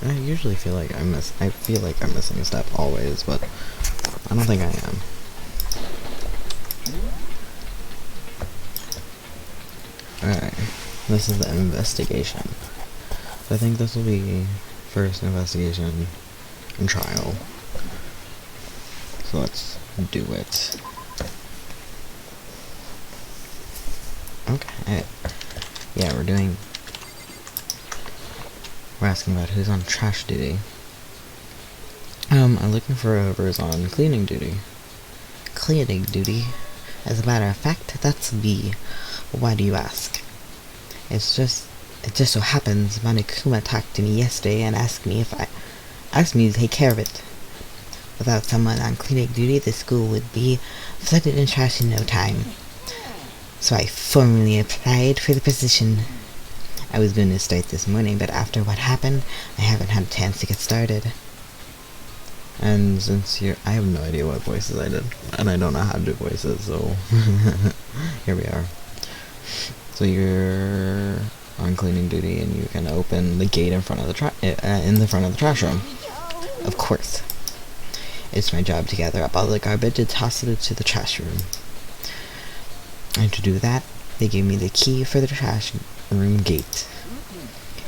I usually feel like I'm missing a step always, but I don't think I am. Alright, this is the investigation. I think this will be first investigation and trial. So let's do it. Okay. Yeah, we're asking about who's on trash duty. I'm looking for whoever's on cleaning duty. Cleaning duty? As a matter of fact, that's me. Why do you ask? It just so happens Monokuma talked to me yesterday and asked me to take care of it. Without someone on cleaning duty, the school would be flooded in trash in no time. So I formally applied for the position. I was going to start this morning, but after what happened, I haven't had a chance to get started. And since I have no idea what voices I did, and I don't know how to do voices, so here we are. So you're on cleaning duty, and you can open the gate in front of the trash room. Of course, it's my job to gather up all the garbage and toss it to the trash room. And to do that, they gave me the key for the trash room gate.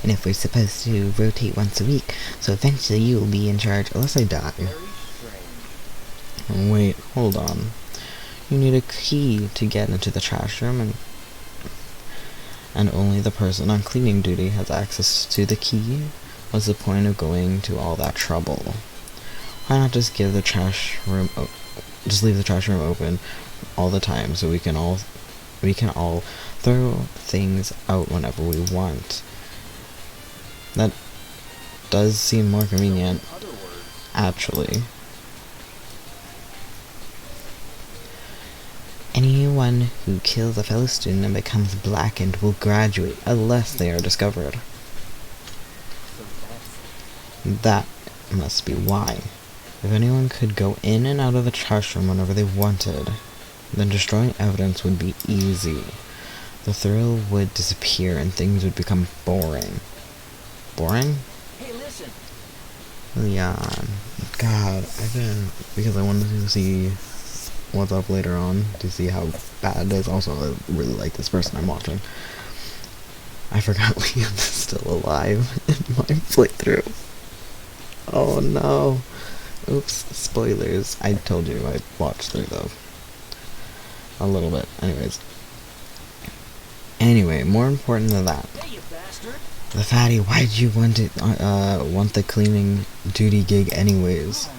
And if we're supposed to rotate once a week, so eventually you will be in charge unless I die. Wait, hold on. You need a key to get into the trash room, and only the person on cleaning duty has access to the key? What's the point of going to all that trouble? Why not just leave the trash room open all the time so we can all throw things out whenever we want? That does seem more convenient, actually. Anyone who kills a fellow student and becomes blackened will graduate unless they are discovered. That must be why. If anyone could go in and out of the trash room whenever they wanted, then destroying evidence would be easy. The thrill would disappear and things would become boring. Boring? Hey, listen. Yeah. God, because I wanted to see what's up later on, to see how bad it is. Also, I really like this person I'm watching. I forgot Liam is still alive in my playthrough. Oh no. Oops, spoilers. I told you I watched through though. A little bit. Anyway, more important than that. Hey, you bastard. The fatty, why'd you want the cleaning duty gig anyways?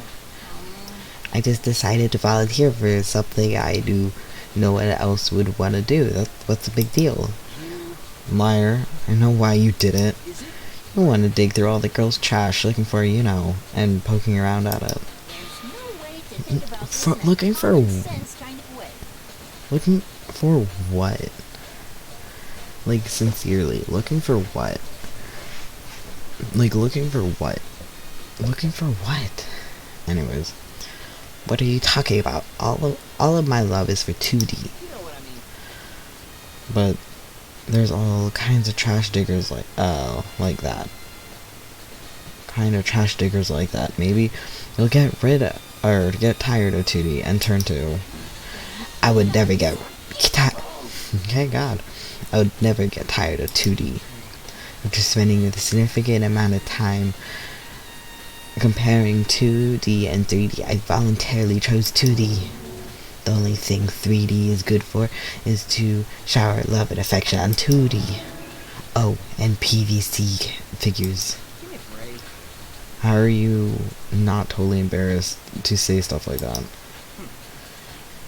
I just decided to volunteer for something I do no one else would want to do. What's the big deal? Liar, I know why you did it. You want to dig through all the girls' trash looking for, and poking around at it. Looking for what? Like, sincerely, looking for what? Like, looking for what? Looking for what? Anyways, what are you talking about? All of my love is for 2D. You know what I mean. But there's all kinds of trash diggers like that. Kind of trash diggers like that. Maybe you'll get tired of 2D and turn to. I would never get tired. Okay, God. I would never get tired of 2D. After spending a significant amount of time comparing 2D and 3D, I voluntarily chose 2D. The only thing 3D is good for is to shower love and affection on 2D. Oh, and PVC figures. Give me a break. How are you not totally embarrassed to say stuff like that?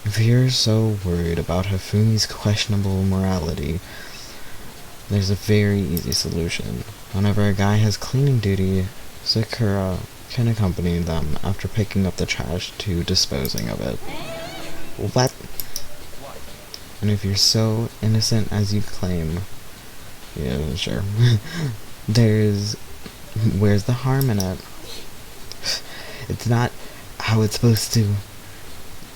If you're so worried about Hafumi's questionable morality, there's a very easy solution. Whenever a guy has cleaning duty, Sakura can accompany them after picking up the trash to disposing of it. What? And if you're so innocent as you claim, yeah, sure. Where's the harm in it? It's not how it's supposed to.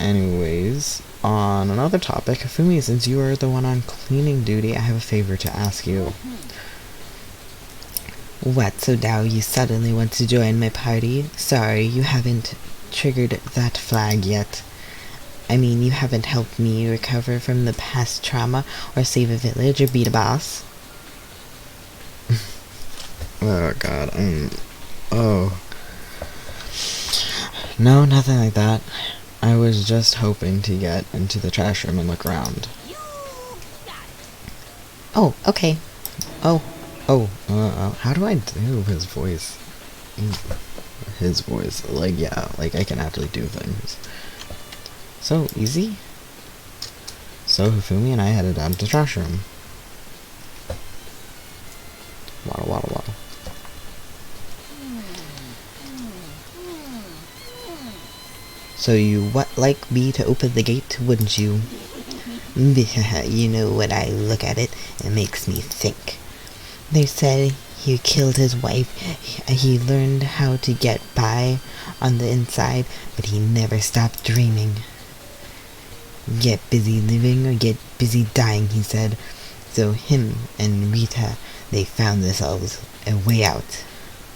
Anyways, on another topic, Hifumi, since you are the one on cleaning duty, I have a favor to ask you. What, so now you suddenly want to join my party? Sorry, you haven't triggered that flag yet. I mean, you haven't helped me recover from the past trauma, or save a village, or beat a boss. Oh god, oh. No, nothing like that. I was just hoping to get into the trash room and look around. Oh, okay. Oh, how do I do his voice? His voice, like, yeah, like I can actually do things. So easy. So Hifumi and I headed down to the trash room. Waddle, waddle, waddle. So you would like me to open the gate, wouldn't you? You know, when I look at it, it makes me think. They said he killed his wife. He learned how to get by on the inside, but he never stopped dreaming. Get busy living or get busy dying, he said. So him and Rita, they found themselves a way out.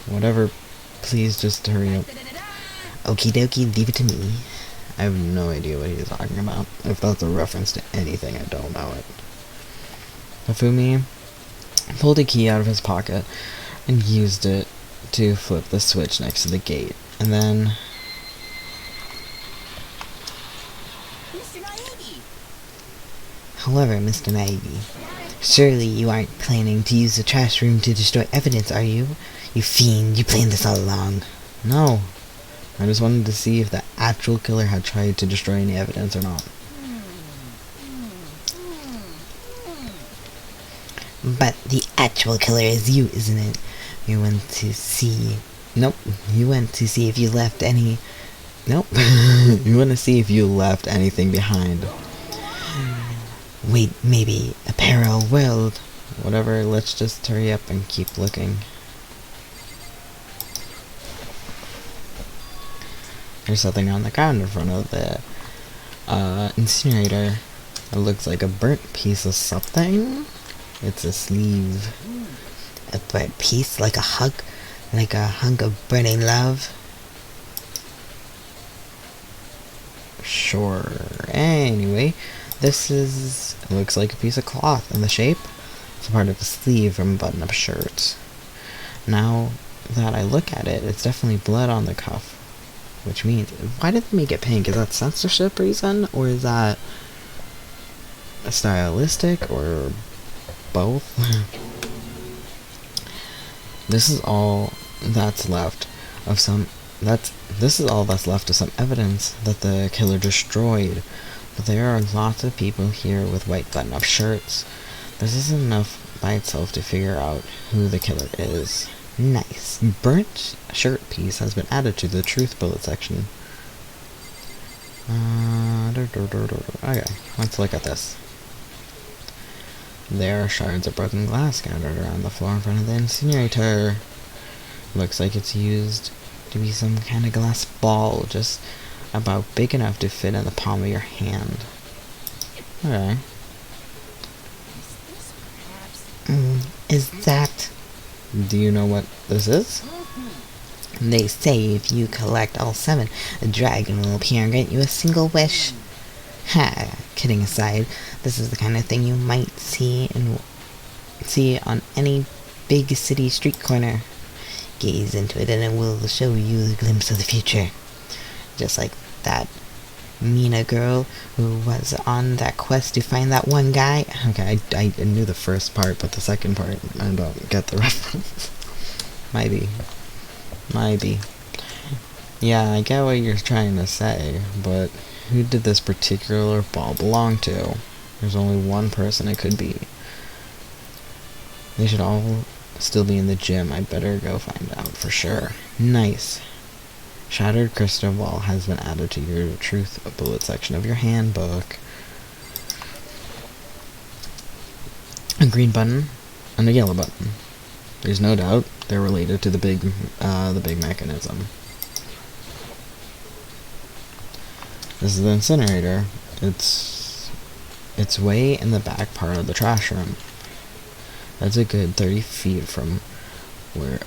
Whatever, please just hurry up. Okie dokie, leave it to me. I have no idea what he's talking about. If that's a reference to anything, I don't know it. Hifumi pulled a key out of his pocket and used it to flip the switch next to the gate. And then... However, Mr. Naive, surely you aren't planning to use the trash room to destroy evidence, are you? You fiend, you planned this all along. No. I just wanted to see if the actual killer had tried to destroy any evidence or not. But the actual killer is you, isn't it? You went to see... Nope. You went to see if you left any... Nope. You want to see if you left anything behind. Wait, maybe a parallel world. Whatever, let's just hurry up and keep looking. There's something on the ground in front of the incinerator. It looks like a burnt piece of something. It's a sleeve. A burnt piece? Like a hunk? Like a hunk of burning love? Sure. Anyway, this is... It looks like a piece of cloth in the shape. It's part of a sleeve from a button-up shirt. Now that I look at it, it's definitely blood on the cuff. Which means, why did they make it pink? Is that censorship reason? Or is that stylistic? Or both? This is all that's left of some... This is all that's left of some evidence that the killer destroyed. But there are lots of people here with white button-up shirts. This isn't enough by itself to figure out who the killer is. Nice. Burnt shirt piece has been added to the truth bullet section. Okay, let's look at this. There are shards of broken glass scattered around the floor in front of the incinerator. Looks like it's used to be some kind of glass ball, just about big enough to fit in the palm of your hand. Okay. Is that... Do you know what this is? They say if you collect all 7, a dragon will appear and grant you a single wish. Ha! Kidding aside, this is the kind of thing you might see on any big city street corner. Gaze into it and it will show you a glimpse of the future. Just like that Mina girl who was on that quest to find that one guy. Okay, I knew the first part, but the second part, I don't get the reference. Maybe. Yeah, I get what you're trying to say, but who did this particular ball belong to? There's only one person it could be. They should all still be in the gym. I'd better go find out for sure. Nice. Shattered crystal ball has been added to your truth bullet section of your handbook. A green button and a yellow button. There's no doubt they're related to the big mechanism. This is the incinerator. It's way in the back part of the trash room. That's a good 30 feet from where,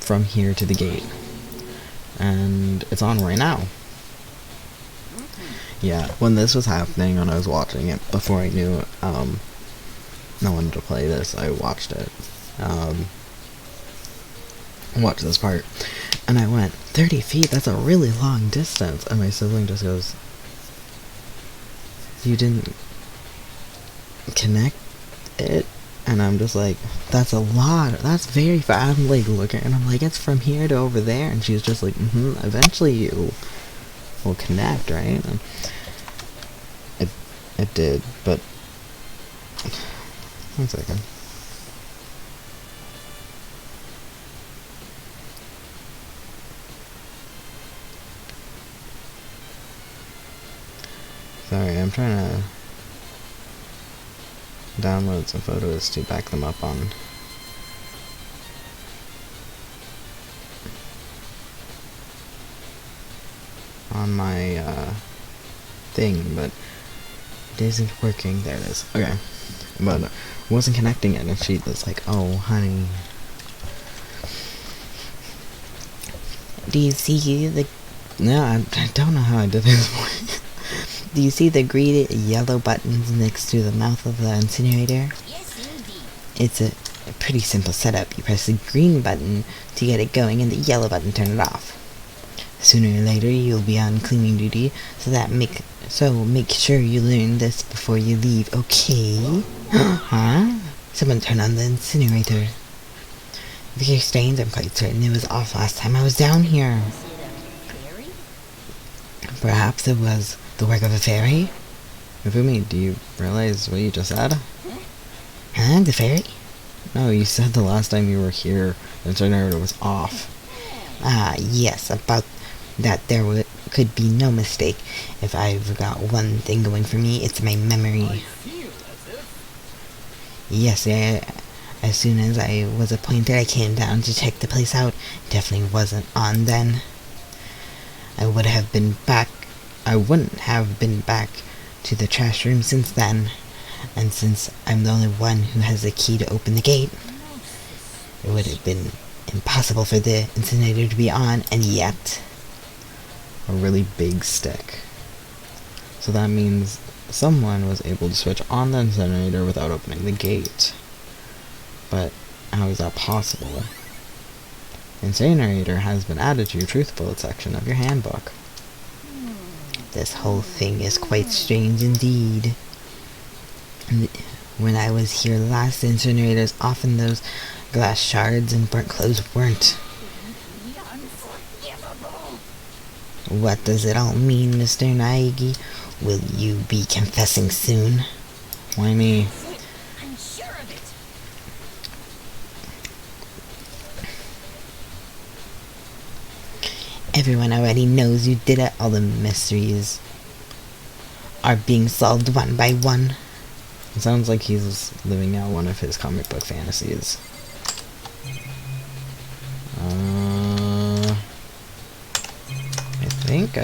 from here to the gate. And it's on right now. Yeah, when this was happening, when I was watching it, before I knew, no one to play this, I watched it. Watched this part. And I went, 30 feet? That's a really long distance. And my sibling just goes, you didn't connect it? And I'm just like, that's a lot. That's very far. I'm like looking, and I'm like, it's from here to over there. And she's just like, eventually you will connect, right? And it did, but 1 second. Sorry, I'm trying to download some photos to back them up on my thing, but it isn't working. There it is. Okay, but wasn't connecting it, and she was like, "Oh, honey, do you see the?" No, I don't know how I did this voice. Do you see the green yellow buttons next to the mouth of the incinerator? Yes, indeed. It's a pretty simple setup. You press the green button to get it going, and the yellow button to turn it off. Sooner or later, you'll be on cleaning duty, so make sure you learn this before you leave, okay? Huh? Someone turn on the incinerator. If you're strange, I'm quite certain it was off last time I was down here. Is it a fairy? Perhaps it was the work of a fairy? Mifumi, do you realize what you just said? Huh? The fairy? No, you said the last time you were here, the incinerator was off. Ah, yes, about that there could be no mistake. If I've got one thing going for me, it's my memory. Yes, as soon as I was appointed, I came down to check the place out. Definitely wasn't on then. I wouldn't have been back to the trash room since then. And since I'm the only one who has the key to open the gate, it would have been impossible for the incinerator to be on, and yet a really big stick. So that means someone was able to switch on the incinerator without opening the gate. But how is that possible? Incinerator has been added to your truth bullet section of your handbook. This whole thing is quite strange indeed. When I was here last, the incinerators, often those glass shards and burnt clothes weren't. What does it all mean, Mr. Naegi? Will you be confessing soon? Why me? I'm sure of it. Everyone already knows you did it. All the mysteries are being solved one by one. It sounds like he's living out one of his comic book fantasies. I think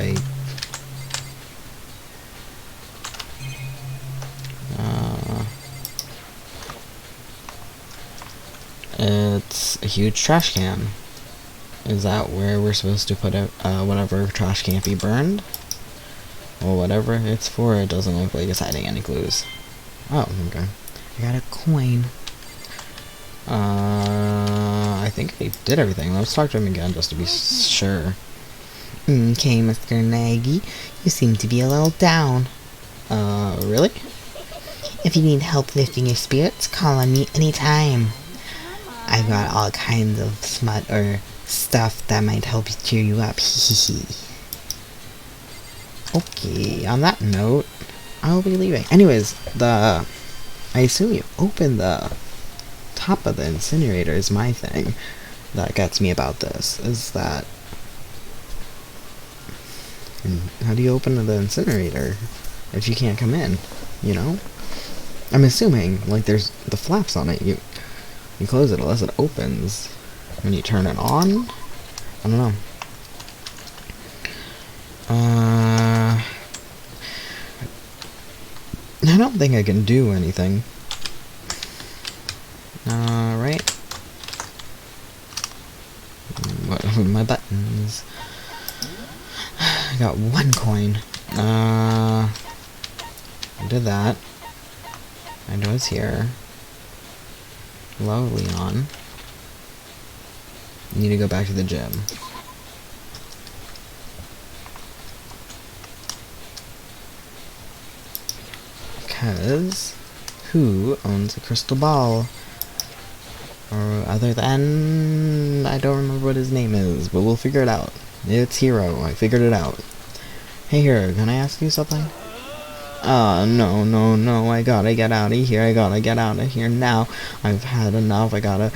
it's a huge trash can. Is that where we're supposed to put it, whatever trash can't be burned? Or whatever it's for, it doesn't look like it's hiding any clues. Oh, okay. I got a coin. I think I did everything. Let's talk to him again just to be sure. Okay, Mr. Nagy, you seem to be a little down. Really? If you need help lifting your spirits, call on me anytime. I've got all kinds of smut or stuff that might help cheer you up. Hehehe. Okay, on that note, I'll be leaving. Anyways, I assume you open the top of the incinerator is my thing that gets me about this. Is that... how do you open the incinerator if you can't come in, you know? I'm assuming, like, there's the flaps on it. You close it unless it opens. When you turn it on? I don't know. I don't think I can do anything. Right? my buttons. I got 1 coin. I did that. I know it's here. Hello, Leon. Need to go back to the gym. Because who owns a crystal ball? Or other than I don't remember what his name is, but we'll figure it out. It's Hero. I figured it out. Hey Hero, can I ask you something? No, I gotta get out of here. I gotta get out of here now. I've had enough. I gotta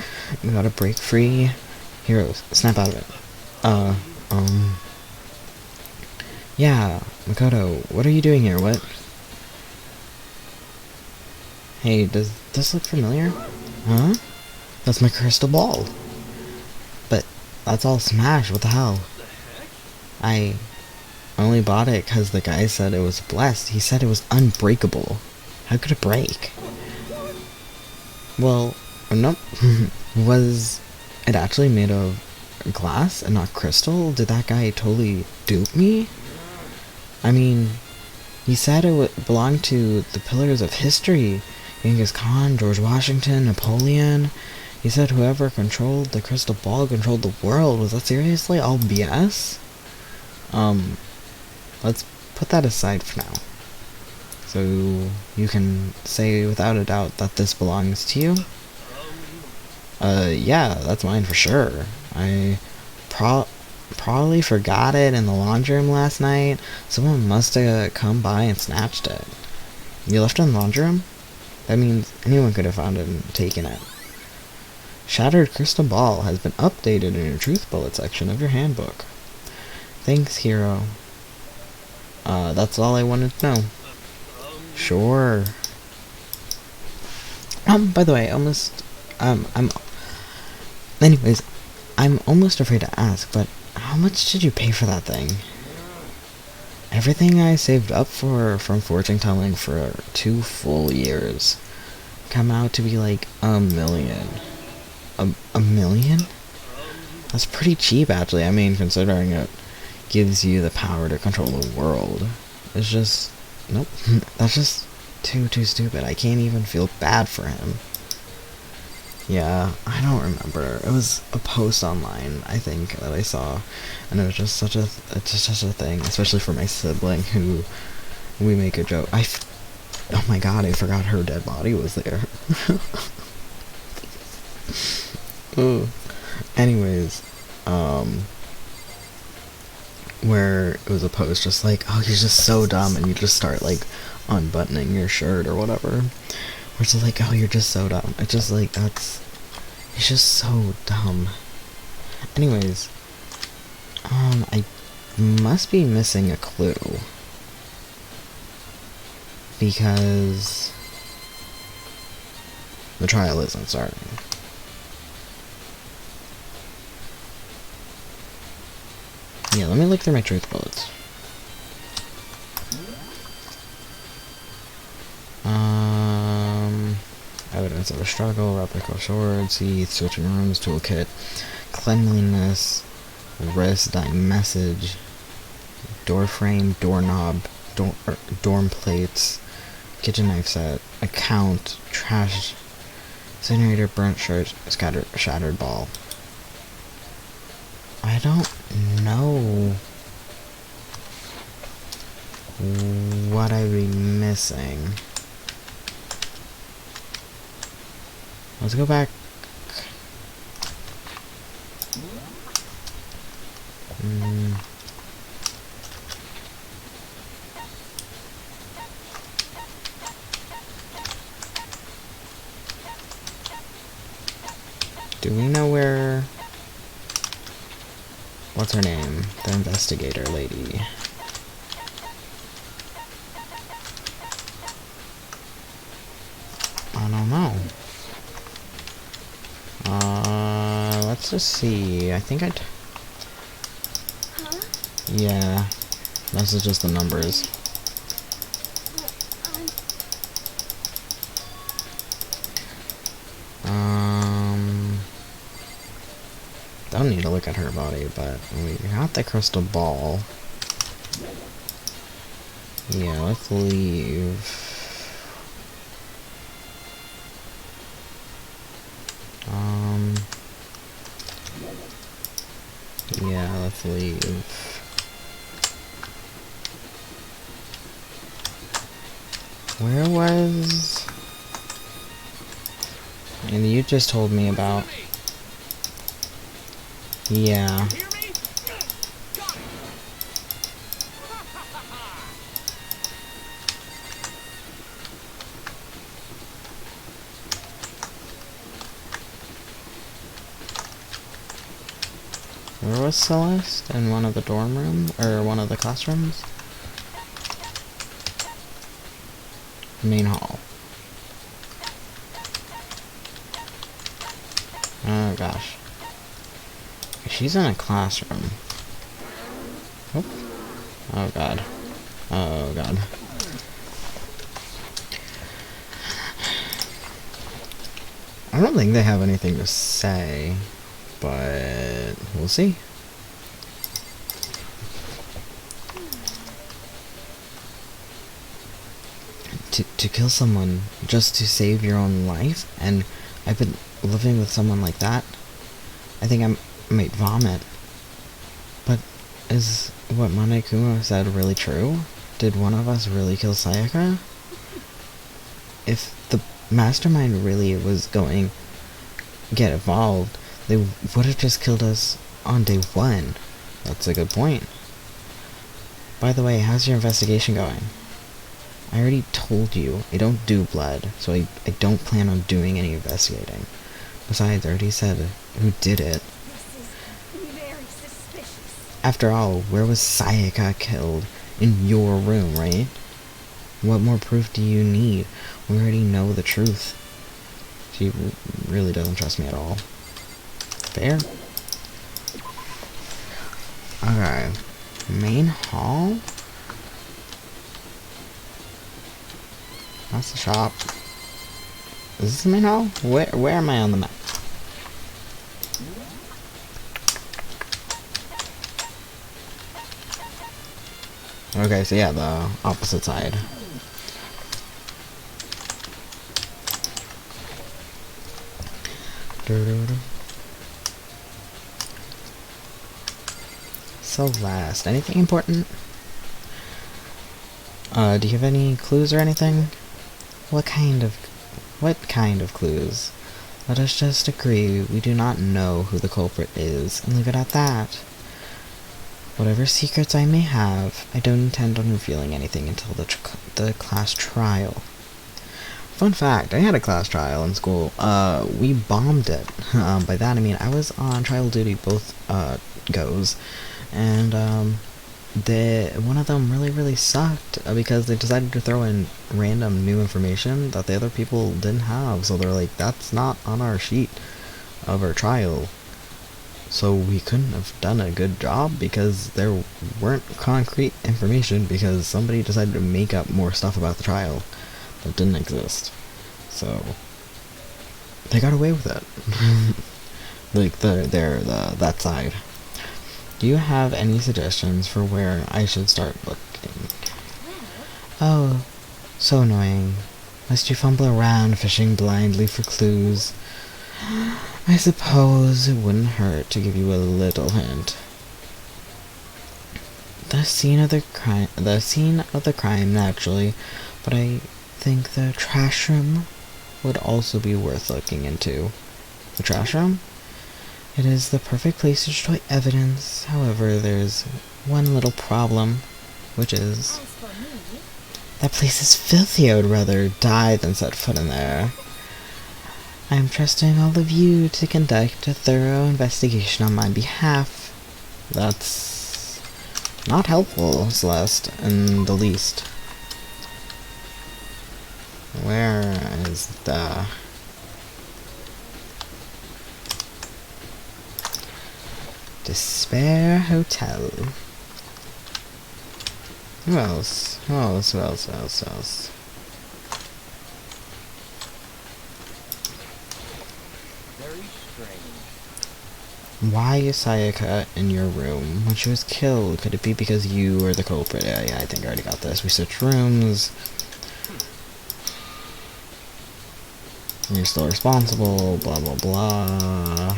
break free. Hero, snap out of it. Yeah, Makoto, what are you doing here? What? Hey, does this look familiar? Huh? That's my crystal ball. But that's all smashed. What the hell? I only bought it because the guy said it was blessed. He said it was unbreakable. How could it break? Well, nope. Was it actually made of glass and not crystal? Did that guy totally dupe me? I mean, he said it belonged to the pillars of history. Genghis Khan, George Washington, Napoleon. He said whoever controlled the crystal ball controlled the world. Was that seriously all BS? Let's put that aside for now. So you can say without a doubt that this belongs to you? Yeah, that's mine for sure. I probably forgot it in the laundry room last night. Someone must have come by and snatched it. You left it in the laundry room? That means anyone could have found it and taken it. Shattered crystal ball has been updated in your truth bullet section of your handbook. Thanks, Hero. That's all I wanted to know. Sure. By the way, anyways, I'm almost afraid to ask, but how much did you pay for that thing? Everything I saved up for from fortune telling for 2 full years come out to be like $1 million. A million? That's pretty cheap, actually. I mean, considering it gives you the power to control the world. It's just, nope. That's just too stupid. I can't even feel bad for him. Yeah, I don't remember. It was a post online, I think, that I saw, and it was just such a thing, especially for my sibling, who we make a joke. Oh my god, I forgot her dead body was there. Ooh. Anyways, where it was a post just like, oh, you're just so dumb, and you just start like unbuttoning your shirt or whatever. Where it's like, oh, you're just so dumb. It's just like, it's just so dumb. Anyways, I must be missing a clue. Because the trial isn't starting. Yeah, let me look through my truth bullets. Evidence of a struggle, replica sword, teeth, switching rooms, toolkit, cleanliness, wrist, dying message, door frame, doorknob, dorm plates, kitchen knife set, account, trash, incinerator, burnt shirt, shattered ball. I don't know what I'd be missing. Let's go back. Do we know where... What's her name? The investigator lady. I don't know. Let's just see. I think I'd... Huh? Yeah. This is just the numbers. Don't need to look look at her body, but we got the crystal ball. Yeah, let's leave. Yeah, let's leave. Where was... And you just told me about... Yeah. Where was Celeste? In one of the dorm rooms? Or one of the classrooms? Main hall. Oh gosh. She's in a classroom. Oop. Oh god. Oh god. I don't think they have anything to say, but we'll see. To kill someone just to save your own life, and I've been living with someone like that, I think I might vomit. But is what Monokuma said really true? Did one of us really kill Sayaka? If the mastermind really was going to get involved, they would have just killed us on day one. That's a good point. By the way, how's your investigation going? I already told you, I don't do blood, so I don't plan on doing any investigating. Besides, I already said who did it. This is very suspicious. After all, where was Sayaka killed? In your room, right? What more proof do you need? We already know the truth. She really doesn't trust me at all. Fair. Okay. Main hall? That's the shop. Is this the main hall? Where am I on the map? Okay, so yeah, the opposite side. So last, anything important? Do you have any clues or anything? What kind of clues? Let us just agree we do not know who the culprit is, and leave it at that. Whatever secrets I may have, I don't intend on revealing anything until the class trial. Fun fact, I had a class trial in school. We bombed it. By that I mean I was on trial duty both goes, and one of them really sucked because they decided to throw in random new information that the other people didn't have. So they're like, that's not on our sheet of our trial. So we couldn't have done a good job because there weren't concrete information because somebody decided to make up more stuff about the trial that didn't exist. So they got away with it. Like that side. Do you have any suggestions for where I should start looking? Oh, so annoying. Must you fumble around fishing blindly for clues? I suppose it wouldn't hurt to give you a little hint. The scene of the crime, naturally, but I think the trash room would also be worth looking into. The trash room? It is the perfect place to destroy evidence. However, there's one little problem, which is that place is filthy. I would rather die than set foot in there. I am trusting all of you to conduct a thorough investigation on my behalf. That's not helpful, Celeste, in the least. Where is the... Despair Hotel. Who else? Who else? Very strange. Why is Sayaka in your room when she was killed? Could it be because you were the culprit? Yeah, I think I already got this. We switched rooms. You're still responsible, blah blah blah.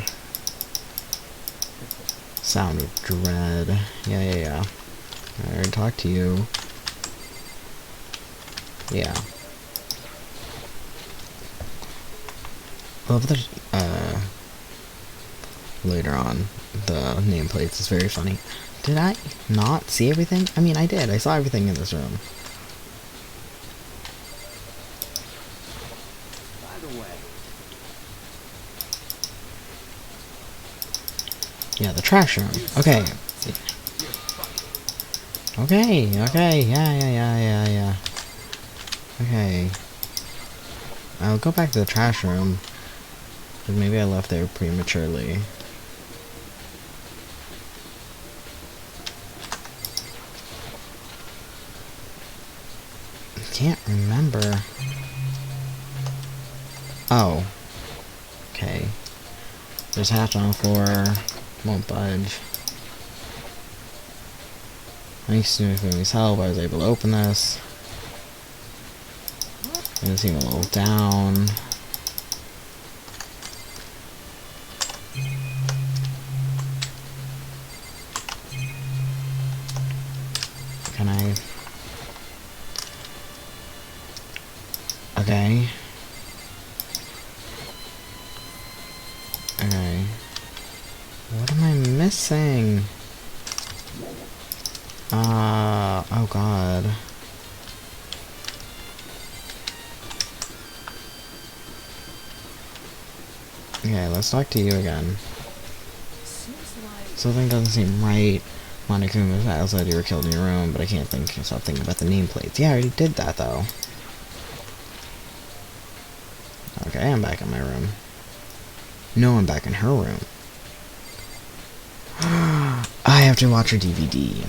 Sound of dread. Yeah. I already talked to you. Yeah. Love the, later on, the nameplates is very funny. Did I not see everything? I mean, I did. I saw everything in this room. By the way. Yeah, the trash room. Okay. Okay, yeah. Okay. I'll go back to the trash room. But maybe I left there prematurely. I can't remember. Oh. Okay. There's hatch on the floor. Won't budge. Thanks to Fumi's help, I was able to open this. It seem a little down. Can I? Okay. Okay. What am I missing? Oh god. Okay, let's talk to you again. Something doesn't seem right. Monokuma Basil said you were killed in your room, but I can't stop thinking about the nameplates. Yeah, I already did that though. Okay, I'm back in my room. No, I'm back in her room. I have to watch her DVD.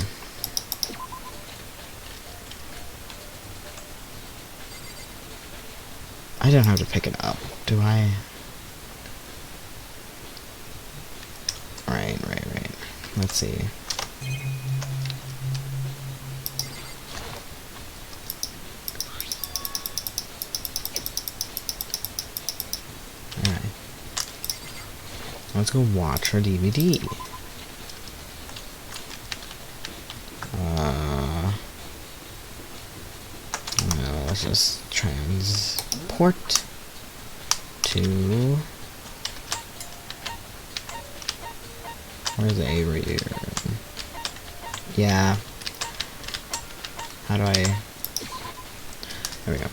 I don't have to pick it up, do I? Right. Let's see. Alright. Let's go watch her DVD. Let's just transport to... Where's the Avery room? Yeah. How do I... There we go.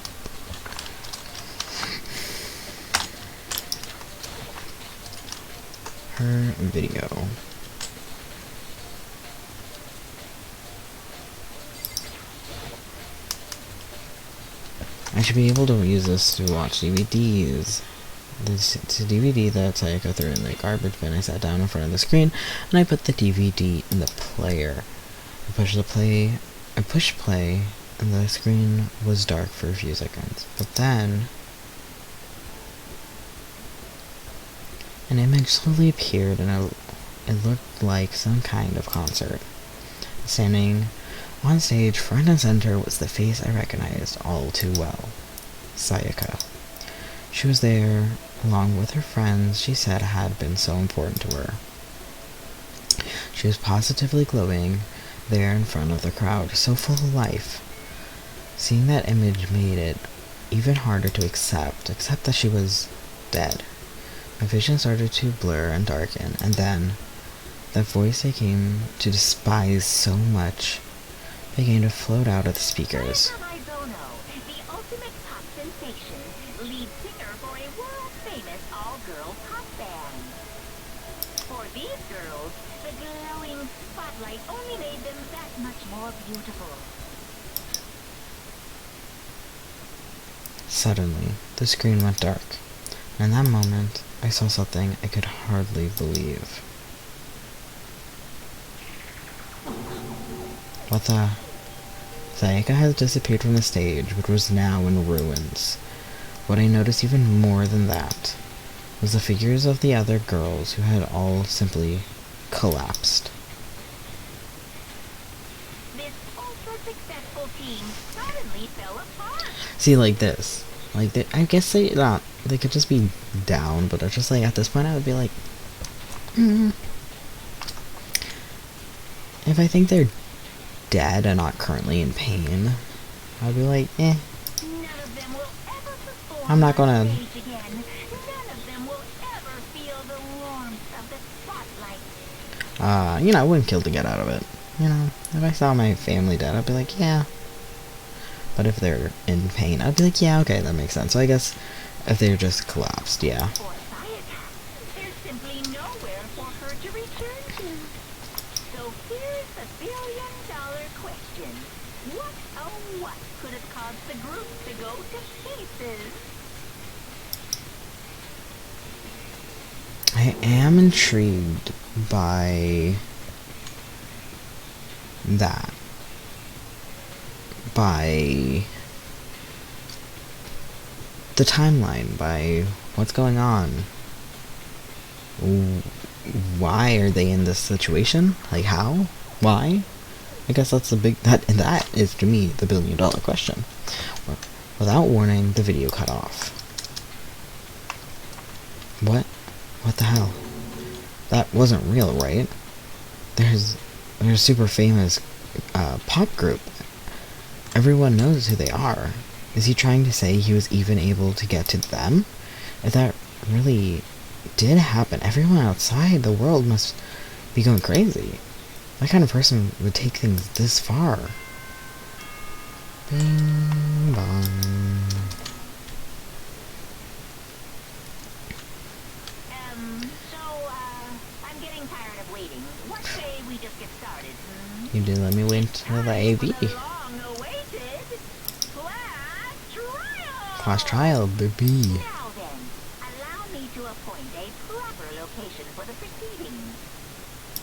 Her video. I should be able to use this to watch DVDs. This is a DVD that I go through in the garbage bin. I sat down in front of the screen and I put the DVD in the player. I pushed play and the screen was dark for a few seconds. But then an image slowly appeared and it looked like some kind of concert. Standing on stage, front and center, was the face I recognized all too well. Sayaka. She was there, along with her friends she said had been so important to her. She was positively glowing there in front of the crowd, so full of life. Seeing that image made it even harder to accept that she was dead. My vision started to blur and darken, and then that voice I came to despise so much began to float out of the speakers. The ultimate pop sensation, lead singer for a world-famous all-girl pop band. For these girls, the glowing spotlight only made them that much more beautiful. Suddenly, the screen went dark, and in that moment, I saw something I could hardly believe. What the? Sayaka has disappeared from the stage, which was now in ruins. What I noticed even more than that was the figures of the other girls who had all simply collapsed. This ultra-successful team suddenly fell apart. See, like this. Like, I guess they could just be down, but it's just like, at this point I would be like, if I think they're dead and not currently in pain, I'd be like, eh. None of them will ever perform I'm not gonna... on stage again. None of them will ever feel the warmth of the spotlight. You know, I wouldn't kill to get out of it. You know, if I saw my family dead, I'd be like, yeah. But if they're in pain, I'd be like, yeah, okay, that makes sense. So I guess if they're just collapsed, yeah. For Sayaka, there's simply nowhere for her to return to. So here's the billion-dollar question. What, oh what, could have caused the group to go to pieces? I am intrigued by that. By the timeline, by what's going on. Why are they in this situation? Like, how? Why? I guess that's the big... That is, to me, the billion-dollar question. Without warning, the video cut off. What? What the hell? That wasn't real, right? There's a super famous pop group. Everyone knows who they are. Is he trying to say he was even able to get to them? If that really did happen, everyone outside the world must be going crazy. What kind of person would take things this far? Bing bong. I'm getting tired of waiting. What say we just get started, You did let me wait until the AV. Class trial, baby. Now then, allow me to appoint a proper location for the proceedings.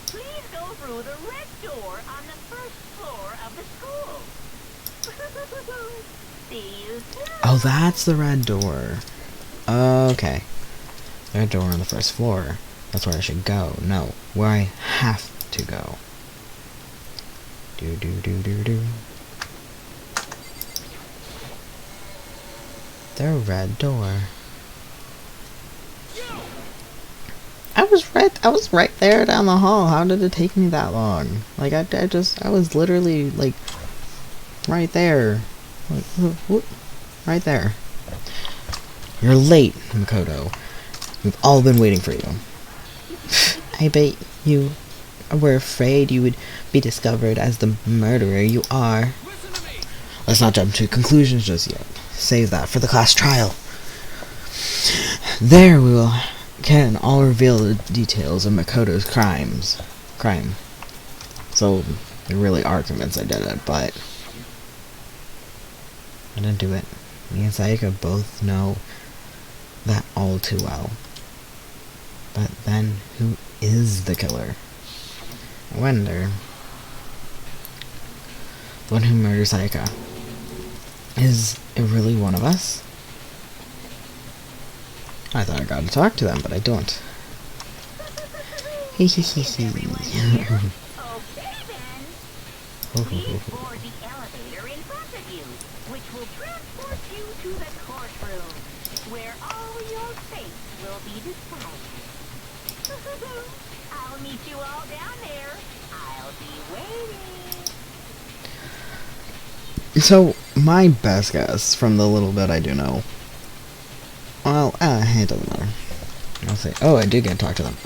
Please go through the red door on the first floor of the school. See you soon. Oh, that's the red door. Okay. The red door on the first floor. That's where I should go. No, where I have to go. Do. The red door. I was right there down the hall. How did it take me that long? Like, I was literally, like, right there. Like, whoop, right there. You're late, Makoto. We've all been waiting for you. I bet you were afraid you would be discovered as the murderer you are. Let's not jump to conclusions just yet. Save that for the class trial. There we can all reveal the details of Makoto's crime. So, they really are convinced I did it, but I didn't do it. Me and Sayaka both know that all too well. But then, who is the killer? I wonder. The one who murdered Sayaka. Is it really one of us? I thought I got to talk to them, but I don't. Okay then. Please board the elevator in front of you, which will transport you to the courtroom, where all your fate will be decided. I'll meet you all down there. I'll be waiting. So, my best guess from the little bit I do know. Well, it doesn't matter. I'll say, oh, I did get to talk to them.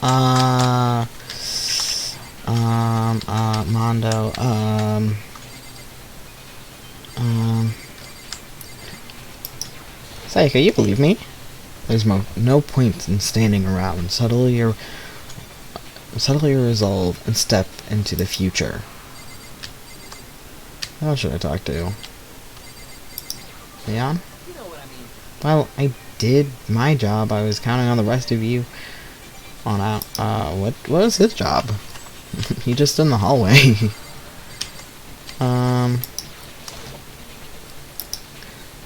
Mondo, Sayaka, you believe me? There's no point in standing around. Settle your resolve and step into the future. Who should I talk to? Leon? You know what I mean. Well, I did my job. I was counting on the rest of you on out. What was his job? He just stood in the hallway.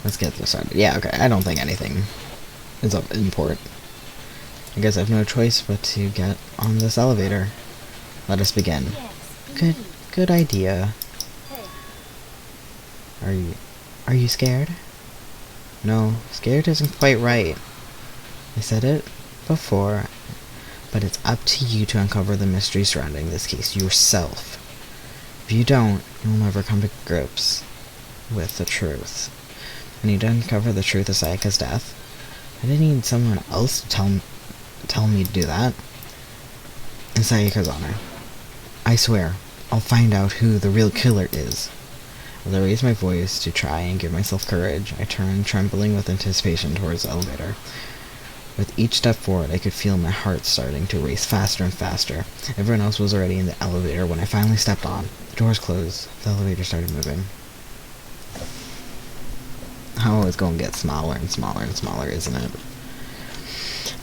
Let's get this started. Yeah, okay. I don't think anything is of import. I guess I have no choice but to get on this elevator. Let us begin. Good idea. Are you scared? No, scared isn't quite right. I said it before, but it's up to you to uncover the mystery surrounding this case yourself. If you don't, you'll never come to grips with the truth. I need to uncover the truth of Sayaka's death. I didn't need someone else to tell me to do that. In Sayaka's honor. I swear, I'll find out who the real killer is. As I raise my voice to try and give myself courage, I turned, trembling with anticipation, towards the elevator. With each step forward, I could feel my heart starting to race faster and faster. Everyone else was already in the elevator when I finally stepped on. The doors closed. The elevator started moving. Oh, it's going to get smaller and smaller and smaller, isn't it?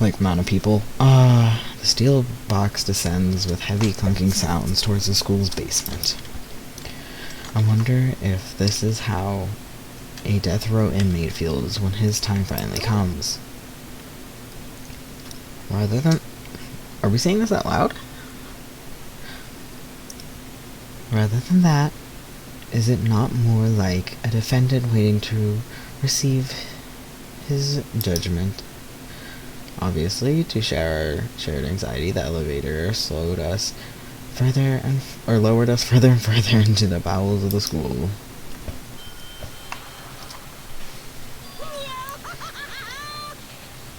Like, amount of people. The steel box descends with heavy clunking sounds towards the school's basement. I wonder if this is how a death row inmate feels when his time finally comes. Rather than... Are we saying this out loud? Rather than that, is it not more like a defendant waiting to receive his judgment? Obviously, to share our shared anxiety, the elevator slowed us further and lowered us further and further into the bowels of the school.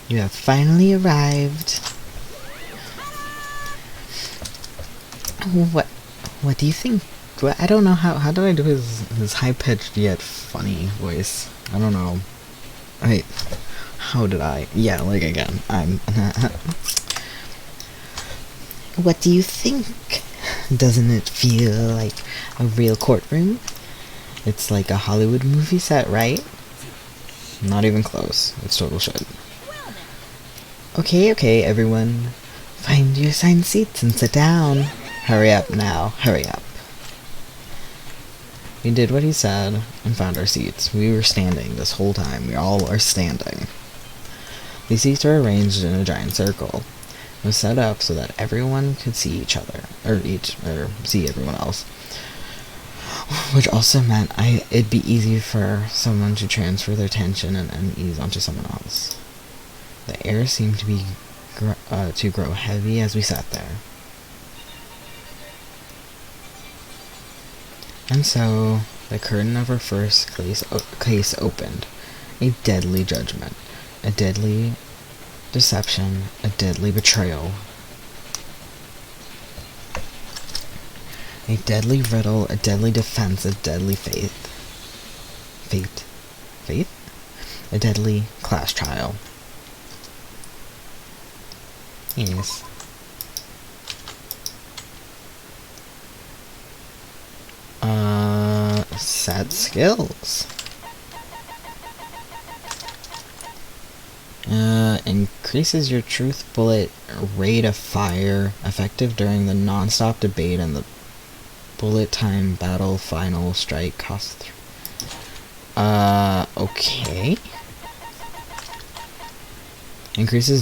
You have finally arrived. What do you think? I don't know how did I do his high-pitched yet funny voice? I don't know. Wait, how did I? Yeah, like again, What do you think? Doesn't it feel like a real courtroom? It's like a Hollywood movie set, right? Not even close. It's total shit. Okay, everyone. Find your assigned seats and sit down. Hurry up now, hurry up. We did what he said and found our seats. We were standing this whole time. We all are standing. These seats are arranged in a giant circle. It was set up so that everyone could see each other, or see everyone else. Which also meant it'd be easy for someone to transfer their tension and unease onto someone else. The air seemed to grow heavy as we sat there. And so, the curtain of our first case opened. A deadly judgment. A deadly deception. A deadly betrayal. A deadly riddle. A deadly defense. A deadly fate? A deadly class trial. Yes. Set skills. Increases your truth bullet rate of fire, effective during the non-stop debate and the bullet time battle final strike cost. Okay. Increases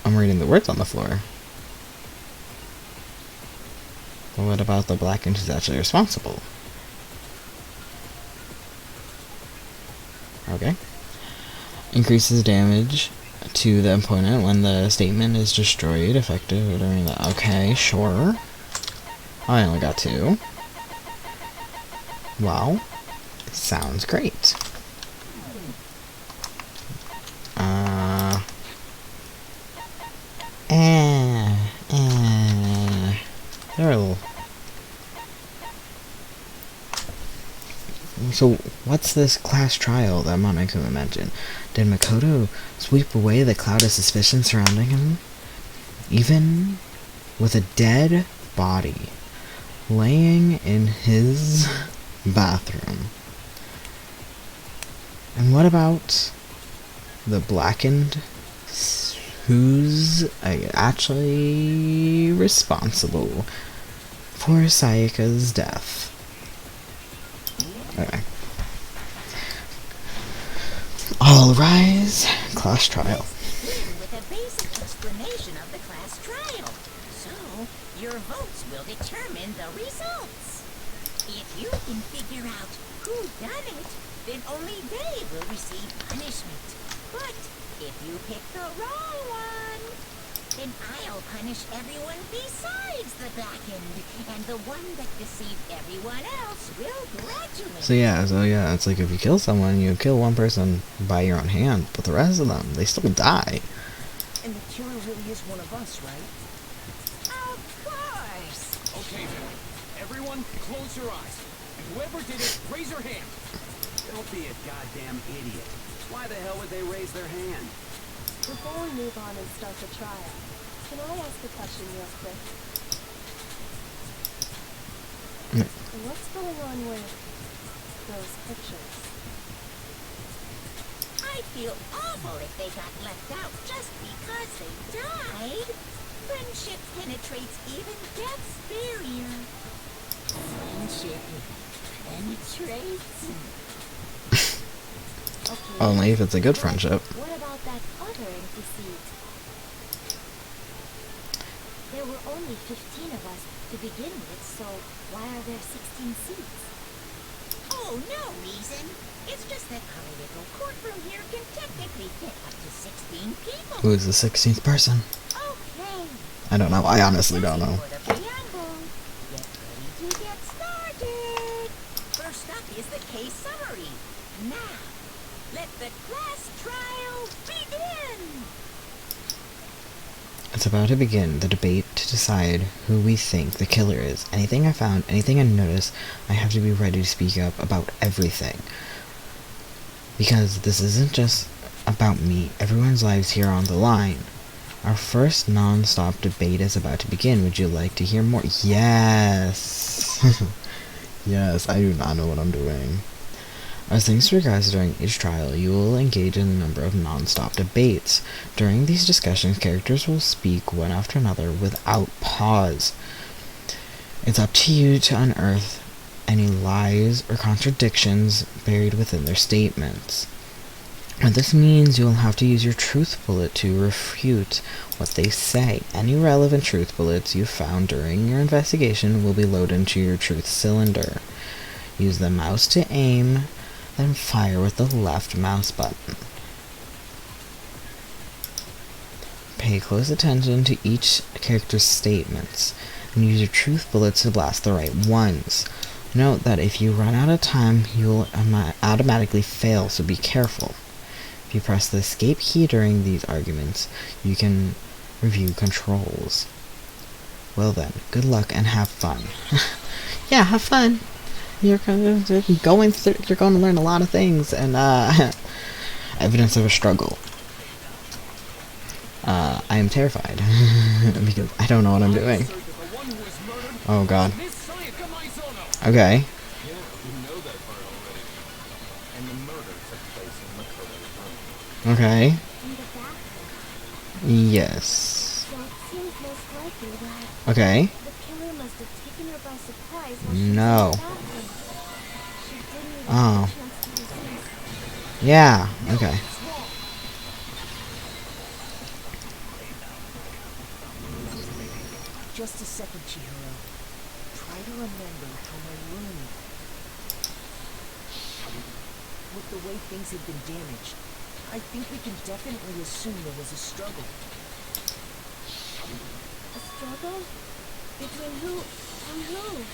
I'm reading the words on the floor. But what about the black ink who's actually responsible? Okay. Increases damage to the opponent when the statement is destroyed, effective during the... Okay, sure. I only got 2. Wow. Sounds great. They're a little... So, what's this class trial that Monaco mentioned? Did Makoto sweep away the cloud of suspicion surrounding him? Even with a dead body laying in his bathroom. And what about the blackened who's actually responsible for Sayaka's death? Okay. All rise. Class trial. Begin with a basic explanation of the class trial. So, your votes will determine the results. If you can figure out who done it, then only they will receive punishment. But if you pick the wrong one, then I'll punish everyone besides the blackened, and the one that deceived everyone else will graduate. So yeah, it's like if you kill someone, you kill one person by your own hand, but the rest of them, they still die. And the killer really is one of us, right? Of course. Okay then. Everyone, close your eyes. Whoever did it, raise your hand. Don't be a goddamn idiot. Why the hell would they raise their hand? Before we move on and start the trial, can I ask a question real quick? What's going on with those pictures? I'd feel awful if they got left out just because they died. Friendship penetrates even death's barrier. Friendship penetrates? Okay. Only if it's a good friendship. What about that other empty seat? There were only 15 of us to begin with, so why are there 16 seats? Oh, no reason. It's just that our little courtroom here can technically fit up to 16 people. Who is the 16th person? Okay. I don't know. I honestly don't know. For the preamble, get ready to get started. First up is the case summary. Now, let the class trial begin. It's about to begin the debate to decide who we think the killer is. Anything I found, anything I notice, I have to be ready to speak up about everything. Because this isn't just about me. Everyone's lives here are on the line. Our first non-stop debate is about to begin. Would you like to hear more? Yes! Yes, I do not know what I'm doing. As things progress during each trial, you will engage in a number of non-stop debates. During these discussions, characters will speak one after another without pause. It's up to you to unearth any lies or contradictions buried within their statements. What this means, you'll have to use your truth bullet to refute what they say. Any relevant truth bullets you found during your investigation will be loaded into your truth cylinder. Use the mouse to aim, then fire with the left mouse button. Pay close attention to each character's statements, and use your truth bullets to blast the right ones. Note that if you run out of time, you will automatically fail, so be careful. If you press the escape key during these arguments, you can review controls. Well then, good luck and have fun. Yeah, have fun. You're going to learn a lot of things, and evidence of a struggle. I am terrified because I don't know what I'm doing. Oh god. Okay. Okay. Yes. So it seems most likely that Okay. the killer must have taken her by surprise while she No. was in the bathroom. She didn't even Oh. have a chance to resist. Yeah. Okay. Just a second, Chihiro. Try to remember how my room... With the way things have been damaged, I think we can definitely assume there was a struggle. A struggle? Between who and who?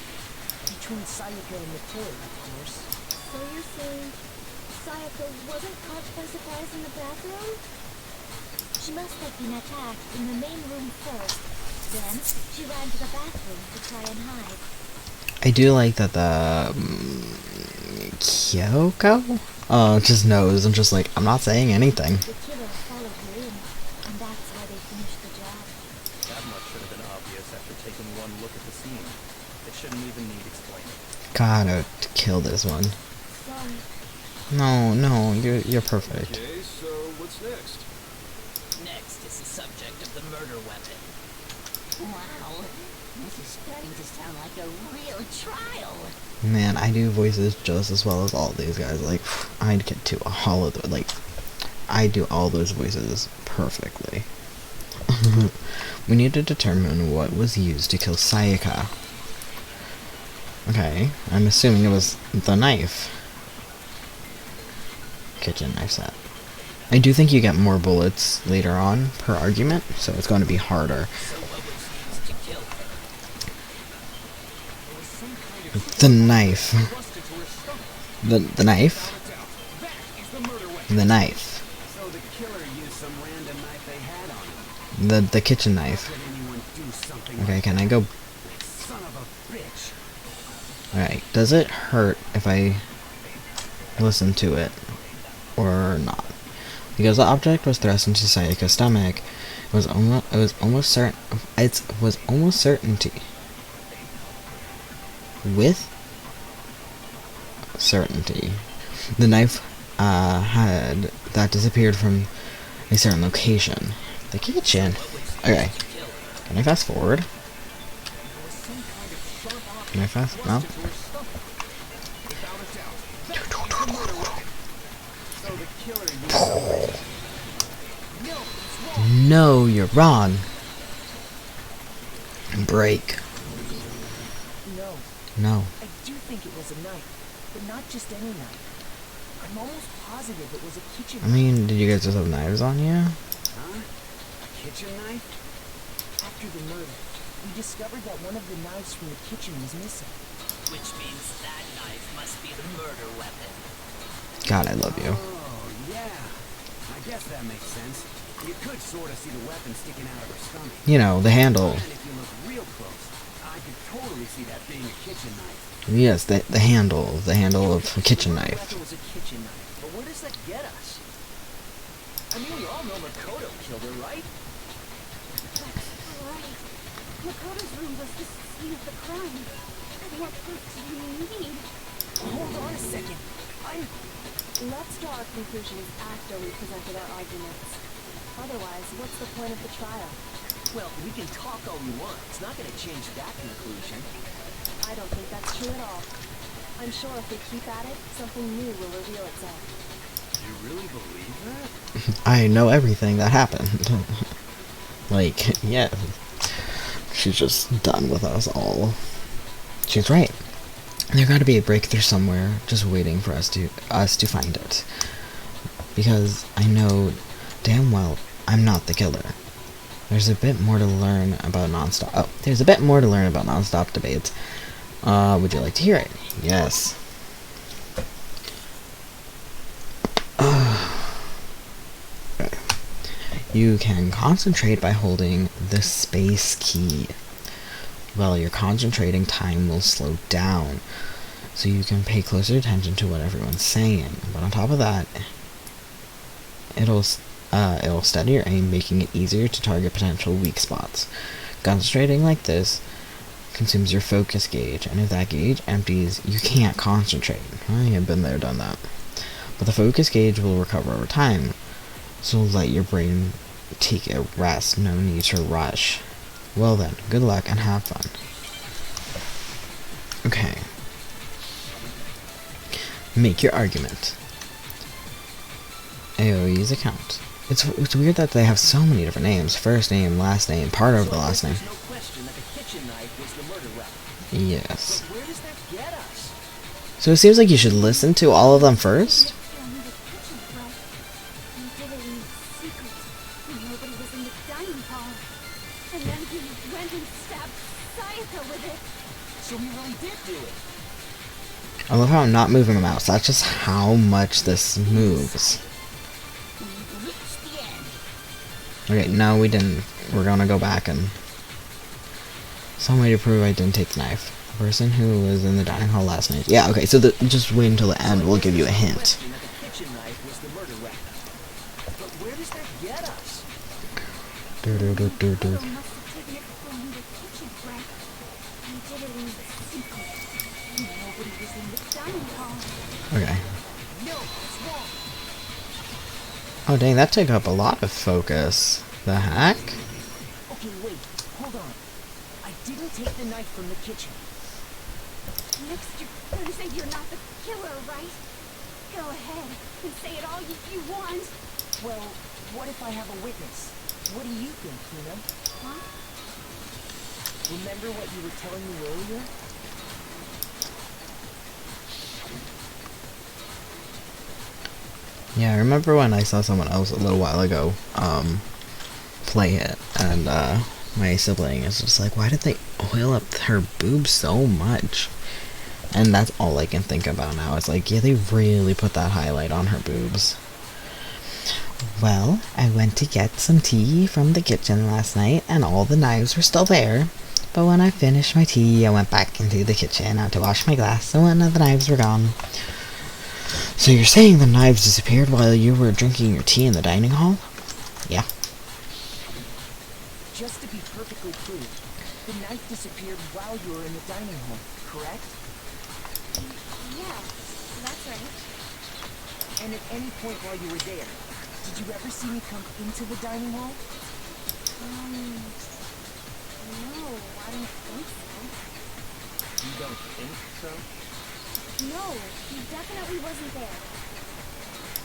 Between Sayaka and the killer, of course. So you're saying Sayaka wasn't caught by surprise in the bathroom? She must have been attacked in the main room first. Then she ran to the bathroom to try and hide. I do like that the Kyoko just knows and just like, I'm not saying anything. The killer followed her in, and that's why they finished the job. That much should have been obvious after taking one look at the scene. It shouldn't even need explaining. Gotta kill this one. Sorry. No, you're perfect. Okay, so what's next? Next is the subject of the murder weapon. Wow, this is starting to sound like a real trial. Man, I do voices just as well as all these guys. Like, I'd get to all of the, like, I do all those voices perfectly. We need to determine what was used to kill Sayaka. Okay, I'm assuming it was the knife. Kitchen knife set. I do think you get more bullets later on per argument, so it's going to be harder. The knife. The knife. The knife. So the killer used some random knife they had on him. The kitchen knife. Did anyone do something Okay, like can I go? that? Son of a bitch. Alright, does it hurt if I listen to it or not? Because the object was thrust into Sayaka's stomach, it was almost certainty. With certainty, the knife had that disappeared from a certain location. The kitchen. Okay. Can I fast forward? Can I fast? No? No, you're wrong. Break. No, No. I do think it was a knife, but not just any knife. I'm almost positive it was a kitchen I mean, did you guys just have knives on you? Huh? A kitchen knife? After the murder, we discovered that one of the knives from the kitchen was missing. Which means that knife must be the murder weapon. God, I love you. Oh, yeah. I guess that makes sense. You could sort of see the weapon sticking out of her stomach. You know, the handle. And if you look real close, I could totally see that being a kitchen knife. Yes, the handle of a kitchen I knife. thought it was a kitchen knife, but where does that get us? I mean, we all know Makoto killed her, right? Right. Makoto's room was the scene of the crime. What proof do you need? Hold on a second. Let's draw our conclusions after we presented our arguments. Otherwise, what's the point of the trial? Well, we can talk all we want. It's not going to change that conclusion. I don't think that's true at all. I'm sure if we keep at it, something new will reveal itself. You really believe that? I know everything that happened. Like, yeah. She's just done with us all. She's right. There gotta be a breakthrough somewhere, just waiting for us to find it. Because I know damn well I'm not the killer. There's a bit more to learn about there's a bit more to learn about non-stop debates. Would you like to hear it? Yes. You can concentrate by holding the space key. While you're concentrating, time will slow down, so you can pay closer attention to what everyone's saying. But on top of that, it'll steady your aim, making it easier to target potential weak spots. Concentrating like this consumes your focus gauge, and if that gauge empties, you can't concentrate. I have been there, done that. But the focus gauge will recover over time, so let your brain take a rest. No need to rush. Well then, good luck and have fun. Okay. Make your argument. AOE's account. It's weird that they have so many different names. First name, last name, part of the last name. There's no question that the kitchen knife was the murder weapon. Yes. But where does that get us? So it seems like you should listen to all of them first? And the kitchen threat. You did it in secret when nobody was in the dining hall. And then he went and stabbed Sayaka with it. So we really did do it. I love how I'm not moving the mouse. That's just how much this moves. We've reached the end. Okay, no, we didn't. We're gonna go back and... some way to prove I didn't take the knife. The person who was in the dining hall last night. Yeah, okay, so just wait until the end. We'll give you a hint. Question that the kitchen knife was the murder weapon. But where does that get us? Makoto must have taken it from the kitchen threat. He did it in secret when nobody was in the dining hall. Okay. No, it's wrong. Oh dang, that took up a lot of focus. The heck? Okay, wait. Hold on. I didn't take the knife from the kitchen. Next, you're gonna say you're not the killer, right? Go ahead and say it all you want. Well, what if I have a witness? What do you think, Hina? Huh? Remember what you were telling me earlier? Yeah, I remember when I saw someone else a little while ago, play it, and, my sibling is just like, why did they oil up her boobs so much? And that's all I can think about now. It's like, yeah, they really put that highlight on her boobs. Well, I went to get some tea from the kitchen last night, and all the knives were still there. But when I finished my tea, I went back into the kitchen to wash my glass, and one of the knives were gone. So you're saying the knives disappeared while you were drinking your tea in the dining hall? Yeah. Just to be perfectly clear, the knife disappeared while you were in the dining hall, correct? Yeah, that's right. And at any point while you were there, did you ever see me come into the dining hall? No, I don't think so. You don't think so? No, he definitely wasn't there.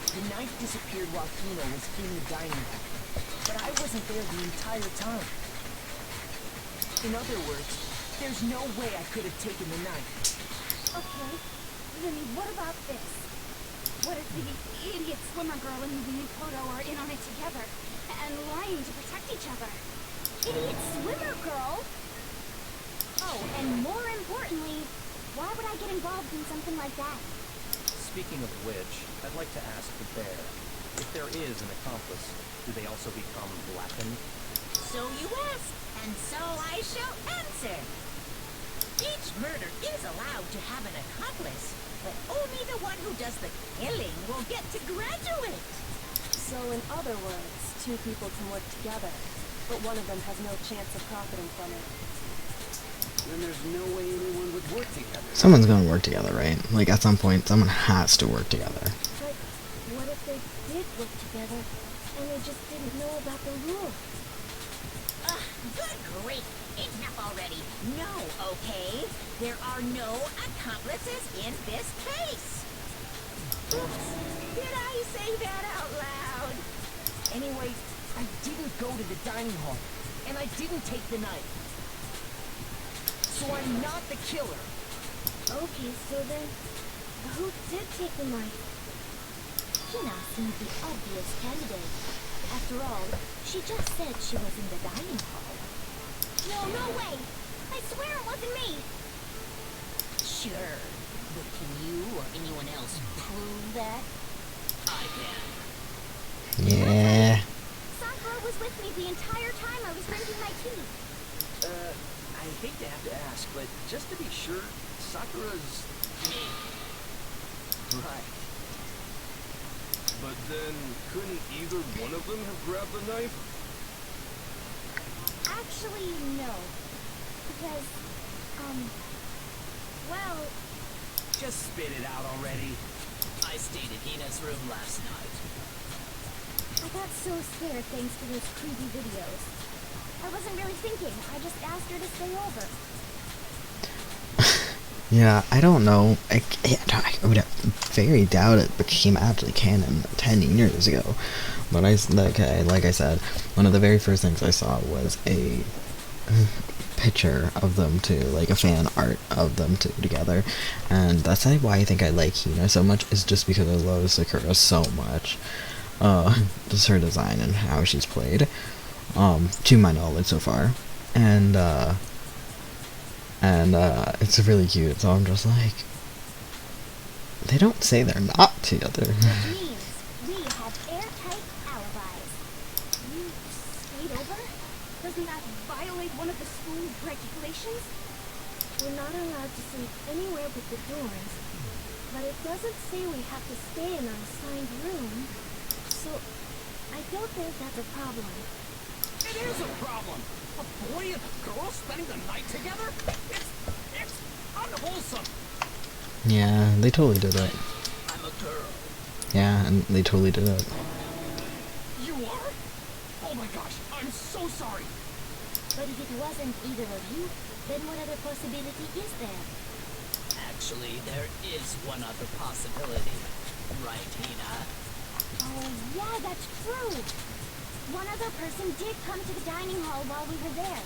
The knife disappeared while Hina was in the dining hall, but I wasn't there the entire time. In other words, there's no way I could have taken the knife. Okay, then what about this? What if the idiot swimmer girl and the new photo are in on it together, and lying to protect each other? Idiot swimmer girl? Oh, and more importantly, why would I get involved in something like that? Speaking of which, I'd like to ask the bear, if there is an accomplice, do they also become blackened? So you ask, and so I shall answer. Each murder is allowed to have an accomplice, but only the one who does the killing will get to graduate. So in other words, two people can work together, but one of them has no chance of profiting from it. Then there's no way anyone would work together. Someone's gonna work together, right? Like, at some point, someone has to work together. But what if they did work together, and they just didn't know about the rules? Ugh, good grief. Enough already. No, okay? There are no accomplices in this case. Oops. Did I say that out loud? Anyway, I didn't go to the dining hall, and I didn't take the knife. So I'm not the killer. Okay, so then, who did take the knife? Hina seems the obvious candidate. After all, she just said she was in the dining hall. No way! I swear it wasn't me! Sure. But can you or anyone else prove that? I can. Yeah. Sakura was with me the entire time I was drinking my tea. I hate to have to ask, but just to be sure, Sakura's... Right. But then, couldn't either one of them have grabbed the knife? Actually, no. Because, well... Just spit it out already. I stayed in Hina's room last night. I got so scared thanks to those creepy videos. I wasn't really thinking. I just asked her to stay over. Yeah, I don't know. I would very doubt it became actually canon 10 years ago. But like I said, one of the very first things I saw was a picture of them two, like a fan art of them two together. And that's why I think I like Hina so much, is just because I love Sakura so much. Just her design and how she's played. To my knowledge so far. And it's really cute, so I'm just like, they don't say they're not together. Which means we have airtight alibis. You stayed over? Doesn't that violate one of the school regulations? We're not allowed to sleep anywhere but the dorms, but it doesn't say we have to stay in our assigned room, so I don't think that's a problem. It is a problem. A boy and a girl spending the night together? It's unwholesome. Yeah, they totally did it. I'm a girl. Yeah, and they totally did it. You are? Oh my gosh, I'm so sorry. But if it wasn't either of you, then what other possibility is there? Actually, there is one other possibility. Right, Hina? Oh, yeah, that's true. One other person did come to the dining hall while we were there.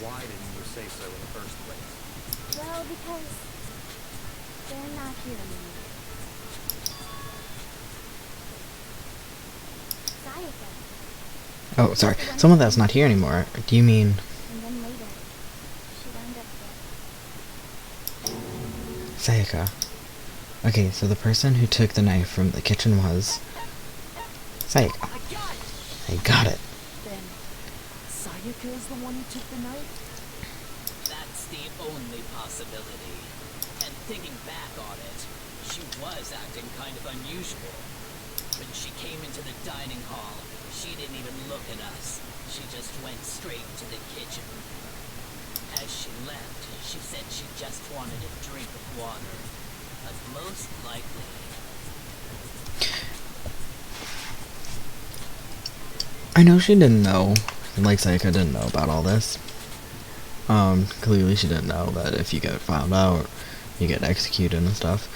Why didn't you say so in the first place? Well, because they're not here anymore. Sayaka. Oh, sorry. Someone that's not here anymore. Do you mean... And then later, she wound up dead. Sayaka? Okay, so the person who took the knife from the kitchen was... Sayaka. I got it. Then, Sayaka is the one who took the knife? That's the only possibility. And thinking back on it, she was acting kind of unusual. When she came into the dining hall, she didn't even look at us. She just went straight to the kitchen. As she left, she said she just wanted a drink of water. But most likely... I know she didn't know. Like, Sayaka didn't know about all this. Clearly she didn't know that if you get found out, you get executed and stuff.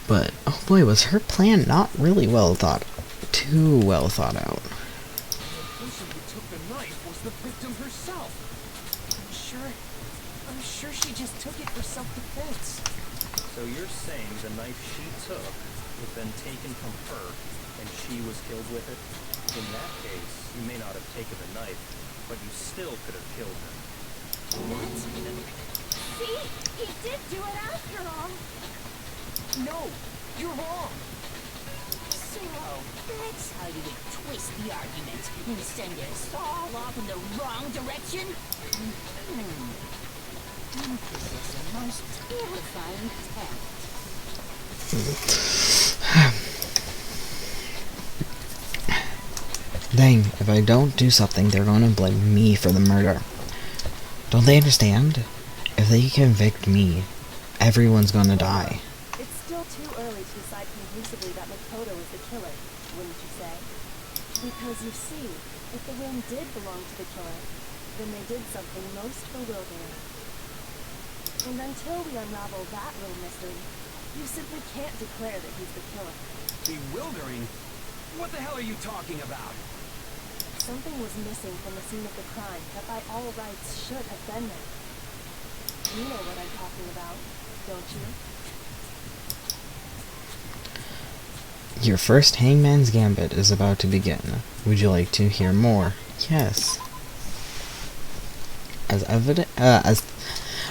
But, oh boy, was her plan not really too well thought out. The person who took the knife was the victim herself. I'm sure she just took it for self-defense. So you're saying the knife she took was then taken from her, and she was killed with it? In that case, you may not have taken the knife, but you still could have killed her. What? See? He did do it after all. No, you're wrong. So, that's how you would twist the argument and send us all off in the wrong direction? You possess a most terrifying tact. Dang, if I don't do something, they're going to blame me for the murder. Don't they understand? If they convict me, everyone's going to die. It's still too early to decide conclusively that Makoto is the killer, wouldn't you say? Because you see, if the room did belong to the killer, then they did something most bewildering. And until we unravel that little mystery, you simply can't declare that he's the killer. Bewildering? What the hell are you talking about? Something was missing from the scene of the crime that by all rights should have been there. You know what I'm talking about, don't you? Your first Hangman's Gambit is about to begin. Would you like to hear more? Yes.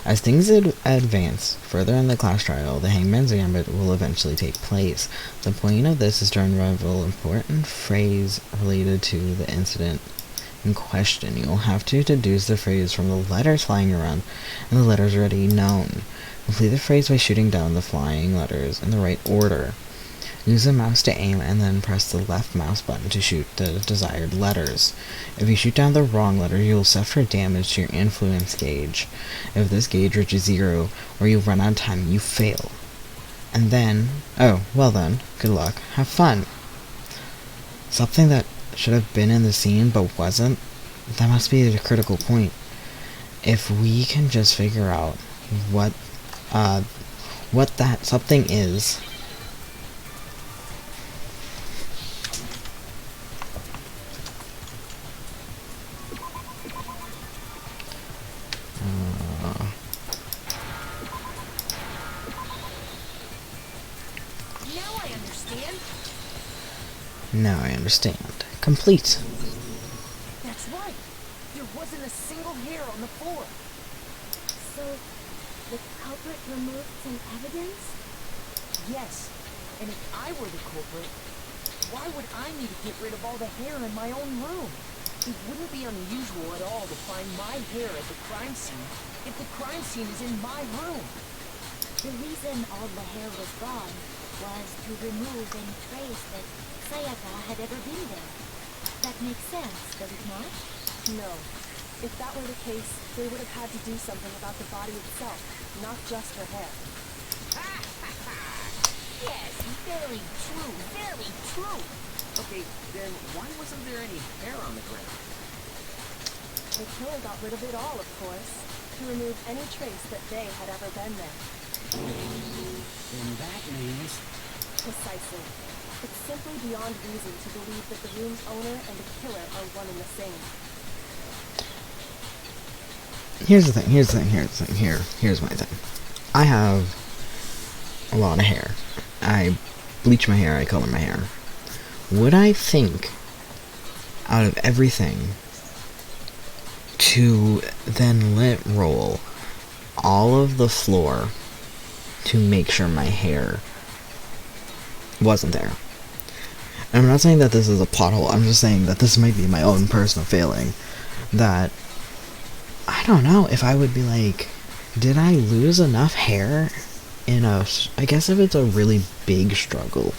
As things advance further in the class trial, the Hangman's Gambit will eventually take place. The point of this is to unravel an important phrase related to the incident in question. You'll have to deduce the phrase from the letters flying around and the letters already known. Complete the phrase by shooting down the flying letters in the right order. Use the mouse to aim and then press the left mouse button to shoot the desired letters. If you shoot down the wrong letter, you will suffer damage to your influence gauge. If this gauge reaches 0 or you run out of time, you fail. And then, oh, well then, good luck, have fun. Something that should have been in the scene but wasn't, that must be the critical point. If we can just figure out what that something is, now I understand. Complete. That's right. There wasn't a single hair on the floor. So, the culprit removed some evidence? Yes. And if I were the culprit, why would I need to get rid of all the hair in my own room? It wouldn't be unusual at all to find my hair at the crime scene if the crime scene is in my room. The reason all the hair was gone was to remove any trace that Sayaka had ever been there. That makes sense, does it not? No. If that were the case, they would have had to do something about the body itself, not just her hair. Yes, very true, very true. Okay, then why wasn't there any hair on the ground? The killer got rid of it all, of course, to remove any trace that they had ever been there. And that means... Precisely. It's simply beyond reason to believe that the room's owner and the killer are one and the same. Here's my thing. I have a lot of hair. I bleach my hair, I color my hair. Would I think, out of everything, to then lint roll all of the floor to make sure my hair wasn't there? And I'm not saying that this is a pothole, I'm just saying that this might be my own personal failing. That, I don't know if I would be like, did I lose enough hair in a, I guess if it's a really big struggle,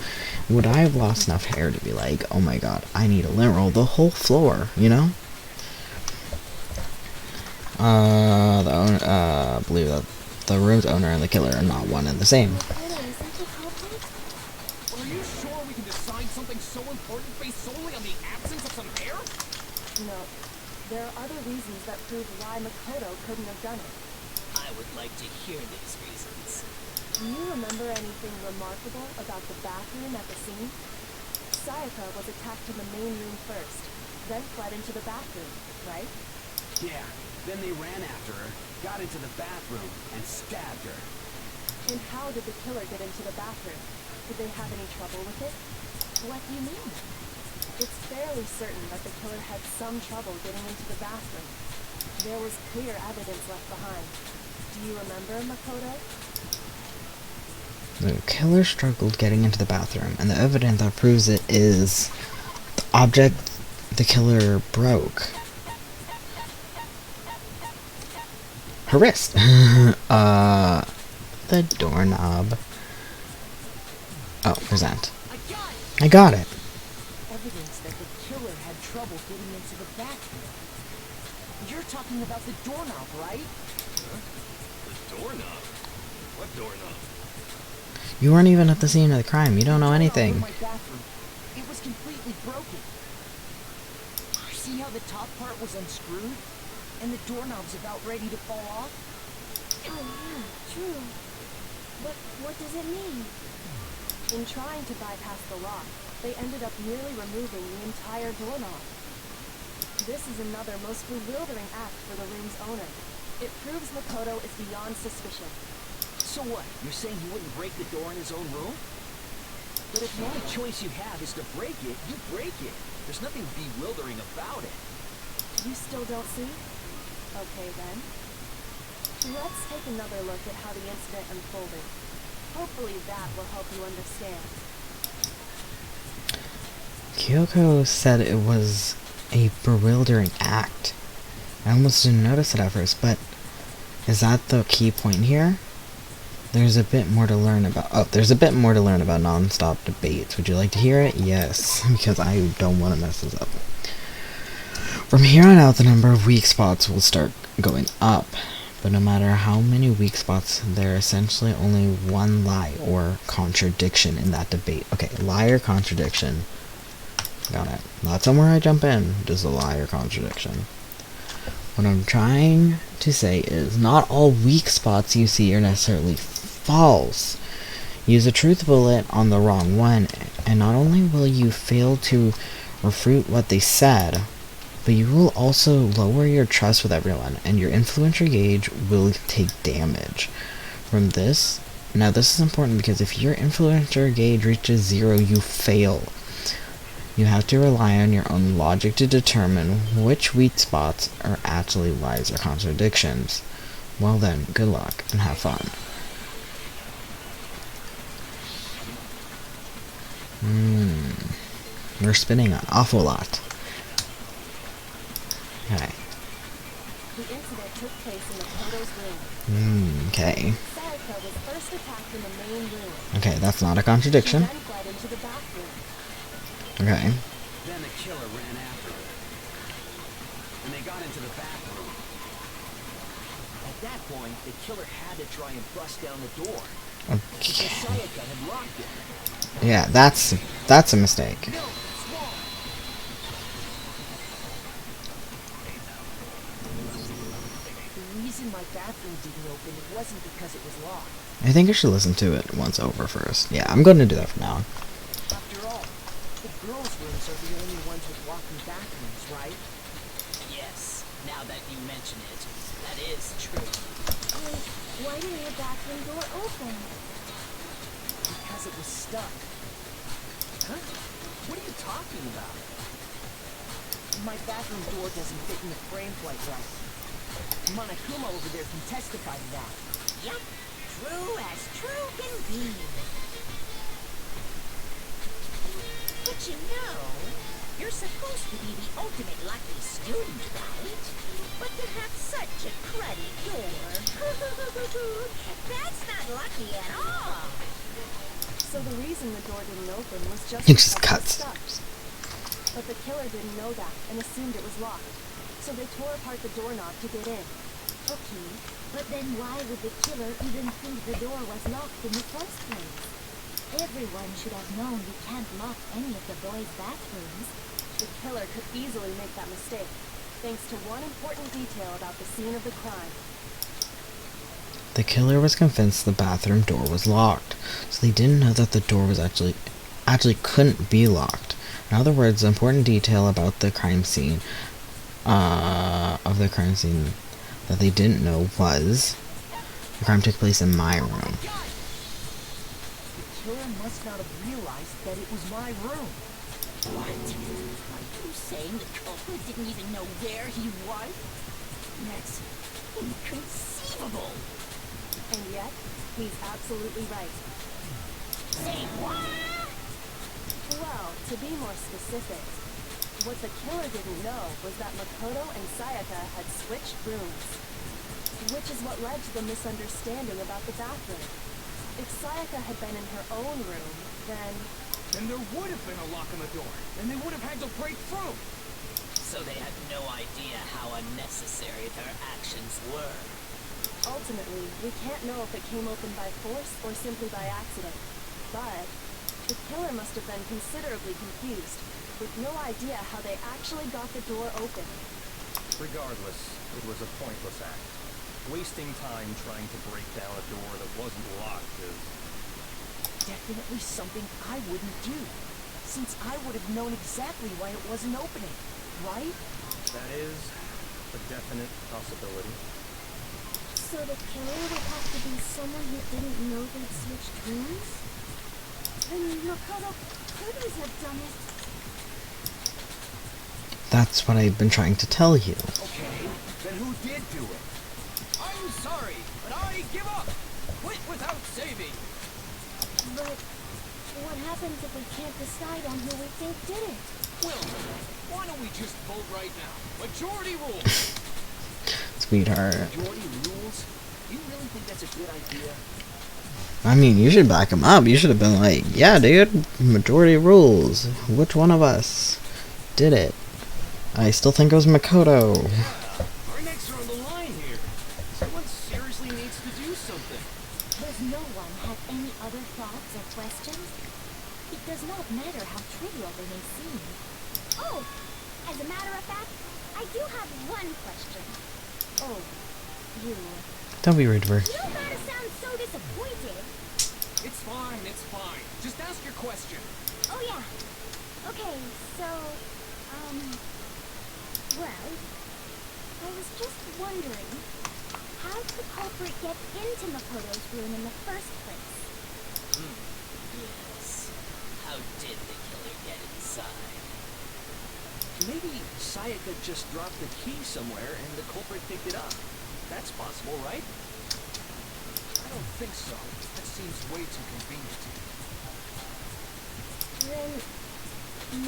would I have lost enough hair to be like, oh my god, I need to lint roll the whole floor, you know? I believe that the room's owner and the killer are not one and the same. Are you sure we can decide something so important based solely on the absence of some hair? No. There are other reasons that prove why Makoto couldn't have done it. I would like to hear these reasons. Do you remember anything remarkable about the bathroom at the scene? Sayaka was attacked in the main room first, then fled into the bathroom, right? Yeah, then they ran after her, got into the bathroom, and stabbed her. And how did the killer get into the bathroom? Did they have any trouble with it? What do you mean? It's fairly certain that the killer had some trouble getting into the bathroom. There was clear evidence left behind. Do you remember, Makoto? The killer struggled getting into the bathroom, and the evidence that proves it is the object the killer broke. Her wrist. The doorknob. Oh, present. I got it. Evidence that the killer had trouble getting into the bathroom. You're talking about the doorknob, right? Huh? The doorknob? What doorknob? You weren't even at the scene of the crime. You don't know anything. My bathroom. It was completely broken. See how the top part was unscrewed? And the doorknob's about ready to fall off? Oh yeah, true. But what does it mean? In trying to bypass the lock, they ended up nearly removing the entire doorknob. This is another most bewildering act for the room's owner. It proves Makoto is beyond suspicion. So what? You're saying he wouldn't break the door in his own room? But if the only choice you have is to break it, you break it. There's nothing bewildering about it. You still don't see? Okay then. Let's take another look at how the incident unfolded. Hopefully that will help you understand. Kyoko said it was a bewildering act. I almost didn't notice it at first, but is that the key point here? There's a bit more to learn about. There's a bit more to learn about non-stop debates. Would you like to hear it? Yes, because I don't want to mess this up. From here on out, the number of weak spots will start going up. But no matter how many weak spots, there is essentially only one lie or contradiction in that debate. Okay, lie or contradiction. Got it. Not somewhere I jump in, just a lie or contradiction. What I'm trying to say is not all weak spots you see are necessarily false. Use a truth bullet on the wrong one, and not only will you fail to refute what they said, but you will also lower your trust with everyone, and your influencer gauge will take damage from this. Now this is important because if your influencer gauge reaches 0, you fail. You have to rely on your own logic to determine which weak spots are actually lies or contradictions. Well then, good luck and have fun. We're spinning an awful lot. Okay. The incident took place in Makoto's room. Okay. Sayaka was first attacked in the main room. Okay, that's not a contradiction. She then fled into the bathroom. Okay. Then the killer ran after her. And they got into the bathroom. At that point, the killer had to try and bust down the door. Okay. Sayaka had locked it. Yeah, that's a mistake. No, it's wrong. The reason my bathroom didn't open, it wasn't because it was locked. I think I should listen to it once over first. Yeah, I'm going to do that from now on. After all, girls' rooms are the only ones with walking bathrooms, right? Yes, now that you mention it, that is true. Wait, why didn't your bathroom door open? Because it was stuck. Huh? What are you talking about? My bathroom door doesn't fit in the frame quite right. Monokuma over there can testify to that. Yep, true as true can be. But you know, you're supposed to be the ultimate lucky student, right? But to have such a cruddy door, that's not lucky at all. So the reason the door didn't open was just It just because cuts. it was stuck. But the killer didn't know that and assumed it was locked. So they tore apart the doorknob to get in. Okay, but then why would the killer even think the door was locked in the first place? Everyone should have known you can't lock any of the boys' bathrooms. The killer could easily make that mistake, thanks to one important detail about the scene of the crime. The killer was convinced the bathroom door was locked, so they didn't know that the door was actually couldn't be locked. In other words, the important detail about the crime scene, that they didn't know was the crime took place in my room. The killer must not have realized that it was my room. What? Are you saying the culprit didn't even know where he was? That's inconceivable. And yet, he's absolutely right. Say what? Well, to be more specific, what the killer didn't know was that Makoto and Sayaka had switched rooms, which is what led to the misunderstanding about the bathroom. If Sayaka had been in her own room, then Then there would have been a lock on the door, and they would have had to break through. So they had no idea how unnecessary their actions were. ultimately, we can't know if it came open by force or simply by accident. But the killer must have been considerably confused, with no idea how they actually got the door open. Regardless, it was a pointless act. Wasting time trying to break down a door that wasn't locked is... Definitely something I wouldn't do, since I would have known exactly why it wasn't opening, right? That is a definite possibility. So the killer would have to be someone who didn't know they'd switched rooms? Then Makoto could have done it. That's what I've been trying to tell you. Okay, then who did do it? I'm sorry, but I give up. Quit without saving. But what happens if we can't decide on who we think did it? Well, why don't we just vote right now? Majority rules. Sweetheart. Majority rules? You really think that's a good idea? I mean, you should back him up. You should have been like, yeah, dude, majority rules. Which one of us did it? I still think it was Makoto. Our necks are on the line here. Someone seriously needs to do something. Does no one have any other thoughts or questions? It does not matter how trivial they may seem. Oh, as a matter of fact, I do have one question. Oh, you. Don't be rude to her. You don't gotta sound so disappointed. It's fine, it's fine. Just ask your question. Oh yeah. Okay, so, well, I was just wondering, how did the culprit get into Makoto's room in the first place? Yes. How did the killer get inside? Maybe Sayaka just dropped the key somewhere and the culprit picked it up. That's possible, right? I don't think so. That seems way too convenient. Then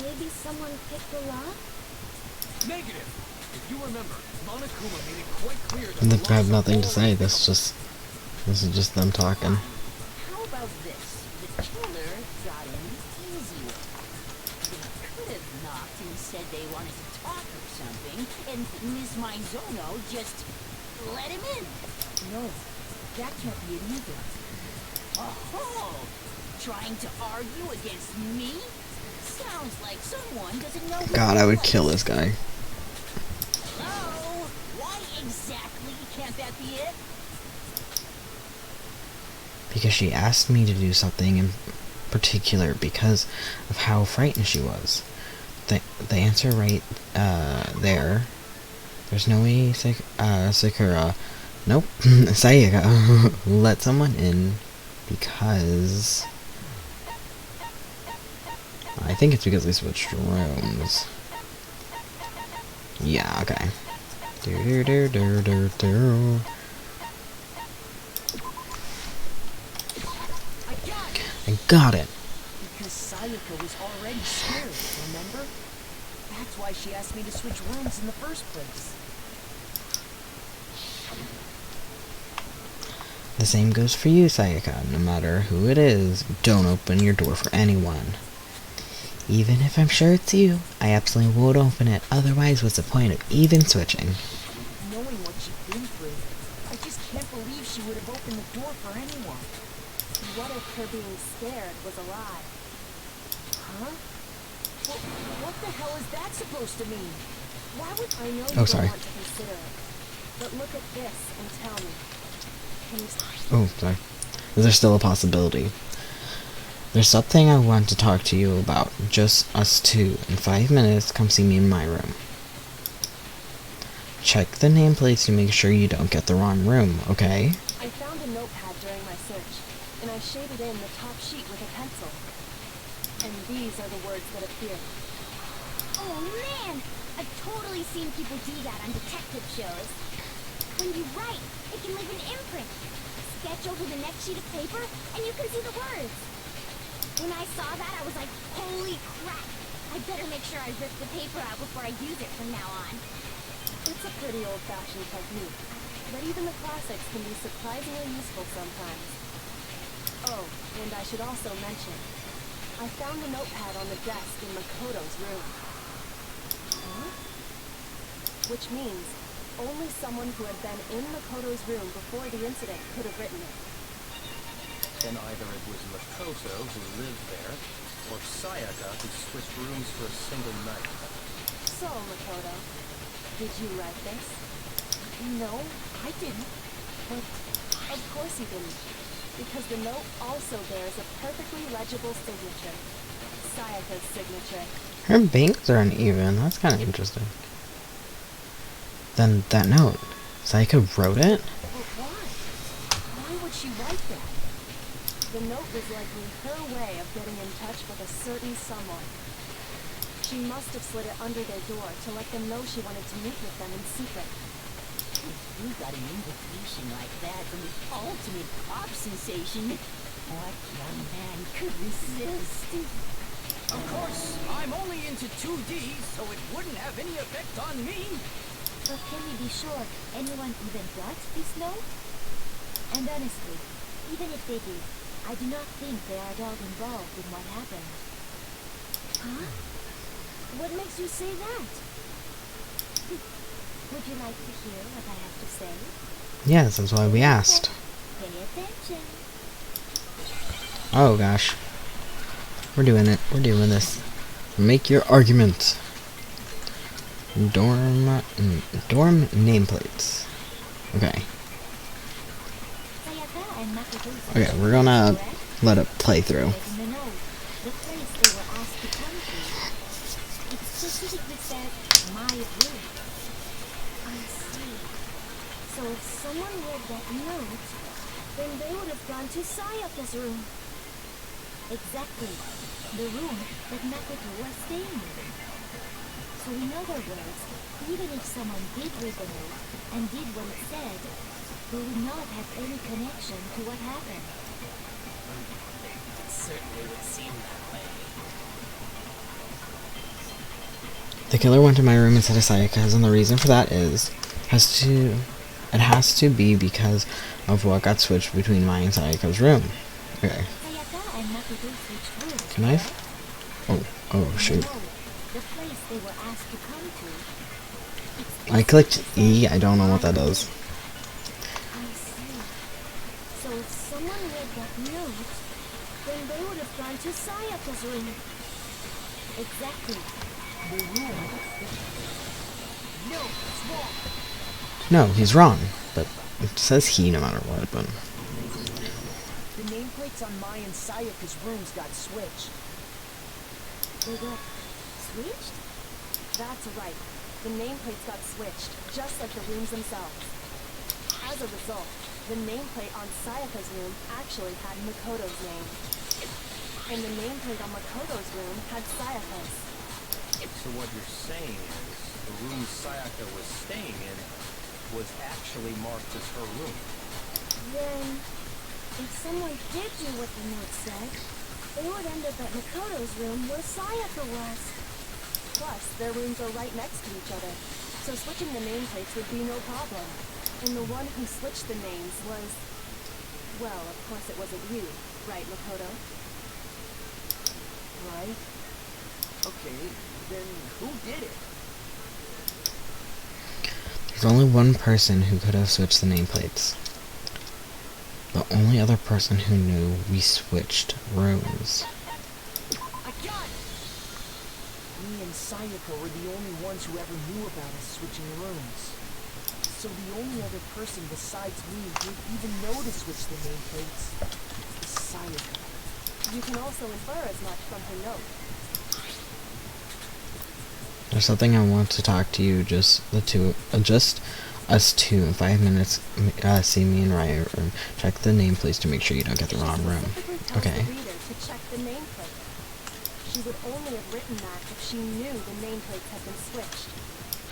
maybe someone picked the lock? Negative. If you remember, Monokuma made it quite clear that They the have locks nothing are to say. already This is just them talking. How about this? The killer got in the easy way. They could have knocked and said they wanted to talk or something, and Miss Maizono just let him in. No, that can't be it either. Oh, trying to argue against me? Sounds like someone doesn't know. God, I would kill this guy. Hello? Why exactly can't that be it? Because she asked me to do something and particular because of how frightened she was. The answer right there. There's no way Sakura, nope, Sayaka let someone in because I think it's because they switched rooms. Yeah, okay. I got it. Because Sayaka was already scared, remember? That's why she asked me to switch rooms in the first place. The same goes for you, Sayaka. No matter who it is, don't open your door for anyone. Even if I'm sure it's you, I absolutely won't open it. Otherwise, what's the point of even switching? Knowing what she'd been through, I just can't believe she would have opened the door for anyone. What if her being scared was a lie? Huh? Well, what the hell is that supposed to mean? Why would I know you Oh, don't sorry. want to consider it? But look at this and tell me. Can you Oh, sorry. Is there still a possibility? There's something I want to talk to you about. Just us two. In 5 minutes, come see me in my room. Check the nameplates to make sure you don't get the wrong room, okay? I found a notepad during my search, and I shaded in the top sheet with a pencil. And these are the words that appear. Oh man! I've totally seen people do that on detective shows. When you write, it can leave an imprint. Sketch over the next sheet of paper, and you can see the words. When I saw that, I was like, holy crap! I better make sure I rip the paper out before I use it from now on. It's a pretty old-fashioned technique, but even the classics can be surprisingly useful sometimes. Oh, and I should also mention, I found the notepad on the desk in Makoto's room. Huh? Which means only someone who had been in Makoto's room before the incident could have written it. Then either it was Makoto who lived there, or Sayaka who switched rooms for a single night. So, Makoto, did you write this? No, I didn't. But of course you didn't, because the note also bears a perfectly legible signature. Sayaka's signature. Her bangs are uneven. That's kind of interesting. Then that note. Sayaka wrote it? But why? Why would she write that? The note was likely her way of getting in touch with a certain someone. She must have slid it under their door to let them know she wanted to meet with them in secret. If you got an invitation like that from the ultimate pop sensation, what young man could resist? Of course, I'm only into 2D, so it wouldn't have any effect on me. But can we be sure anyone even got this note? And honestly, even if they did, I do not think they are at all involved in what happened. Huh? What makes you say that? Would you like to hear what I have to say? Yes, that's why we asked. Pay attention. Oh gosh. We're doing it. We're doing this. Make your argument. Dorm nameplates. Okay. Sayaka and Makoto Okay, we're gonna let it play through. in the note, the place they were asked to come to. It specifically said, my room. I see. So if someone read that note, then they would have gone to Sayaka's room. Exactly. The room that Makoto was staying in. So in other words, even if someone did read the note and did what it said, they would not have any connection to what happened. It certainly would seem that way. The killer went to my room instead of Sayaka's, and the reason for that is it has to be because of what got switched between mine and Sayaka's room. Okay. Sayaka and Makoto switched rooms. Can I? Oh shoot. The place they were asked to come to. I clicked E. I don't know what that does. I see. So if someone read that note, then they would have gone to Sayaka's room. Exactly. The room. No, it's wrong. No, he's wrong. But it says he no matter what. But The nameplate nameplates on Mai and Sayaka's rooms got switched. They got switched? That's right. The nameplates got switched, just like the rooms themselves. As a result, the nameplate on Sayaka's room actually had Makoto's name. And the nameplate on Makoto's room had Sayaka's. So what you're saying is, the room Sayaka was staying in was actually marked as her room. Then, if someone did do what the note said, they would end up at Makoto's room where Sayaka was. Plus, their rooms are right next to each other, so switching the nameplates would be no problem. And the one who switched the names was... well, of course it wasn't you, right, Makoto? Right? Okay, then who did it? There's only one person who could have switched the nameplates. The only other person who knew we switched rooms. I got it! Me and Sayaka were the only ones who ever knew about us switching rooms. So the only other person besides me who'd even know to switch the nameplates is Sayaka. You can also infer as much from her note. There's something I want to talk to you, just us two in 5 minutes. See me in Riot Room. Check the nameplates to make sure you don't get the wrong room. Okay. The reader to check the nameplate. She would only have written that if she knew the nameplates had been switched.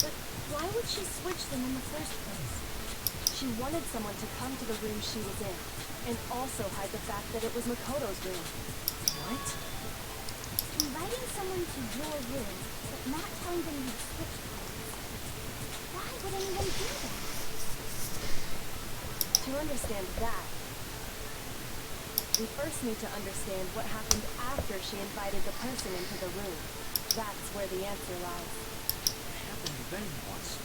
But why would she switch them in the first place? She wanted someone to come to the room she was in, and also hide the fact that it was Makoto's room. What? Inviting someone to your room, but not telling them you'd switched rooms. Why would anyone do that? To understand that, we first need to understand what happened after she invited the person into the room. That's where the answer lies. It happened then once.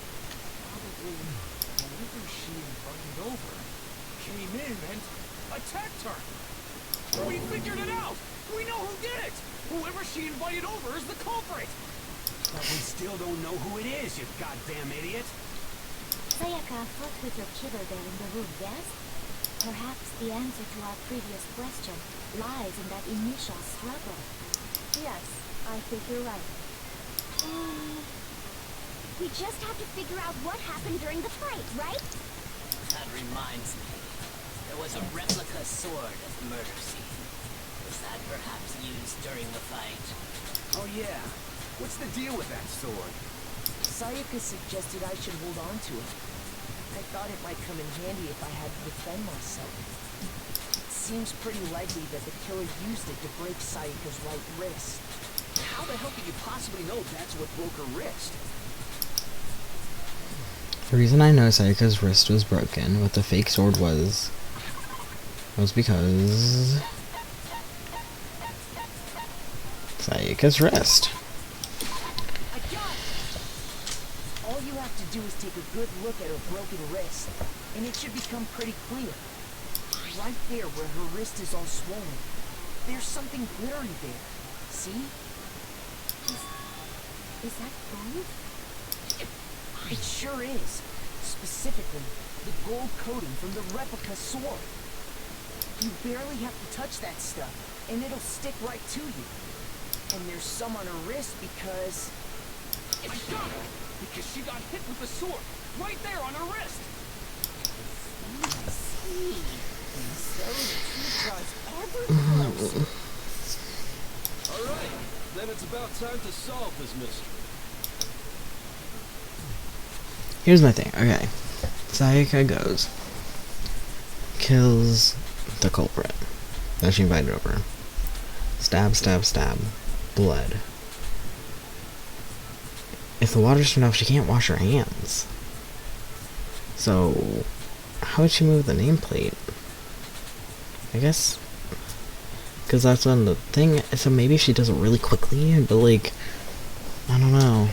Probably whoever she invited over came in and attacked her. We figured it out! We know who did it! Whoever she invited over is the culprit! But we still don't know who it is, you goddamn idiot! Sayaka fought with your killer there in the room, yes? Perhaps the answer to our previous question lies in that initial struggle. Yes, I think you're right. We just have to figure out what happened during the fight, right? That reminds me. There was a replica sword at the murder scene. Was that perhaps used during the fight? Oh yeah. What's the deal with that sword? Sayaka suggested I should hold on to it. I thought it might come in handy if I had to defend myself. It seems pretty likely that the killer used it to break Sayaka's right wrist. How the hell could you possibly know that's what broke her wrist? The reason I know Sayaka's wrist was broken with the fake sword was because Sayaka's wrist. I got it! All you have to do is take a good look at her broken wrist, and it should become pretty clear. Right there where her wrist is all swollen, there's something glittery there. See? Is that gold? It sure is. Specifically, the gold coating from the replica sword. You barely have to touch that stuff, and it'll stick right to you. And there's some on her wrist because... I got her! Because she got hit with the sword, right there on her wrist! I see. And so the two draws ever closer. Alright, then it's about time to solve this mystery. Here's my thing. Okay. Sayaka goes. Kills the culprit that she invited over. Stab, stab, stab. Blood. If the water's enough, she can't wash her hands. So, how would she move the nameplate? I guess... because that's on the thing, so maybe she does it really quickly, but like... I don't know.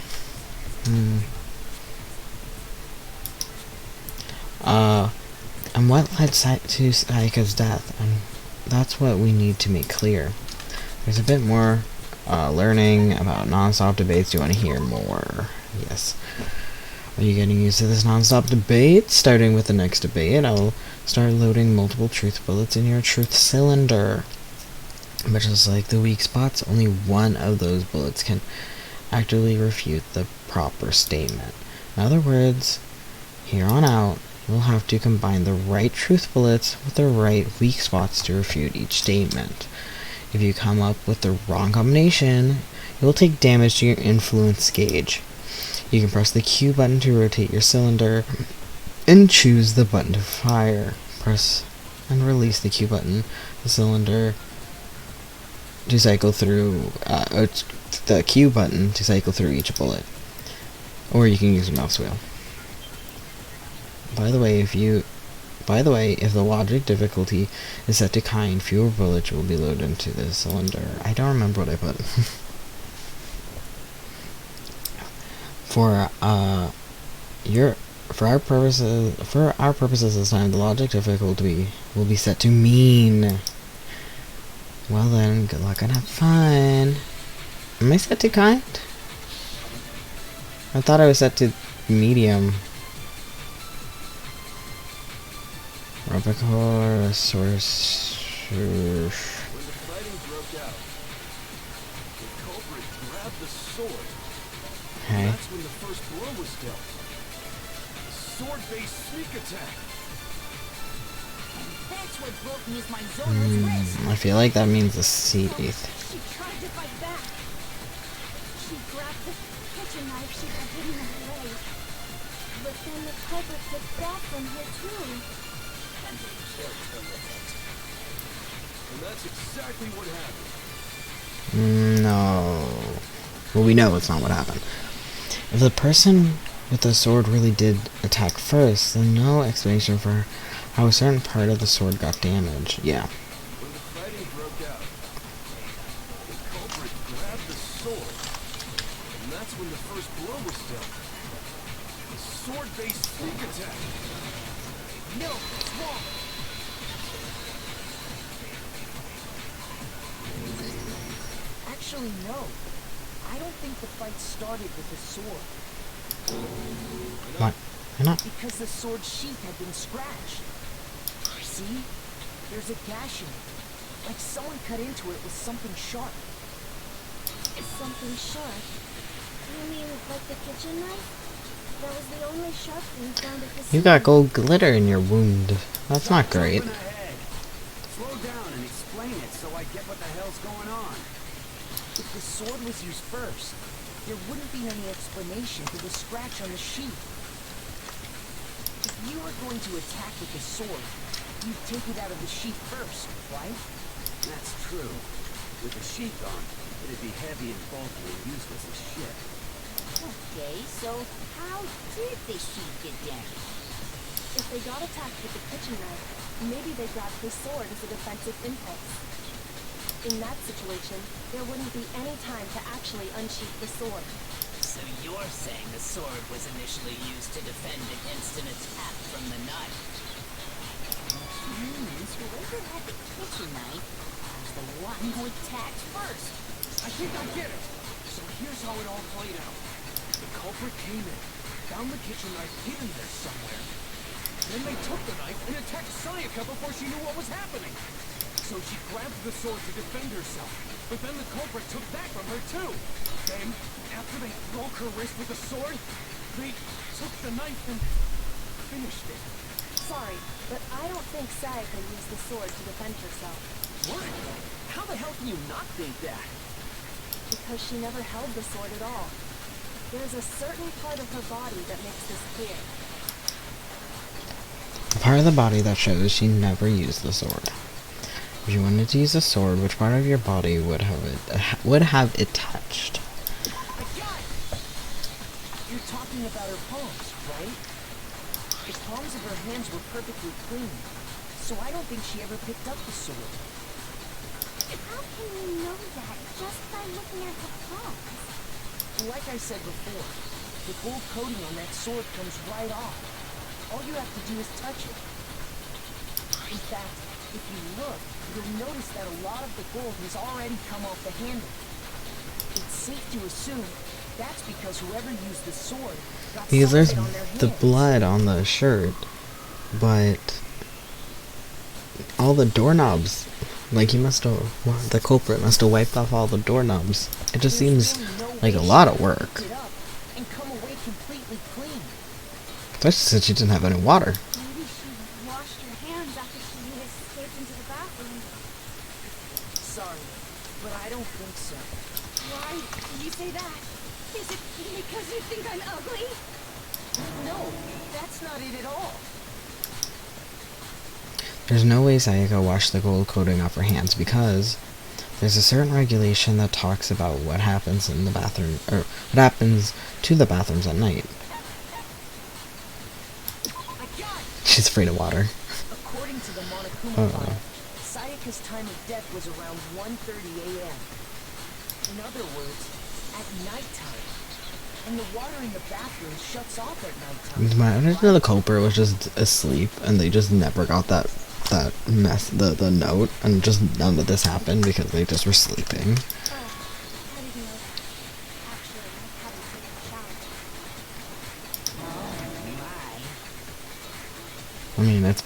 And what led to Sayaka's death? And that's what we need to make clear. There's a bit more learning about non-stop debates. Do you want to hear more? Yes. Are you getting used to this non-stop debate? Starting with the next debate, I'll start loading multiple truth bullets in your truth cylinder. But just like the weak spots, only one of those bullets can actively refute the proper statement. In other words, here on out, you'll have to combine the right truth bullets with the right weak spots to refute each statement. If you come up with the wrong combination, you'll take damage to your influence gauge. You can press the Q button to rotate your cylinder and choose the button to fire. Press and release the Q button, the cylinder to cycle through, the Q button to cycle through each bullet. Or you can use a mouse wheel. By the way, if the logic difficulty is set to kind, fewer bullets will be loaded into the cylinder. I don't remember what I put. For our purposes this time, the logic difficulty will be set to mean. Well then, good luck and have fun. Am I set to kind? I thought I was set to medium. Robicore, source. When the fighting broke out, the culprit grabbed the sword. Okay. That's when the first blow was dealt. A sword-based sneak attack. That's what broke Miss Manzona's wrist. I feel like that means the seat. She tried to fight back. She grabbed the kitchen knife she had hidden in her leg. But then the culprit took that from her too. And they killed her with it. And that's exactly what happened. No. Well, we know it's not what happened. If the person with the sword really did attack first, then no explanation for how a certain part of the sword got damaged. Yeah. When the fighting broke out, the culprit grabbed the sword. And that's when the first blow was dealt. A sword-based sneak attack. No, it's wrong. Actually, no. I don't think the fight started with the sword. What? Why not? Because the sword sheath had been scratched. See? There's a gash in it. Like someone cut into it with something sharp. Something sharp? You mean like the kitchen knife? That was the only sharp thing found at the scene. You got gold glitter in your wound. That's not great. Jumping ahead. Slow down and explain it so I get what the hell's going on. If the sword was used first, there wouldn't be any explanation for the scratch on the sheath. If you were going to attack with the sword, you'd take it out of the sheath first, right? That's true. With the sheath on, it'd be heavy and bulky and useless as shit. Okay, so how did the sheep get damaged? If they got attacked with the kitchen knife, maybe they grabbed the sword as a defensive impulse. In that situation, there wouldn't be any time to actually unsheath the sword. So you're saying the sword was initially used to defend against an attack from the knife? Means whoever had the kitchen knife was the one who attacked first. I think I get it. So here's how it all played out. The culprit came in, found the kitchen knife hidden there somewhere. Then they took the knife and attacked Sayaka before she knew what was happening. So she grabbed the sword to defend herself, but then the culprit took that from her too. Then, after they broke her wrist with the sword, they took the knife and finished it. Sorry, but I don't think Sayaka used the sword to defend herself. What? How the hell can you not think that? Because she never held the sword at all. There's a certain part of her body that makes this clear. The part of the body that shows she never used the sword. If you wanted to use a sword, which part of your body would have it touched? I got it! You're talking about her palms, right? The palms of her hands were perfectly clean, so I don't think she ever picked up the sword. How can you know that just by looking at her palms? Like I said before, the gold coating on that sword comes right off. All you have to do is touch it. In fact, if you look, you'll notice that a lot of the gold has already come off the handle. It's safe to assume That's because whoever used the sword got Because there's something on their the hands. blood on the shirt, but all the doorknobs, like he must have, the culprit must have wiped off all the doorknobs. It just seems like a lot of work. Picked it up and come away completely clean. Especially since she didn't have any water. Maybe she washed her hands after she escaped into the bathroom. Sorry, but I don't think so. Why do you say that? Is it because you think I'm ugly? No, that's not it at all. There's no way Sayaka washed the gold coating off her hands because there's a certain regulation that talks about what happens in the bathroom, or what happens to the bathrooms at night. She's afraid of water. According to the Monokuma file, Sayaka's time of death was around 1:30 a.m. In other words, at nighttime. And the water in the bathroom shuts off at nighttime. My understanding, the culprit was just asleep, and they just never got that mess, the note, and just none of this happened because they just were sleeping. Oh, how did you know that? Actually, I haven't taken a shower. Oh, my. I mean, it's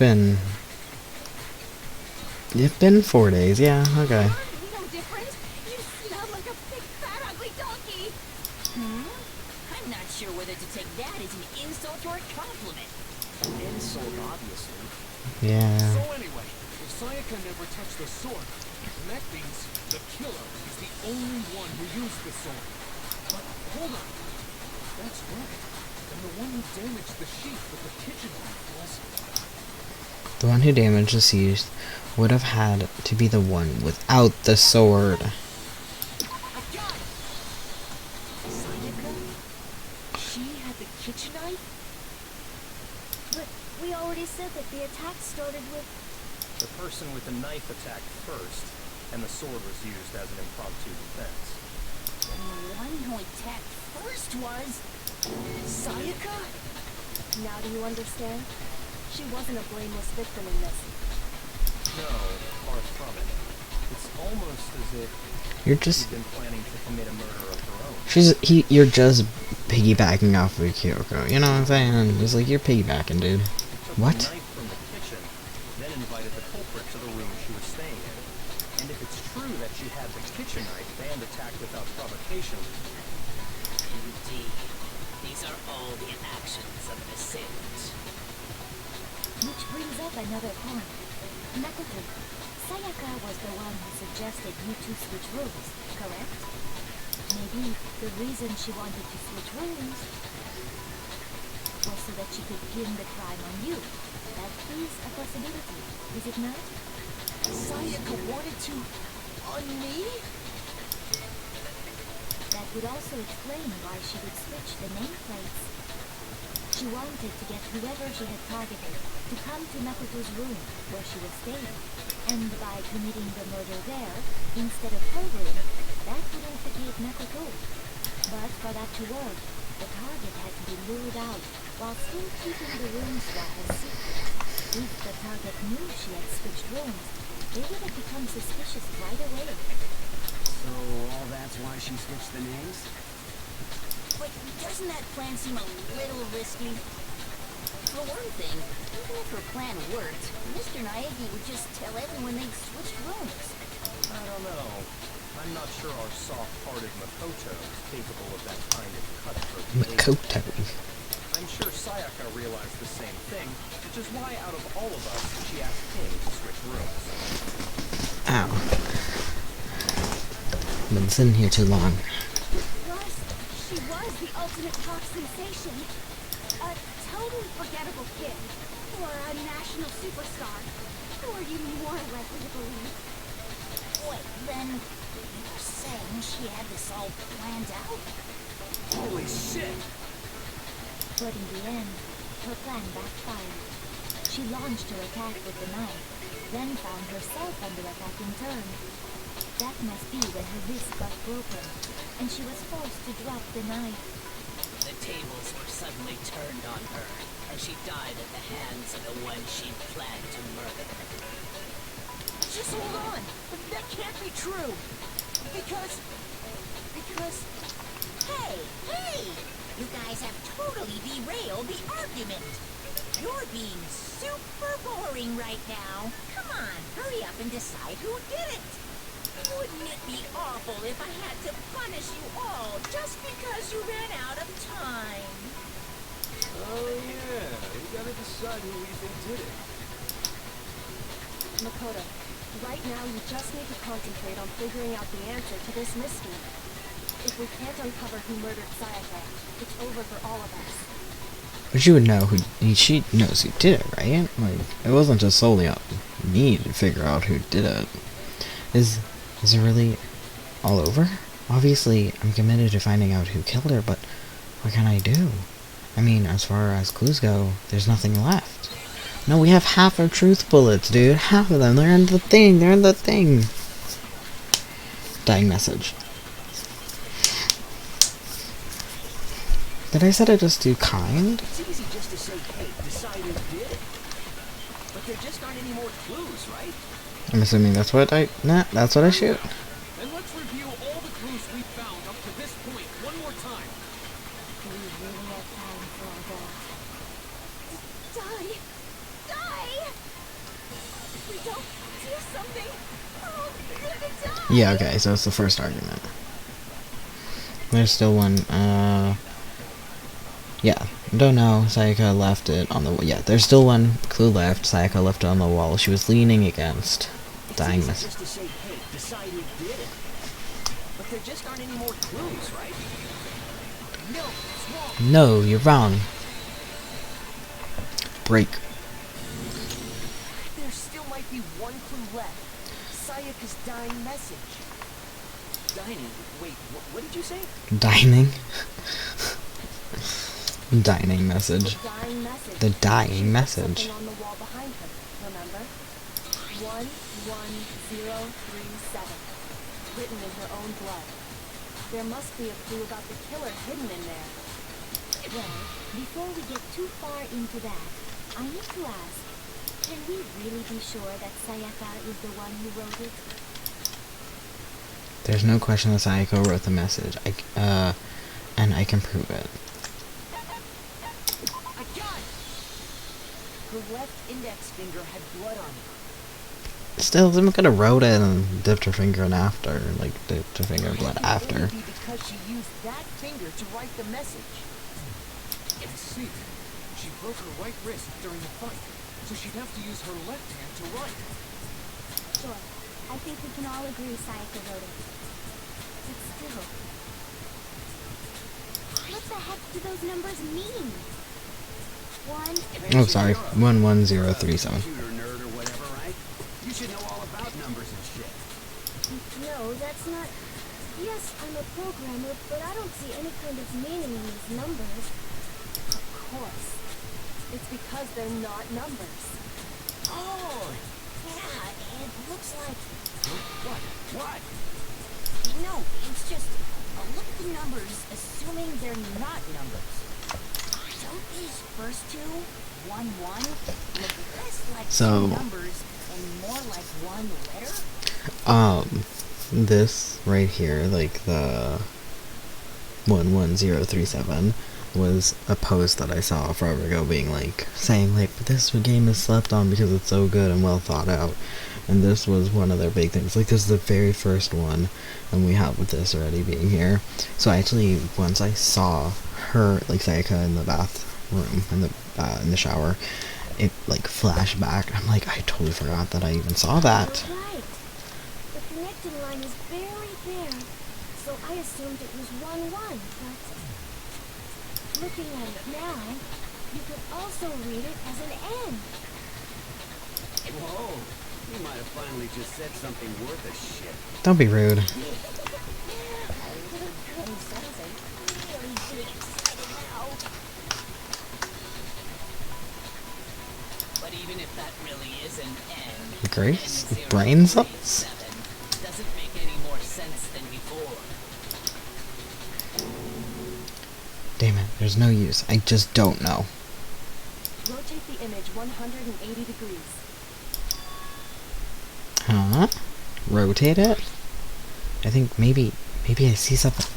been 4 days, yeah, okay. You know different? You smell like a big fat ugly donkey! I'm not sure whether to take that as an insult or a compliment. Insult, obviously. Yeah. So anyway, if Sayaka never touched the sword, then that means the killer is the only one who used the sword. But hold on. That's right. And the one who damaged the sheath with the kitchen knife was... The one who damaged the siege would have had to be the one without the sword. Sayaka? She had the kitchen knife? But we already said that the attack started with... The person with the knife attacked first, and the sword was used as an impromptu defense. And the one who attacked first was... Sayaka? Now do you understand? She wasn't a blameless victim in this. No, far from it. It's almost as if You're just she'd been planning to commit a murder of her own. you're just piggybacking off of Kyoko. You know what I'm saying? It's like you're piggybacking, dude. Took What? the knife from the kitchen, then invited the culprit to the room she was staying in. And if it's true that she had the kitchen knife and attacked without provocation, Indeed, these are all the actions of an assailant. Which brings up another point. Makoto, Sayaka was the one who suggested you two switch rooms, correct? Maybe the reason she wanted to switch rooms was so that she could pin the crime on you. That is a possibility, is it not? Sayaka wanted to... on me? That would also explain why she would switch the nameplates. She wanted to get whoever she had targeted to come to Makoto's room where she was staying, and by committing the murder there instead of her room, that would implicate Makoto. But for that to work, the target had to be lured out while still keeping the room swap a secret. If the target knew she had switched rooms, they would have become suspicious right away. So all that's why she switched the names? But doesn't that plan seem a little risky? For one thing, even if her plan worked, Mr. Naegi would just tell everyone they'd switched rooms. I don't know. I'm not sure our soft-hearted Makoto is capable of that kind of cutthroat behavior. Makoto. I'm sure Sayaka realized the same thing, which is why out of all of us, she asked him to switch rooms. Ow. Been sitting here too long. Plus, she was the ultimate pop sensation. A totally forgettable kid. Or a national superstar. Who are you more likely to believe? Wait, then you're saying she had this all planned out? Holy shit! But in the end, her plan backfired. She launched her attack with the knife, then found herself under attack in turn. That must be when her wrist got broken, and she was forced to drop the knife. The tables were suddenly turned on her, and she died at the hands of the one she planned to murder. Just hold on! That can't be true! Because Hey, hey! You guys have totally derailed the argument. You're being super boring right now. Come on, hurry up and decide who did it. Wouldn't it be awful if I had to punish you all just because you ran out of time? Oh yeah, we gotta decide who we think did it. Makoto, right now you just need to concentrate on figuring out the answer to this mystery. If we can't uncover who murdered Sayaka, it's over for all of us. But you would know who. She knows who did it, right? Like, it wasn't just solely on me to figure out who did it. Is it really all over? Obviously, I'm committed to finding out who killed her, but what can I do? I mean, as far as clues go, there's nothing left. No, we have half of truth bullets, dude. Half of them. They're in the thing. They're in the thing. Dying message. Did I say I just do kind? It's easy just to say, hey, decide who did it. But there just aren't any more clues, right? I'm assuming that's what I... Nah, that's what I shoot. Then let's review all the clues we found up to this point one more time. We really have time for all that. Die! Die! If we don't do something, we're gonna die! Yeah, okay, so it's the first argument. There's still one, yeah, don't know, Sayaka left it on the... Yeah, there's still one clue left. Sayaka left it on the wall. She was leaning against. Dying message. Just to say, hey, decide who did it. But there just aren't any more clues, right? No, it's wrong. No, you're wrong. Break. There still might be one clue left. Sayaka's dying message. Dining. Wait, what did you say? Dining? Dining message. The dying message. The dying She put message. something on the wall behind her, remember? 11037. Written in her own blood. There must be a clue about the killer hidden in there. Well, before we get too far into that, I need to ask, can we really be sure that Sayaka is the one who wrote it? There's no question that Sayako wrote the message. And I can prove it. I got it! Her left index finger had blood on it. Still, someone could have wrote it and dipped her finger in after. Like, dipped her finger in blood It could after. only be because she used that finger to write the message. I see. She broke her right wrist during the fight, so she'd have to use her left hand to write. Sure, I think we can all agree Sayaka wrote it. But still... What the heck do those numbers mean? Oh, sorry. 11037. Computer nerd or whatever, right? You should know all about numbers and shit. No, that's not... Yes, I'm a programmer, but I don't see any kind of meaning in these numbers. Of course. It's because they're not numbers. Oh, yeah, it looks like... What? No, it's just... look at the numbers, assuming they're not numbers. Don't these first two, 1, 1, look less like So- two numbers and more like one letter? This right here, like the 11037, was a post that I saw forever ago being like, saying like, this game is slept on because it's so good and well thought out. And this was one of their big things. Like, this is the very first one, and we have this already being here. So actually, once I saw her, like Sayaka in the bathroom, in the shower, it like flashed back. I'm like, I totally forgot that I even saw that. You're right. The connecting line is barely there, so I assumed it was 1, 1, but... Looking at it now, you could also read it as an N. Whoa. You might have finally just said something worth a shit. Don't be rude. But even if that really is an N, Grace? Brain cells? doesn't make any more sense than before. Damn it, there's no use. I just don't know. Rotate the image 180 degrees. Huh? Rotate it? I think maybe I see something.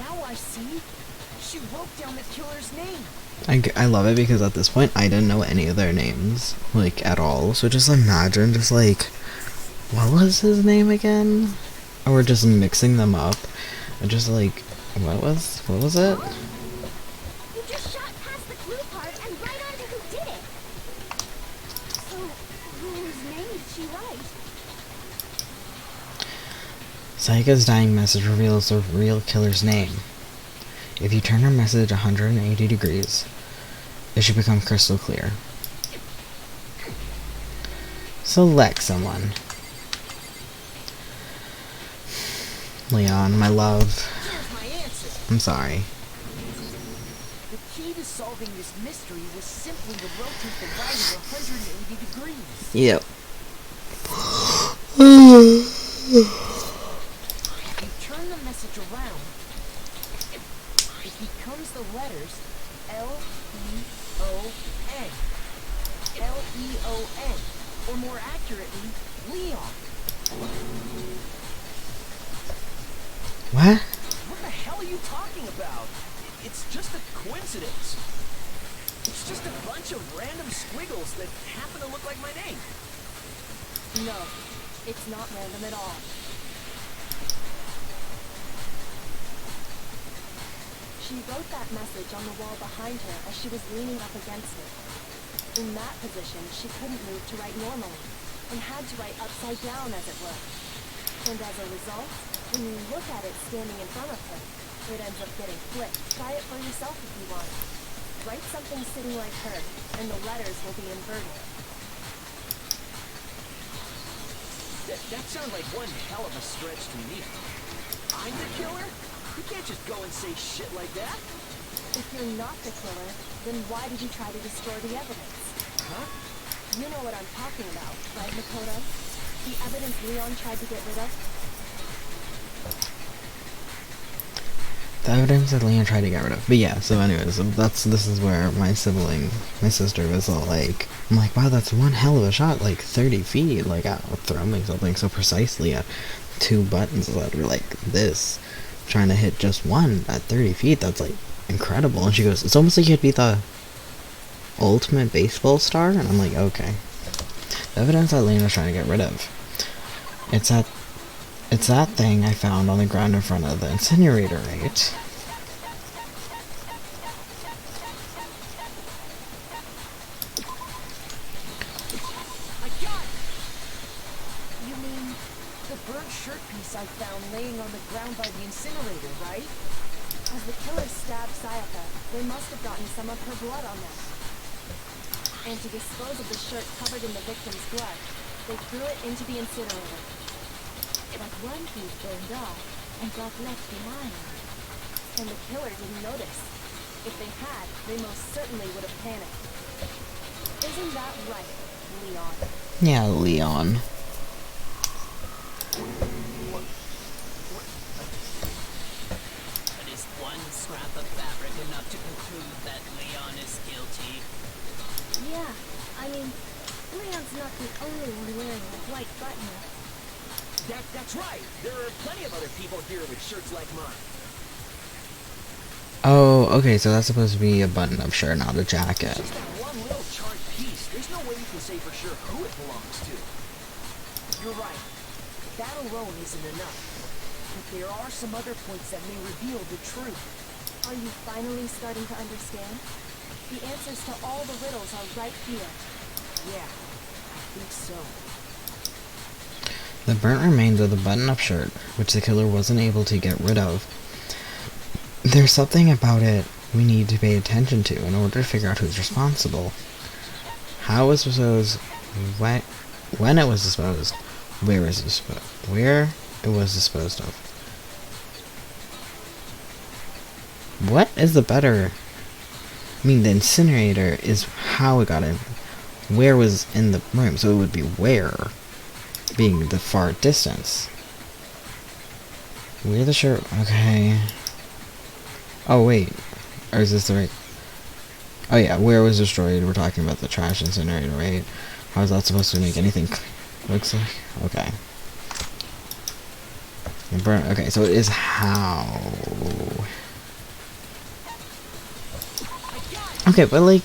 Now I see. She wrote down the killer's name. I love it because at this point I didn't know any of their names, like, at all. So just imagine, just like, what was his name again? Or we're just mixing them up. And just like, what was it? You just shot past the clue part and right onto who did it. So, whose name did she write? Sayaka's dying message reveals the real killer's name. If you turn her message 180 degrees, it should become crystal clear. Select someone. Leon, my love. Here's my answer. I'm sorry. The key to solving this mystery was simply to rotate the value 180 degrees. Yep. If you turn the message around, it becomes the letters L-E-O-N. L-E-O-N. Or more accurately, Leon. What? What the hell are you talking about? It's just a coincidence. It's just a bunch of random squiggles that happen to look like my name. No, it's not random at all. She wrote that message on the wall behind her as she was leaning up against it. In that position, she couldn't move to write normally, and had to write upside down, as it were. And as a result, when you look at it standing in front of her, it ends up getting flipped. Try it for yourself if you want. Write something sitting like her, and the letters will be inverted. That sounds like one hell of a stretch to me. I'm the killer? You can't just go and say shit like that. If you're not the killer, then why did you try to destroy the evidence? Huh? You know what I'm talking about, right, Makoto? The evidence Leon tried to get rid of? The evidence that Leon tried to get rid of. But yeah, so anyways, this is where my sister was all like, I'm like, wow, that's one hell of a shot, like 30 feet, like throwing something so precisely at two buttons that were like this, trying to hit just one at 30 feet, that's like incredible. And she goes, it's almost like you'd be the ultimate baseball star, and I'm like, okay. The evidence that Leon was trying to get rid of. It's that thing I found on the ground in front of the incinerator, right? I got it! You mean the burnt shirt piece I found laying on the ground by the incinerator, right? As the killers stabbed Sayaka, they must have gotten some of her blood on them. And to dispose of the shirt covered in the victim's blood, they threw it into the incinerator. But one piece burned off and got left behind. And the killer didn't notice. If they had, they most certainly would have panicked. Isn't that right, Leon? Yeah, Leon. But is one scrap of fabric enough to conclude that Leon is guilty? Yeah, I mean, Leon's not the only one wearing a white button. That's right. There are plenty of other people here with shirts like mine. Oh, okay, so that's supposed to be a button-up shirt, not a jacket. Just that one little charred piece. There's no way you can say for sure who it belongs to. You're right. That alone isn't enough. But there are some other points that may reveal the truth. Are you finally starting to understand? The answers to all the riddles are right here. Yeah, I think so. The burnt remains of the button-up shirt, which the killer wasn't able to get rid of. There's something about it we need to pay attention to in order to figure out who's responsible. How it was disposed, when it was disposed, where it was disposed of. What is the better? I mean, the incinerator is how it got in. Where was in the room, so it would be where, being the far distance. Where the shirt? Okay. Oh wait, or is this the right? Oh yeah, where it was destroyed. We're talking about the trash incinerator, right? How is that supposed to make anything? Looks like okay. Okay, so it is how. Okay, but like,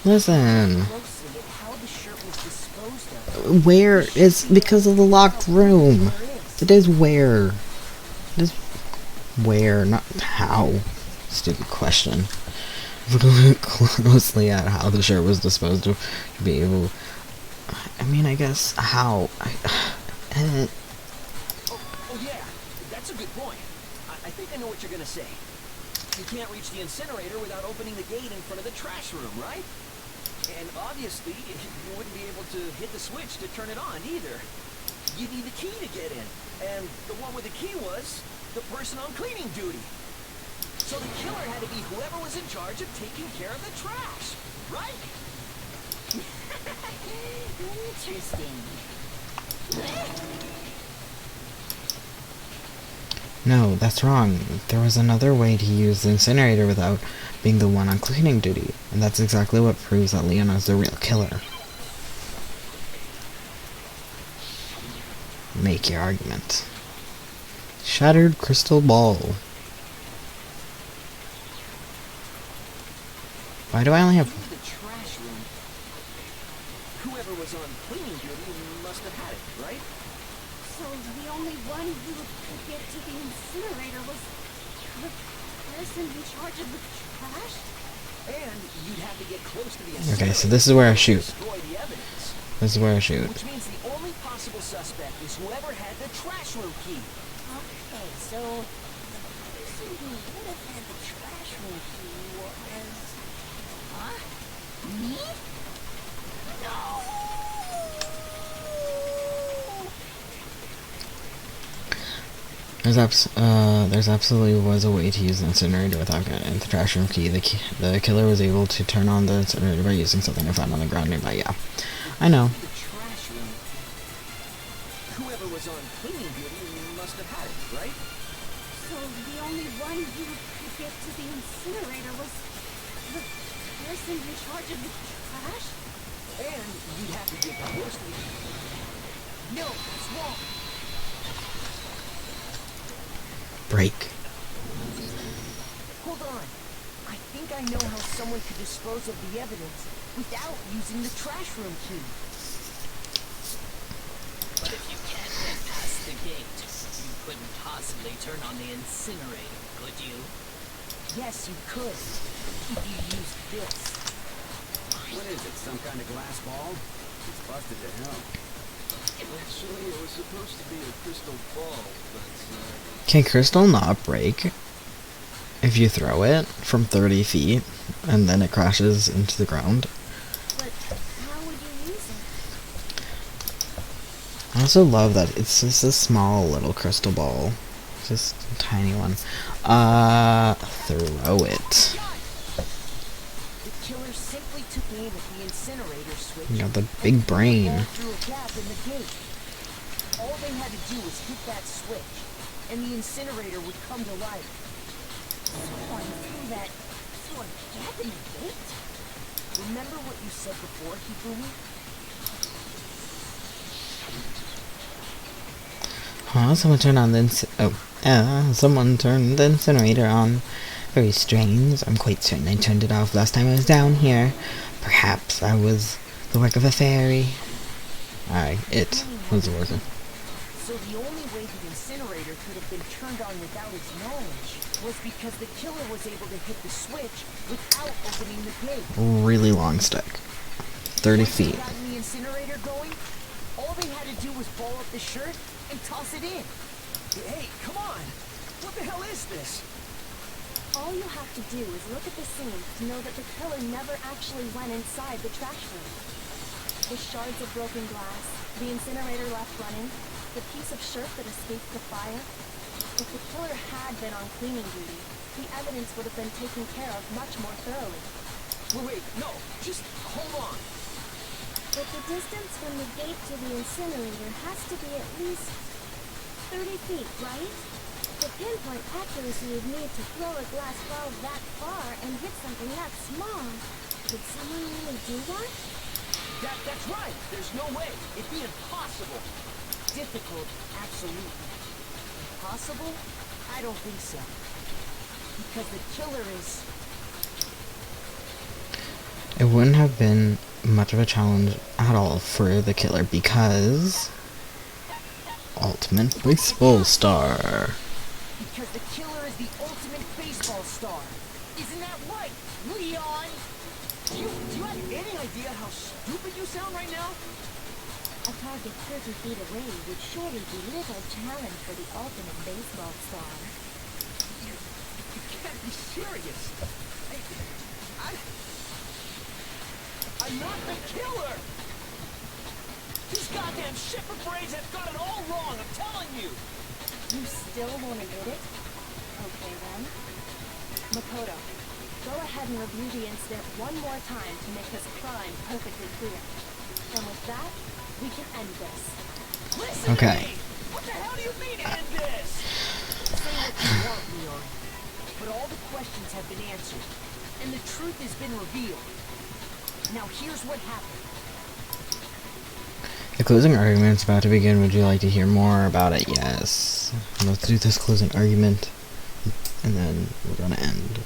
listen. Closely at how the shirt was disposed of. Where is because of the locked room? It is where. It is where, not how. Stupid question. If we look closely at how the shirt was disposed of, to be able. I mean, I guess how. Oh yeah, that's a good point. I think I know what you're gonna say. You can't reach the incinerator without opening the gate in front of the trash room, right? And obviously, you wouldn't be able to hit the switch to turn it on either. You need the key to get in, and the one with the key was the person on cleaning duty. So the killer had to be whoever was in charge of taking care of the trash, right? Interesting. No, that's wrong. There was another way to use the incinerator without being the one on cleaning duty, and that's exactly what proves that Leona's the real killer. Make your argument. Shattered crystal ball. Why do I only have... The trash room. Whoever was on cleaning duty must have had it, right? So the only one who could get to the incinerator was the person in charge of the trash? And you'd have to get close to the Okay, so this is where I shoot. destroy the evidence. This is where I shoot. Which means the only possible suspect is whoever had the trash room key. Okay, so the person who would have had the trash room key was... Huh? Me? No! There's absolutely was a way to use the incinerator without getting the trash room key. The killer was able to turn on the incinerator by using something I found on the ground nearby. Yeah, I know. The trash room. Whoever was on cleaning duty must have had it, right? So the only one who could get to the incinerator was the person in charge of the trash? And you'd have to get close to the... No, it's wrong. Break. Hold on. I think I know how someone could dispose of the evidence without using the trash room key. But if you can't get past the gate, you couldn't possibly turn on the incinerator, could you? Yes, you could. If you used this. What is it, some kind of glass ball? It's busted to hell. Actually, it was supposed to be a crystal ball, but, Can crystal not break if you throw it from 30 feet and then it crashes into the ground? But how would you use it? I also love that it's just a small little crystal ball. Just a tiny one. Throw it. The killer simply took aim at the incinerator switch. You got the big brain. Through a gap in the gate. All they had to do was hit that switch, and the incinerator would come to life. Someone threw that through a gap in the gate? Remember what you said before, Hifumi? Huh? Someone turned on the someone turned the incinerator on. Very strange. I'm quite certain I turned it off last time I was down here. Perhaps I was the work of a fairy. It was the work of... So the only way the incinerator could have been turned on without his knowledge was because the killer was able to hit the switch without opening the gate. Really long stick. 30 Once they feet. got the incinerator going, all they had to do was ball up the shirt and toss it in. Hey, come on! What the hell is this? All you have to do is look at the scene to know that the killer never actually went inside the trash room. The shards of broken glass, the incinerator left running, the piece of shirt that escaped the fire. If the killer had been on cleaning duty, the evidence would have been taken care of much more thoroughly. Wait, no, just hold on. But the distance from the gate to the incinerator has to be at least 30 feet, right? The pinpoint accuracy you'd need to throw a glass ball that far and hit something that small. Could someone really do that? That's right. There's no way. It'd be impossible. Difficult, absolutely. impossible? I don't think so. Because the killer is... It wouldn't have been much of a challenge at all for the killer because... Ultimate Baseball Star. Because the killer is the ultimate baseball star. Isn't that right, Leon? Do you have any idea how stupid you sound right now? A target 30 feet away would surely be little challenge for the ultimate baseball star. You can't be serious. I'm not the killer! These goddamn shipper brains have got it all wrong, I'm telling you! You still won't admit it? Okay then. Makoto, go ahead and review the incident one more time to make this crime perfectly clear. And with that, we can end this. Listen Okay. to me! What the hell do you mean end this? Say what you want, Leon. But all the questions have been answered. And the truth has been revealed. Now here's what happened. The closing argument's about to begin. Would you like to hear more about it? Yes. Let's do this closing argument, and then we're gonna end.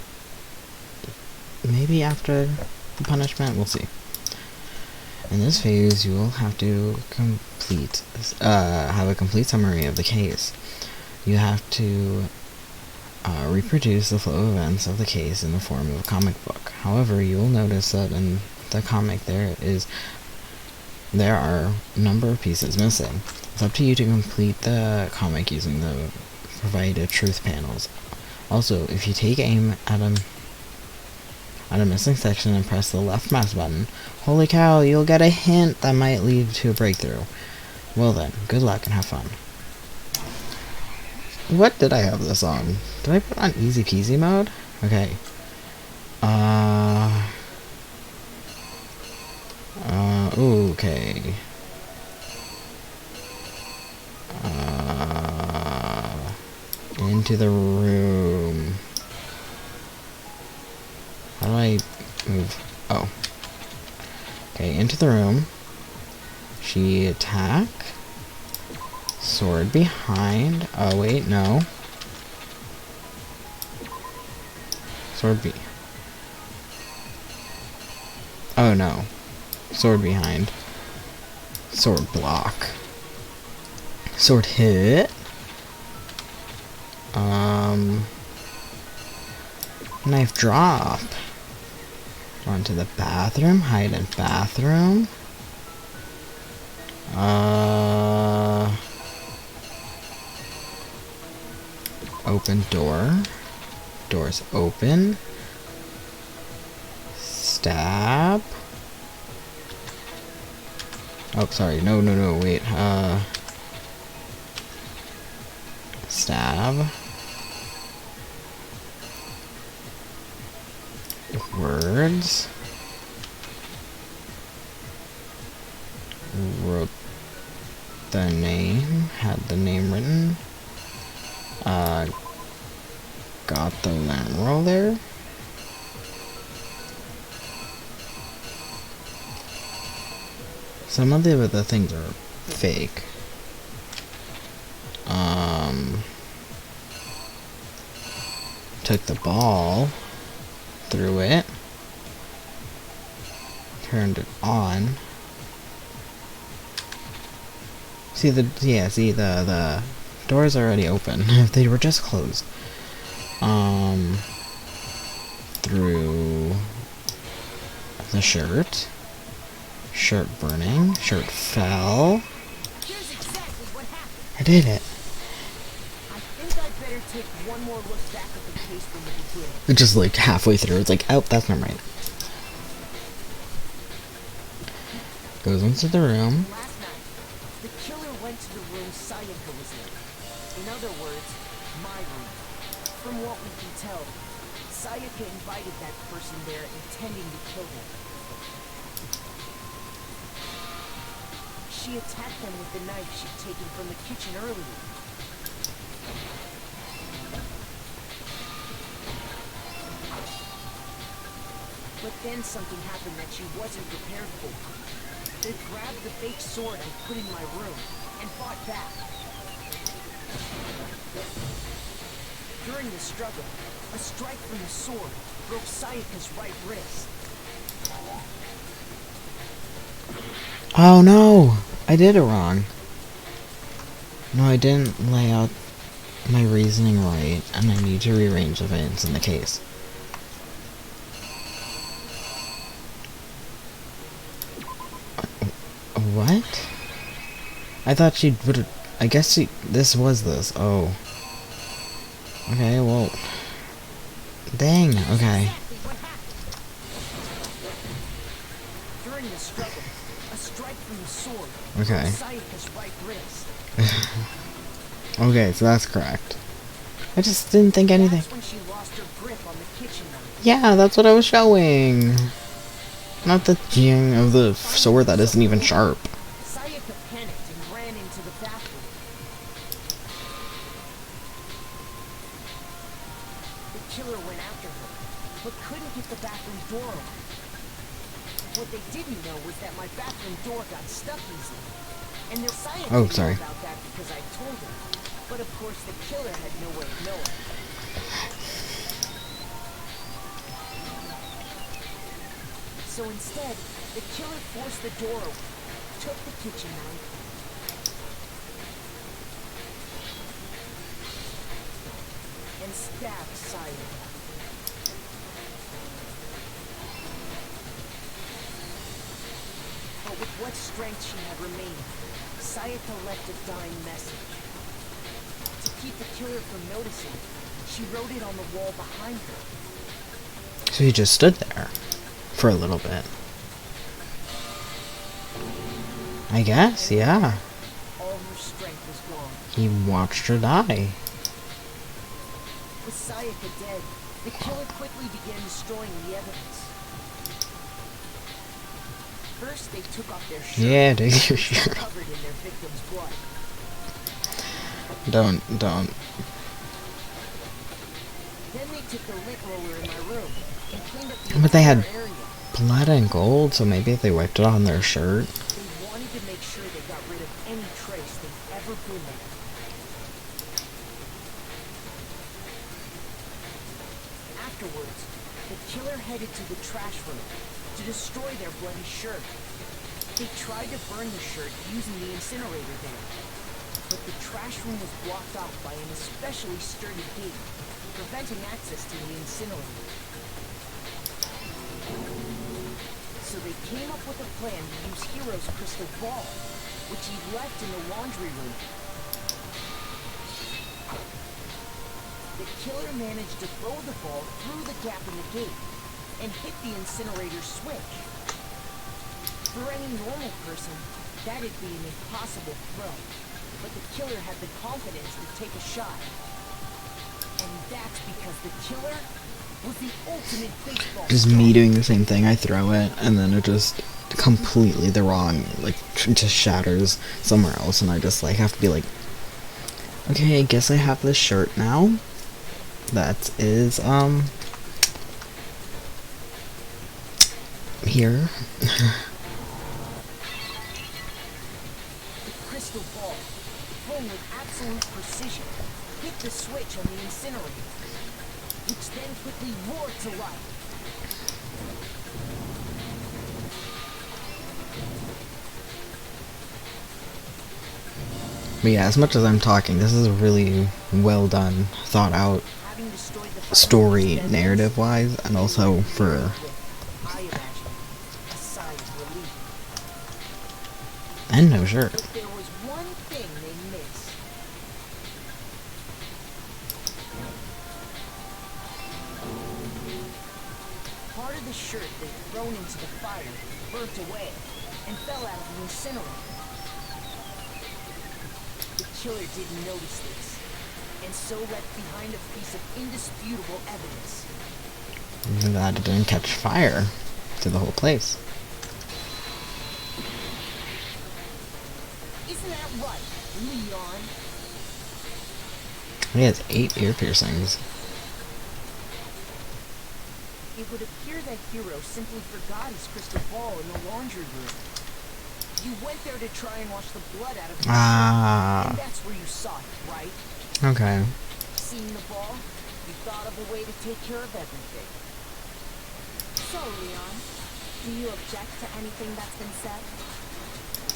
Maybe after the punishment, we'll see. In this phase, you will have to have a complete summary of the case. You have to reproduce the flow of events of the case in the form of a comic book. However, you will notice that in the comic there are a number of pieces missing. It's up to you to complete the comic using the provided truth panels. Also, if you take aim at a missing section and press the left mouse button, holy cow, you'll get a hint that might lead to a breakthrough. Well then, good luck and have fun. What did I have this on? Did I put on easy peasy mode? Okay. Okay. Into the room. How do I move? Oh. Okay, into the room. She attack. Sword behind. Oh, wait, no. Sword B. Oh, no. Sword behind. Sword block. Sword hit. Knife drop. Run to the bathroom. Hide in bathroom. Open door. Doors open. Stab. Oh, sorry. No, wait. Stab. Words. Wrote the name. Had the name written. Got the lint roller. Some of the things are fake. Took the ball, threw it, turned it on. See the door's already open. If they were just closed. Through the shirt. Shirt burning. Shirt fell. Here's exactly what happened. I did it. I think I'd better take one more look back at the case from the beginning. Just like halfway through, it's like, oh, that's not right. Goes into the room. Last night, the killer went to the room Sayaka was in. In other words, my room. From what we can tell, Sayaka invited that person there intending to kill him. She attacked them with the knife she'd taken from the kitchen earlier. But then something happened that she wasn't prepared for. They grabbed the fake sword I put in my room and fought back. During the struggle, a strike from the sword broke Sayaka's right wrist. Oh no! I did it wrong. No, I didn't lay out my reasoning right, and I need to rearrange the events in the case. What? I thought she would. I guess this was this. Oh. Okay, well. Dang, okay. During the struggle, a strike from the sword Okay. broke Sayaka's right wrist. Okay, so that's correct. I just didn't think anything. That's when she lost her grip on the kitchen knife. Yeah, that's what I was showing. Not the jing of the sword that isn't even sharp. Sayaka panicked and ran into the bathroom. The killer went after her, but couldn't get the bathroom door open. What they didn't know was that my bathroom door got stuck easily. And their science Oh, sorry. about that because I told her. But of course the killer had no way of knowing. So instead, the killer forced the door open, took the kitchen knife, and stabbed Sayaka. But with what strength she had remaining, Sayaka left a dying message. To keep the killer from noticing, she wrote it on the wall behind her. So he just stood there for a little bit. I guess, yeah. All her strength was gone. He watched her die. With Sayaka dead, the killer quickly began destroying the evidence. First, they took off their shirts. Yeah, take your shirt. Covered in their victim's blood. Don't. Then they took the lint roller in my room and cleaned up the But they had entire area. blood and gold, so maybe if they wiped it on their shirt. They wanted to make sure they got rid of any trace they'd ever been there. Afterwards, the killer headed to the trash room to destroy their bloody shirt. They tried to burn the shirt using the incinerator there, but the trash room was blocked off by an especially sturdy gate, preventing access to the incinerator. So they came up with a plan to use Hero's crystal ball, which he'd left in the laundry room. The killer managed to throw the ball through the gap in the gate and hit the incinerator switch. For any normal person, that'd be an impossible throw, but the killer had the confidence to take a shot. And that's because the killer was the ultimate baseball Just star. me doing the same thing, I throw it, and then it just completely the wrong, like, just shatters somewhere else, and I just, like, have to be like, okay, I guess I have this shirt now. That is, here. The crystal ball, thrown with absolute precision, hit the switch on the incinerator, which then quickly roared to life. But yeah, as much as I'm talking, this is a really well done, thought out Having destroyed the story narrative-wise, and also for I imagine a sigh of relief. and no shirt. But there was one thing they missed. Part of the shirt they'd thrown into the fire burnt away and fell out of the incinerator. The killer didn't notice this, and so left behind a piece of indisputable evidence. That it didn't catch fire to the whole place. Isn't that right, Leon? He has 8 ear piercings. It would appear that Hero simply forgot his crystal ball in the laundry room. You went there to try and wash the blood out of your Ah. and that's where you saw it, right? Okay. Seeing the ball, you thought of a way to take care of everything. So, Leon, do you object to anything that's been said?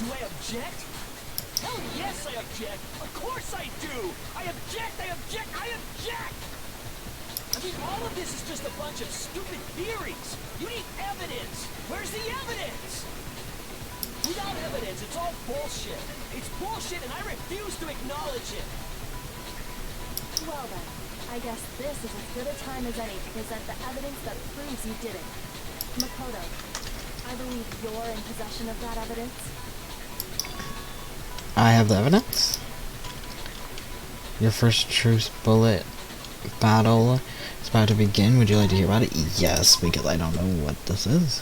Do I object? Hell yes, I object! Of course I do! I object! I object! I object! I mean, all of this is just a bunch of stupid theories! You need evidence! Where's the evidence? Without evidence, it's all bullshit! It's bullshit and I refuse to acknowledge it! Well then, I guess this is as good a time as any to present the evidence that proves you did it. Makoto, I believe you're in possession of that evidence. I have the evidence. Your first truce bullet battle is about to begin. Would you like to hear about it? Yes, because I don't know what this is.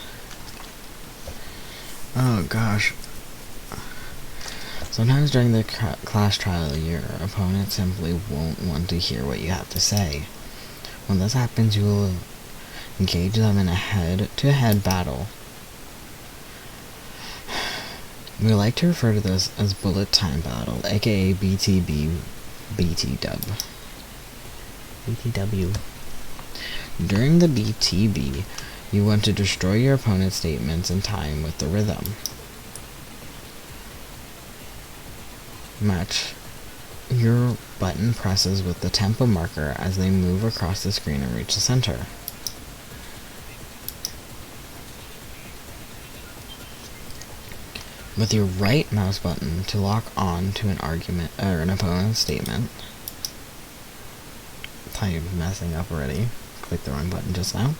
Oh gosh. Sometimes during the class trial, your opponent simply won't want to hear what you have to say. When this happens, you will engage them in a head-to-head battle. We like to refer to this as bullet time battle, aka BTB, BTW. During the BTB, you want to destroy your opponent's statements in time with the rhythm. Match your button presses with the tempo marker as they move across the screen and reach the center. With your right mouse button to lock on to an argument or an opponent's statement. I'm messing up already. Click the wrong button just now.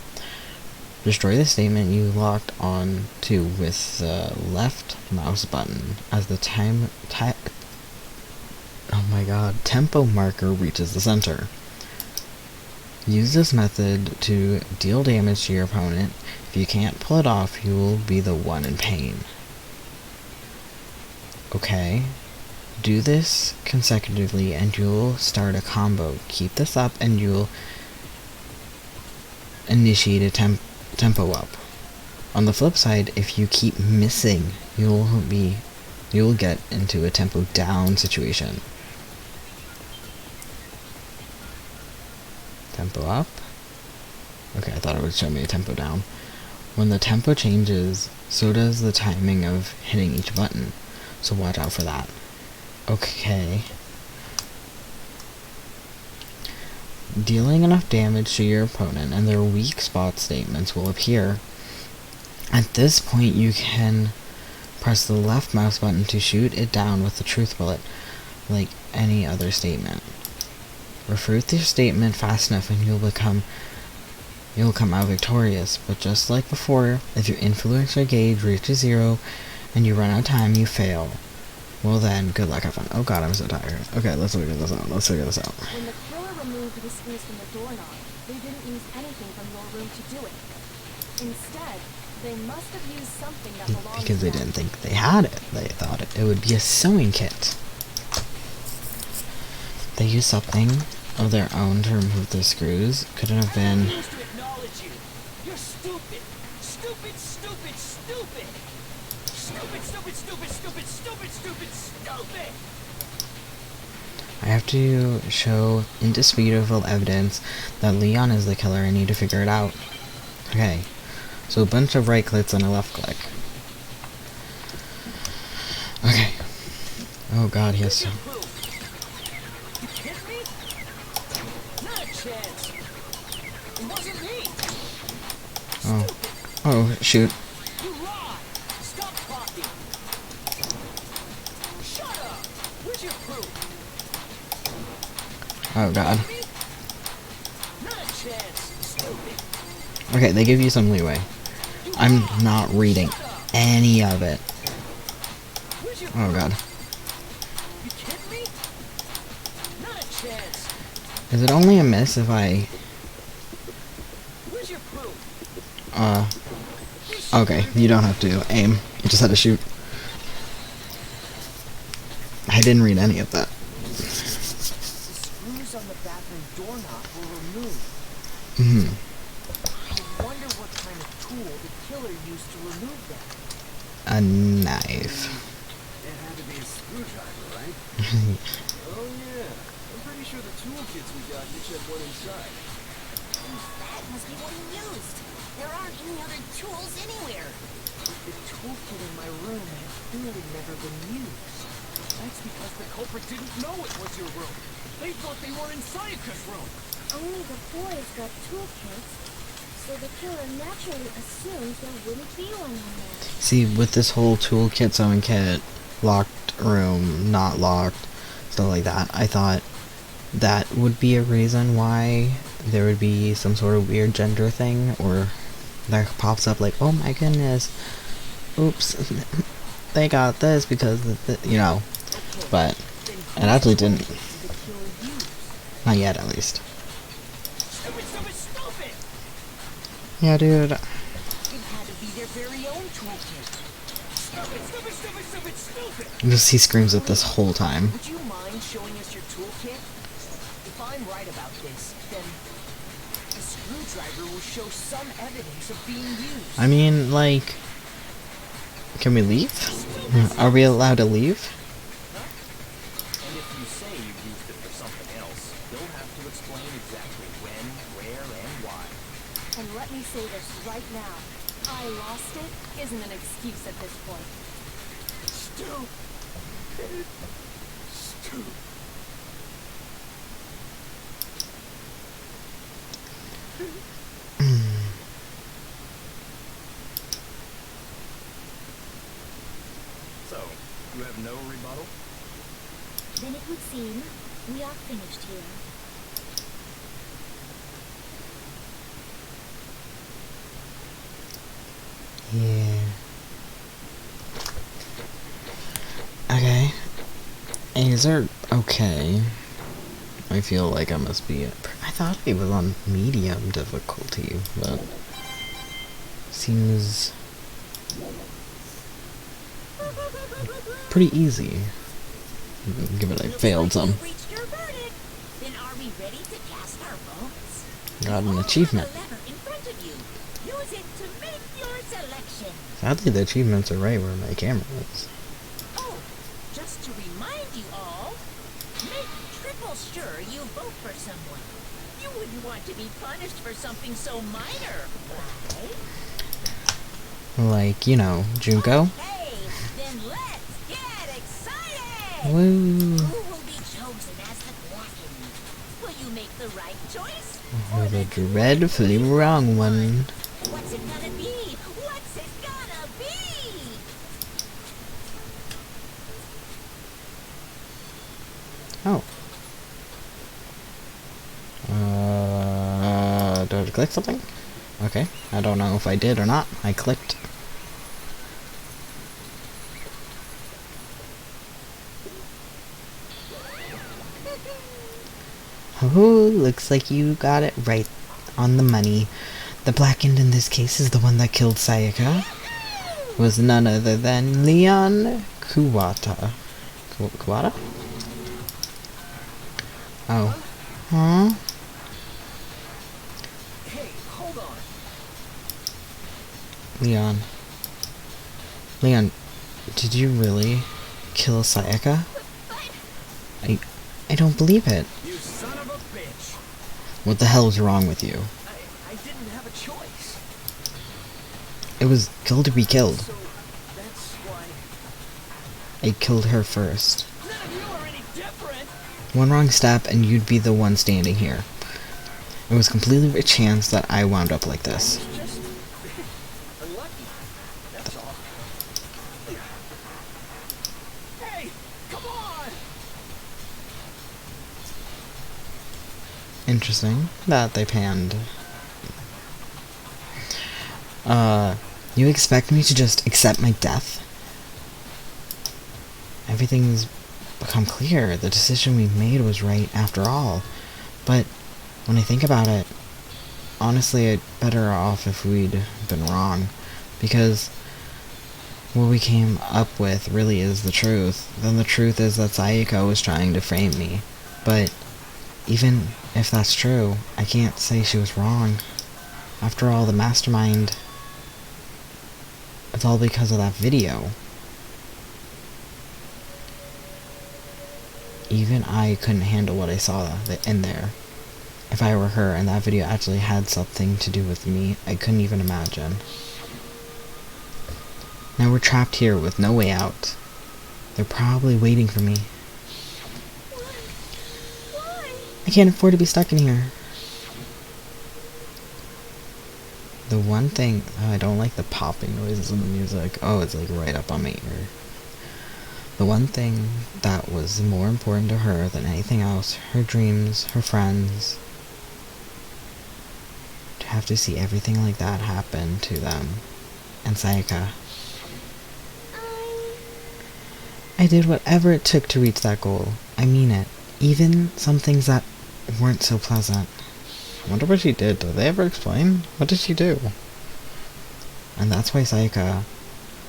Destroy the statement you locked on to with the left mouse button as the tempo marker reaches the center. Use this method to deal damage to your opponent. If you can't pull it off, you will be the one in pain. Okay, do this consecutively and you'll start a combo. Keep this up and you'll initiate a tempo up. On the flip side, if you keep missing, you'll get into a tempo down situation. Tempo up. Okay, I thought it would show me a tempo down. When the tempo changes, so does the timing of hitting each button. So watch out for that. Okay. Dealing enough damage to your opponent and their weak spot statements will appear. At this point you can press the left mouse button to shoot it down with the truth bullet, like any other statement. Refute your statement fast enough and you'll come out victorious, but just like before, if your influencer gauge reaches 0 and you run out of time, you fail. Well then, good luck, have fun. Oh god, I'm so tired. Okay, let's figure this out. When the killer removed the screws from the doorknob, they didn't use anything from your room to do it. Instead, they must have used something that belonged because to they them. didn't think they had it. They thought it would be a sewing kit. They used something of their own to remove the screws. Could it have been... I refuse to acknowledge you. You're stupid. Stupid, stupid, stupid. Stupid, stupid, stupid, stupid, stupid, stupid, stupid. I have to show indisputable evidence that Leon is the killer. I need to figure it out. Okay. So a bunch of right clicks and a left click. Okay. Oh god, he has to... You kidding me? Not a chance. It wasn't me. Oh. Oh, shoot. You lied. Stop talking. Shut up. Where's your proof? Oh god. Me? Not a chance. Stupid. Okay, they give you some leeway. I'm not reading any of it. Where's your Oh god. You kidding me? Not a chance. Is it only a miss if I... Where's your proof? Okay, you don't have to aim. You just had to shoot. I didn't read any of that. The screws on the bathroom doorknob were removed. Mm-hmm. I wonder what kind of tool the killer used to remove them. a knife. It had to be a screwdriver, right? Oh yeah, I'm pretty sure the toolkits we got each had one inside. That must be what he used. There aren't any other tools anywhere. The toolkit in my room had clearly never been used. That's because the culprit didn't know it was your room. They thought they were in Sayaka's room. Only the boys got toolkits, so the killer naturally assumed there wouldn't be one in there. See, with this whole toolkit, sewing kit, locked room, not locked, stuff like that, I thought that would be a reason why there would be some sort of weird gender thing, or that pops up like, oh my goodness, oops, they got this because, you know, but it actually didn't. Not yet, at least. Stupid, stupid, stupid! Yeah, dude. It had to be their very own toolkit. Stupid, stupid, stupid, stupid, stupid! Just he screams it this whole time. Would you mind showing us your toolkit? If I'm right about this, then the screwdriver will show some evidence of being used. I mean, like, can we leave? Are we allowed to leave? And if you say you used it for something else, you'll have to explain exactly when, where, and why. And let me say this right now. I lost it isn't an excuse at this point. Stupid. Stupid. So, you have no rebuttal? Then it would seem we are finished here. Yeah. Okay. Is there okay? I feel like I must be. I thought it was on medium difficulty, but seems pretty easy. Give it. I failed some. Reached your verdict. Then are we ready to cast our votes? Got an You achievement. have a lever in front of you. Use it to make your selection. Sadly, the achievements are right where my camera is. Oh, just to remind you all, make triple sure you vote for someone. You wouldn't want to be punished for something so minor, right? Like, you know, Junko. Hey, then let's get excited! Woo! Who will be chosen as the Blackened? Will you make the right choice? Or the dreadfully wrong one. What's it gonna be? What's it gonna be? Oh. Do I have to click something? Okay. I don't know if I did or not. I clicked. Oh, looks like you got it right on the money. The Blackened in this case is the one that killed Sayaka. Was none other than Leon Kuwata. Kuwata? Oh. Huh? Hey, hold on. Leon. Leon, did you really kill Sayaka? I don't believe it. You son of a bitch. What the hell is wrong with you? I didn't have a choice. It was killed to be killed. So that's why I killed her first. none of you are any different. One wrong step and you'd be the one standing here. It was completely a chance that I wound up like this. Just unlucky. That's all. Hey, come on. Interesting that they panned. You expect me to just accept my death? Everything's become clear. The decision we made was right after all. But when I think about it, honestly, I'd better off if we'd been wrong. Because what we came up with really is the truth. Then the truth is that Sayaka was trying to frame me. But even if that's true, I can't say she was wrong. After all, the mastermind It's all because of that video. Even I couldn't handle what I saw in there. If I were her and that video actually had something to do with me, I couldn't even imagine. Now we're trapped here with no way out. They're probably waiting for me. Why? I can't afford to be stuck in here. The one thing, I don't like the popping noises in the music. Oh, it's like right up on my ear. The one thing that was more important to her than anything else, her dreams, her friends, to have to see everything like that happen to them. And Sayaka. I did whatever it took to reach that goal. I mean it. Even some things that weren't so pleasant. I wonder what she did. Did they ever explain? What did she do? And that's why Sayaka,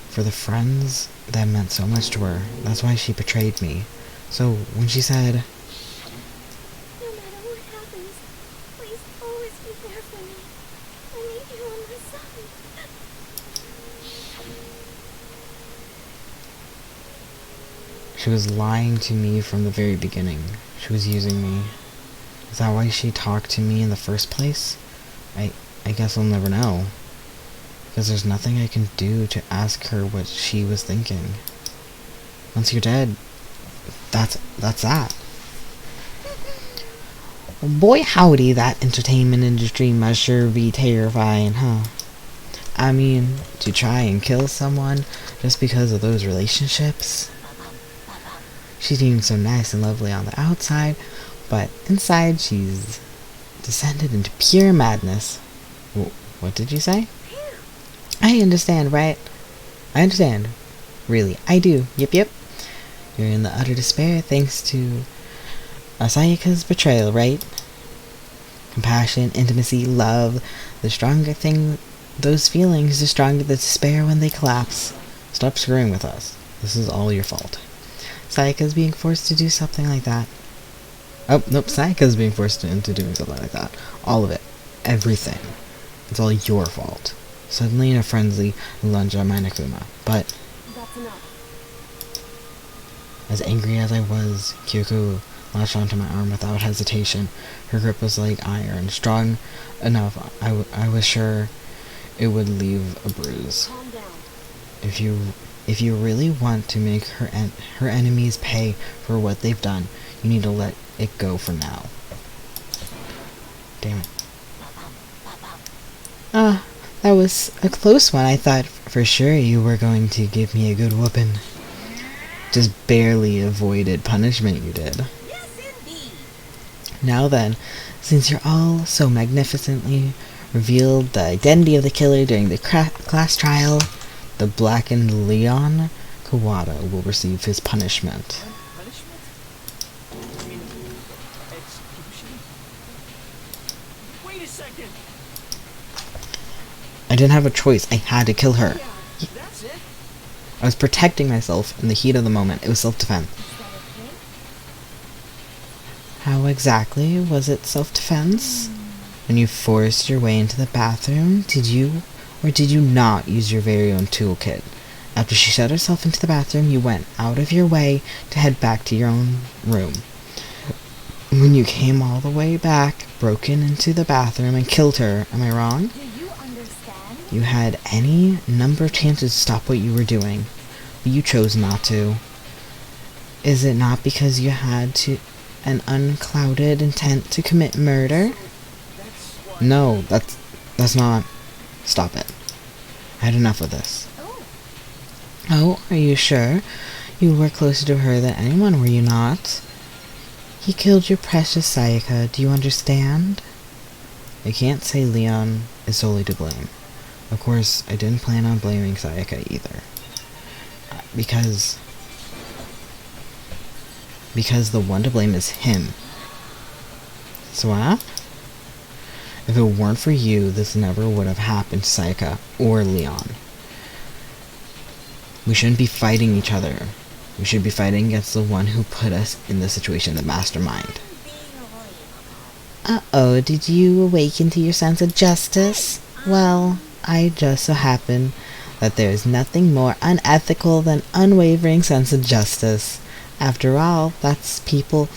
for the friends that meant so much to her, that's why she betrayed me. So when she said, No matter what happens, please always be there for me. I need you on my side. she was lying to me from the very beginning. She was using me. Is that why she talked to me in the first place? I guess I'll never know. Because there's nothing I can do to ask her what she was thinking. Once you're dead, that's that. Boy howdy, that entertainment industry must sure be terrifying, huh? I mean, to try and kill someone just because of those relationships? She seems so nice and lovely on the outside, but inside she's descended into pure madness. What did you say? I understand, right? I understand. Really, I do. Yep. You're in the utter despair thanks to Asayaka's betrayal, right? Compassion, intimacy, love. The stronger thing, those feelings, the stronger the despair when they collapse. Stop screwing with us. This is all your fault. Sayaka's being forced to do something like that. Oh, nope, Sayaka's being forced into doing something like that. All of it. Everything. It's all your fault. Suddenly in a frenzy, lunge at my Nakuma. But That's enough. as angry as I was, Kyoko latched onto my arm without hesitation. Her grip was like iron, strong enough I was sure it would leave a bruise. Calm down. If you really want to make her enemies pay for what they've done, you need to let it go for now. Damn it. That was a close one. I thought for sure you were going to give me a good whooping. Just barely avoided punishment, you did. Yes, indeed. Now then, since you're all so magnificently revealed the identity of the killer during the class trial, the blackened Leon Kawada will receive his punishment. Punishment? I mean, execution? Wait a second! I didn't have a choice. I had to kill her. Yeah, that's it. I was protecting myself in the heat of the moment. It was self-defense. Is that okay? How exactly was it self-defense? When you forced your way into the bathroom, did you or did you not use your very own toolkit? After she shut herself into the bathroom, you went out of your way to head back to your own room. When you came all the way back, broke into the bathroom and killed her, am I wrong? Do you understand? You had any number of chances to stop what you were doing, but you chose not to. Is it not because you had an unclouded intent to commit murder? That's why. No, that's not. Stop it. I had enough of this. Oh, are you sure? You were closer to her than anyone, were you not? He killed your precious Sayaka, do you understand? I can't say Leon is solely to blame. Of course, I didn't plan on blaming Sayaka either. Because the one to blame is him. Swap? If it weren't for you, this never would have happened to Sayaka or Leon. We shouldn't be fighting each other. We should be fighting against the one who put us in this situation, the mastermind. Uh-oh, did you awaken to your sense of justice? Well, I just so happen that there is nothing more unethical than unwavering sense of justice. After all, that's people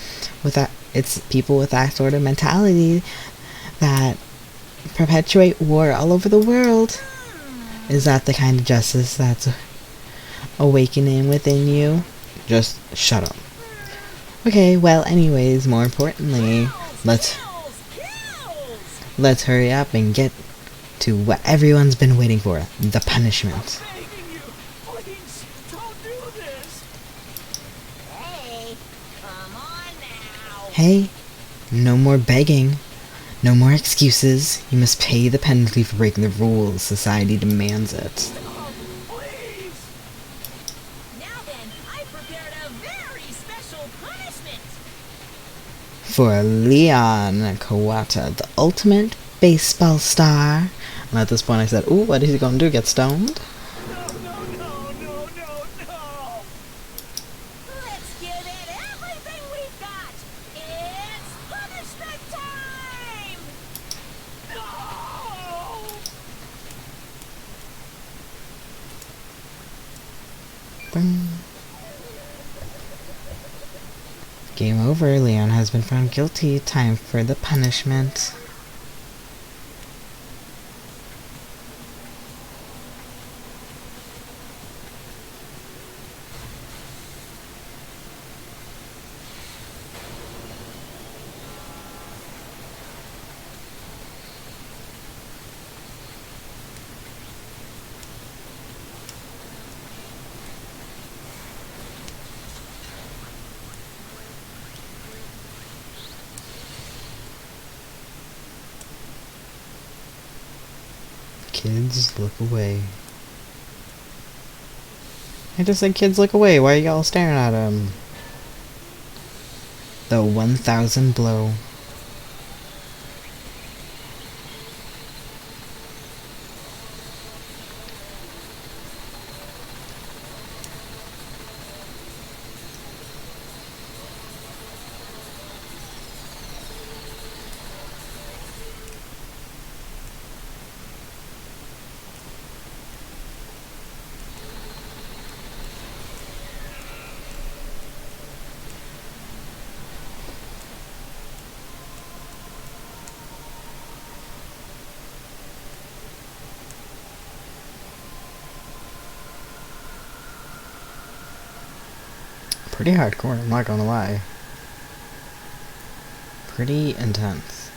with that. It's people with that sort of mentality that perpetuate war all over the world. Is that the kind of justice that's awakening within you? Just shut up. Okay, well, anyways, more importantly, let's hurry up and get to what everyone's been waiting for, the punishment. Begging you, please, don't do this. Hey, come on now. Hey, no more begging. No more excuses. You must pay the penalty for breaking the rules. Society demands it. Please. Now then, I prepared a very special punishment. For Leon Kawata, the ultimate baseball star. And at this point I said, ooh, what is he gonna do, get stoned? No. Let's give it everything we've got. It's punishment time. No. Bing. Game over. Leon has been found guilty. Time for the punishment. Kids, look away. I just said kids, look away. Why are y'all staring at him? The 1000 blow. Pretty hardcore, I'm not gonna lie. Pretty intense.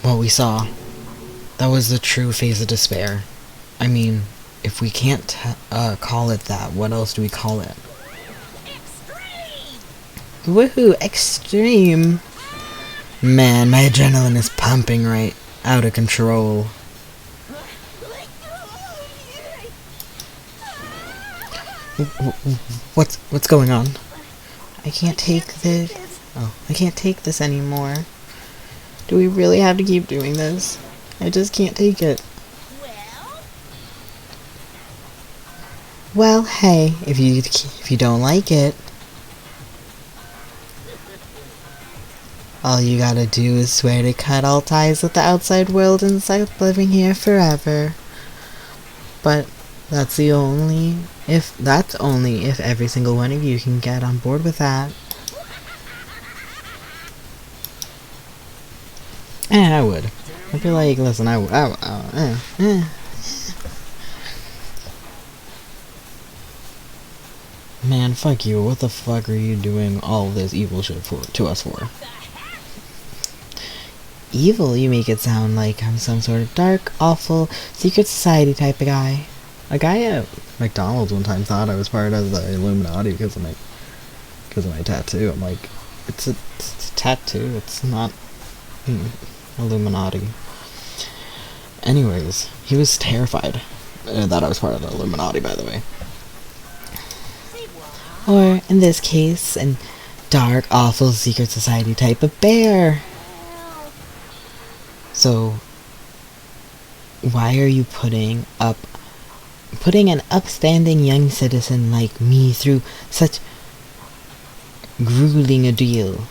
What we saw, that was the true phase of despair. I mean, if we can't call it that, what else do we call it? Extreme. Woohoo, extreme! Man, my adrenaline is pumping right out of control. What's going on? I can't take this. Oh, I can't take this anymore. Do we really have to keep doing this? I just can't take it. Well, hey, if you don't like it, all you gotta do is swear to cut all ties with the outside world and start living here forever. But that's only if every single one of you can get on board with that. I would. I'd be like, listen, Man, fuck you. What the fuck are you doing all this evil shit to us for? Evil? You make it sound like I'm some sort of dark, awful, secret society type of guy. A guy at McDonald's one time thought I was part of the Illuminati because of my tattoo. I'm like, it's a tattoo. It's not Illuminati. Anyways, he was terrified that I was part of the Illuminati, by the way. Or, in this case, an dark, awful, secret society type of bear. So, why are you putting an upstanding young citizen like me through such grueling ordeal?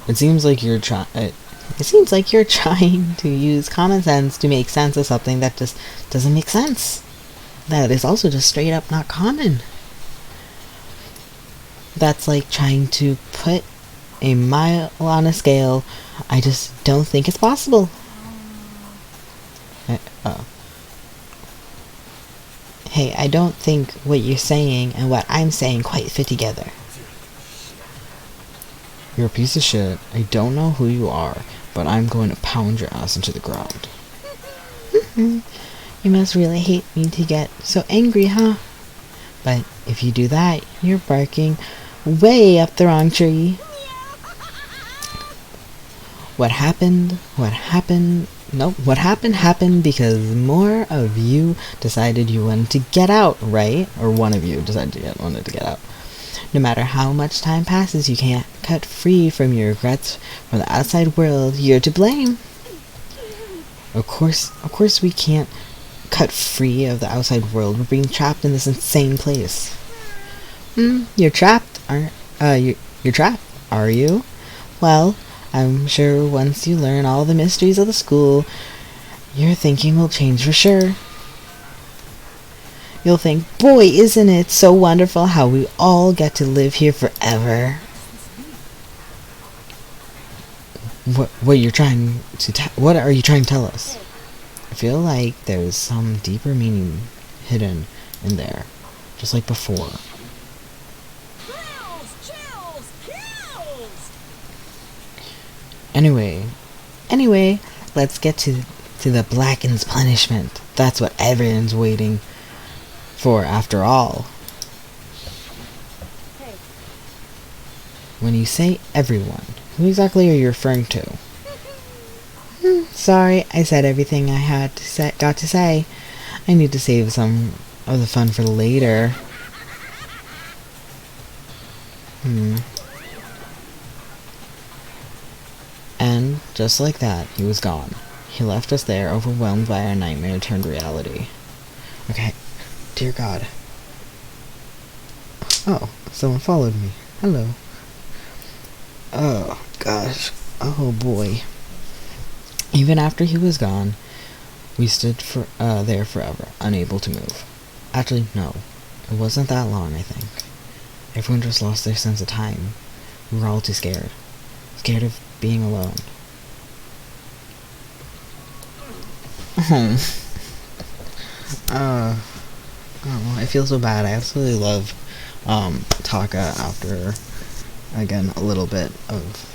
It seems like you're trying. It seems like you're trying to use common sense to make sense of something that just doesn't make sense. That is also just straight up not common. That's like trying to put a mile on a scale. I just don't think it's possible. Hey, I don't think what you're saying and what I'm saying quite fit together. You're a piece of shit. I don't know who you are, but I'm going to pound your ass into the ground. You must really hate me to get so angry, huh? But if you do that, you're barking way up the wrong tree. What happened happened because more of you decided you wanted to get out, right? Or one of you decided wanted to get out. No matter how much time passes, you can't cut free from your regrets from the outside world. You're to blame. Of course we can't cut free of the outside world. We're being trapped in this insane place. You're trapped, you're trapped, are you? Well, I'm sure once you learn all the mysteries of the school, your thinking will change for sure. You'll think, boy, isn't it so wonderful how we all get to live here forever. What are you trying to tell us? I feel like there's some deeper meaning hidden in there, just like before. Anyway, let's get to the Blackened's punishment. That's what everyone's waiting for after all. Hey. When you say everyone, who exactly are you referring to? Sorry, I said everything I got to say. I need to save some of the fun for later. And just like that, he was gone. He left us there, overwhelmed by our nightmare turned reality. Okay, dear God. Oh, someone followed me. Hello. Oh, gosh. Oh, boy. Even after he was gone, we stood there forever, unable to move. Actually, no. It wasn't that long, I think. Everyone just lost their sense of time. We were all too scared. Scared of being alone. I feel so bad. I absolutely love Taka after, again, a little bit of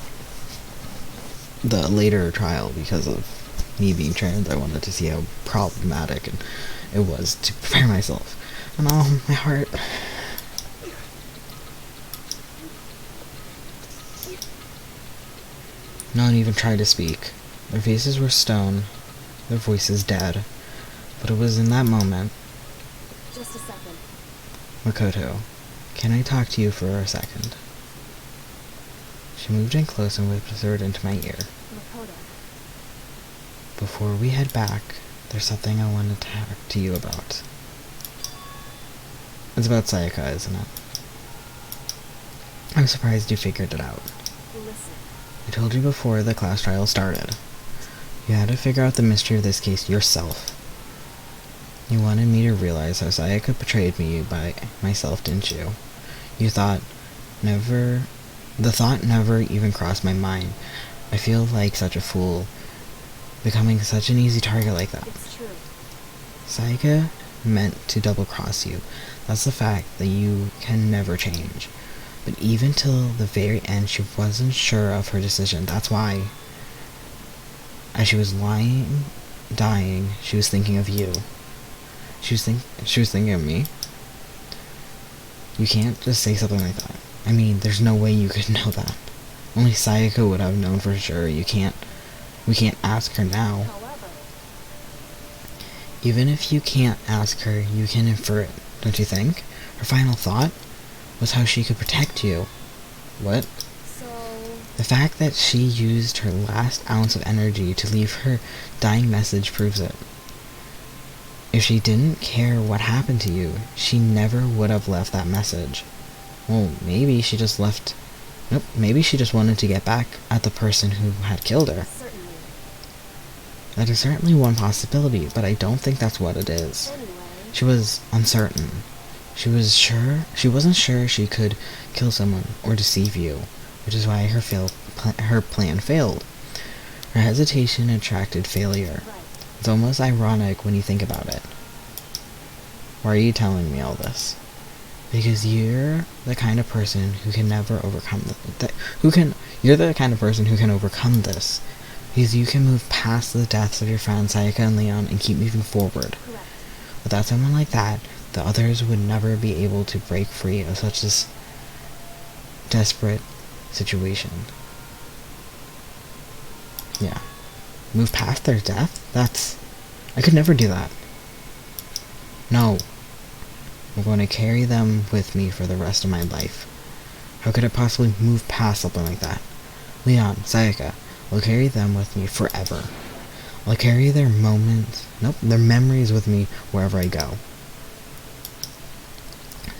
the later trial because of me being trans. I wanted to see how problematic it was to prepare myself. And oh, my heart. No one even tried to speak. Their faces were stone, their voices dead. But it was in that moment. Just a second. Makoto, can I talk to you for a second? She moved in close and whispered into my ear. Makoto. Before we head back, there's something I want to talk to you about. It's about Sayaka, isn't it? I'm surprised you figured it out. Listen. I told you before the class trial started. You had to figure out the mystery of this case yourself. You wanted me to realize how Sayaka betrayed me by myself, didn't you? The thought never even crossed my mind. I feel like such a fool, becoming such an easy target like that. It's true. Sayaka meant to double-cross you. That's the fact that you can never change. But even till the very end, she wasn't sure of her decision. That's why, as she was dying, she was thinking of you. She was thinking of me. You can't just say something like that. I mean, there's no way you could know that. Only Sayaka would have known for sure. We can't ask her now. However, even if you can't ask her, you can infer it, don't you think? Her final thought was how she could protect you. What? so The fact that she used her last ounce of energy to leave her dying message proves it. If she didn't care what happened to you, she never would have left that message. Well, maybe she just left Nope, maybe she just wanted to get back at the person who had killed her. Certainly. That is certainly one possibility, but I don't think that's what it is. Anyway, She was uncertain. She wasn't sure she could kill someone or deceive you, which is why her plan failed. Her hesitation attracted failure. right. It's almost ironic when you think about it. Why are you telling me all this? Because you're the kind of person who can never overcome you're the kind of person who can overcome this. Because you can move past the deaths of your friends Sayaka and Leon and keep moving forward. Correct. Without someone like that, the others would never be able to break free of such a desperate situation. Yeah. Move past their death? I could never do that. No. I'm going to carry them with me for the rest of my life. How could I possibly move past something like that? Leon, Sayaka, I'll carry them with me forever. I'll carry their memories with me wherever I go.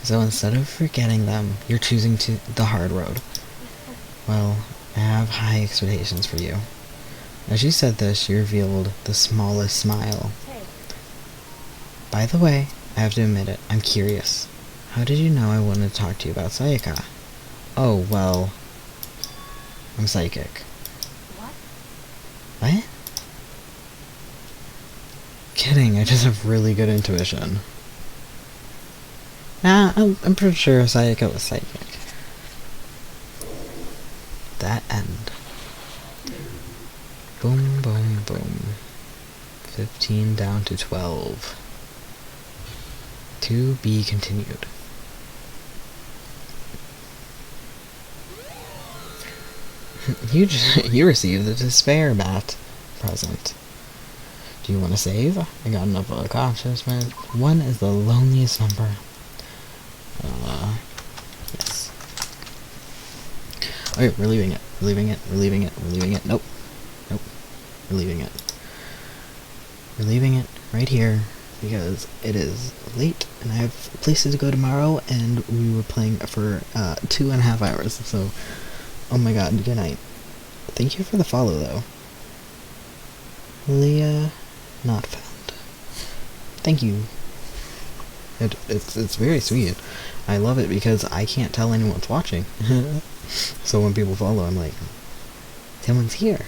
So instead of forgetting them, you're choosing the hard road. Well, I have high expectations for you. As she said this, she revealed the smallest smile. Hey, By the way, I have to admit it, I'm curious. How did you know I wanted to talk to you about Sayaka? Oh, well, I'm psychic. what? What? Kidding, I just have really good intuition. Nah, I'm pretty sure Sayaka was psychic. That end. Boom, boom, boom. 15 down to 12. To be continued. You received the Despair Bat present. Do you want to save? I got enough accomplishment. 1 is the loneliest number. Yes. Okay, we're leaving it. We're leaving it. We're leaving it. We're leaving it. Nope. Nope. We're leaving it. We're leaving it right here because it is late and I have places to go tomorrow and we were playing for 2.5 hours. So, oh my god, good night. Thank you for the follow though. Leah, not found. Thank you. It's very sweet. I love it because I can't tell anyone's watching. So when people follow, I'm like, someone's here.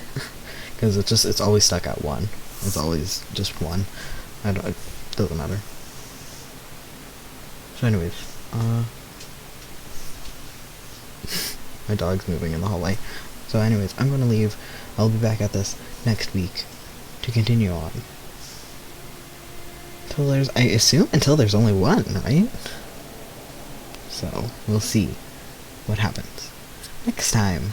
Because it's always stuck at 1. It's always just 1. It doesn't matter. So anyways, my dog's moving in the hallway. So anyways, I'm gonna leave. I'll be back at this next week to continue on. I assume until there's only 1, right? So, we'll see what happens next time.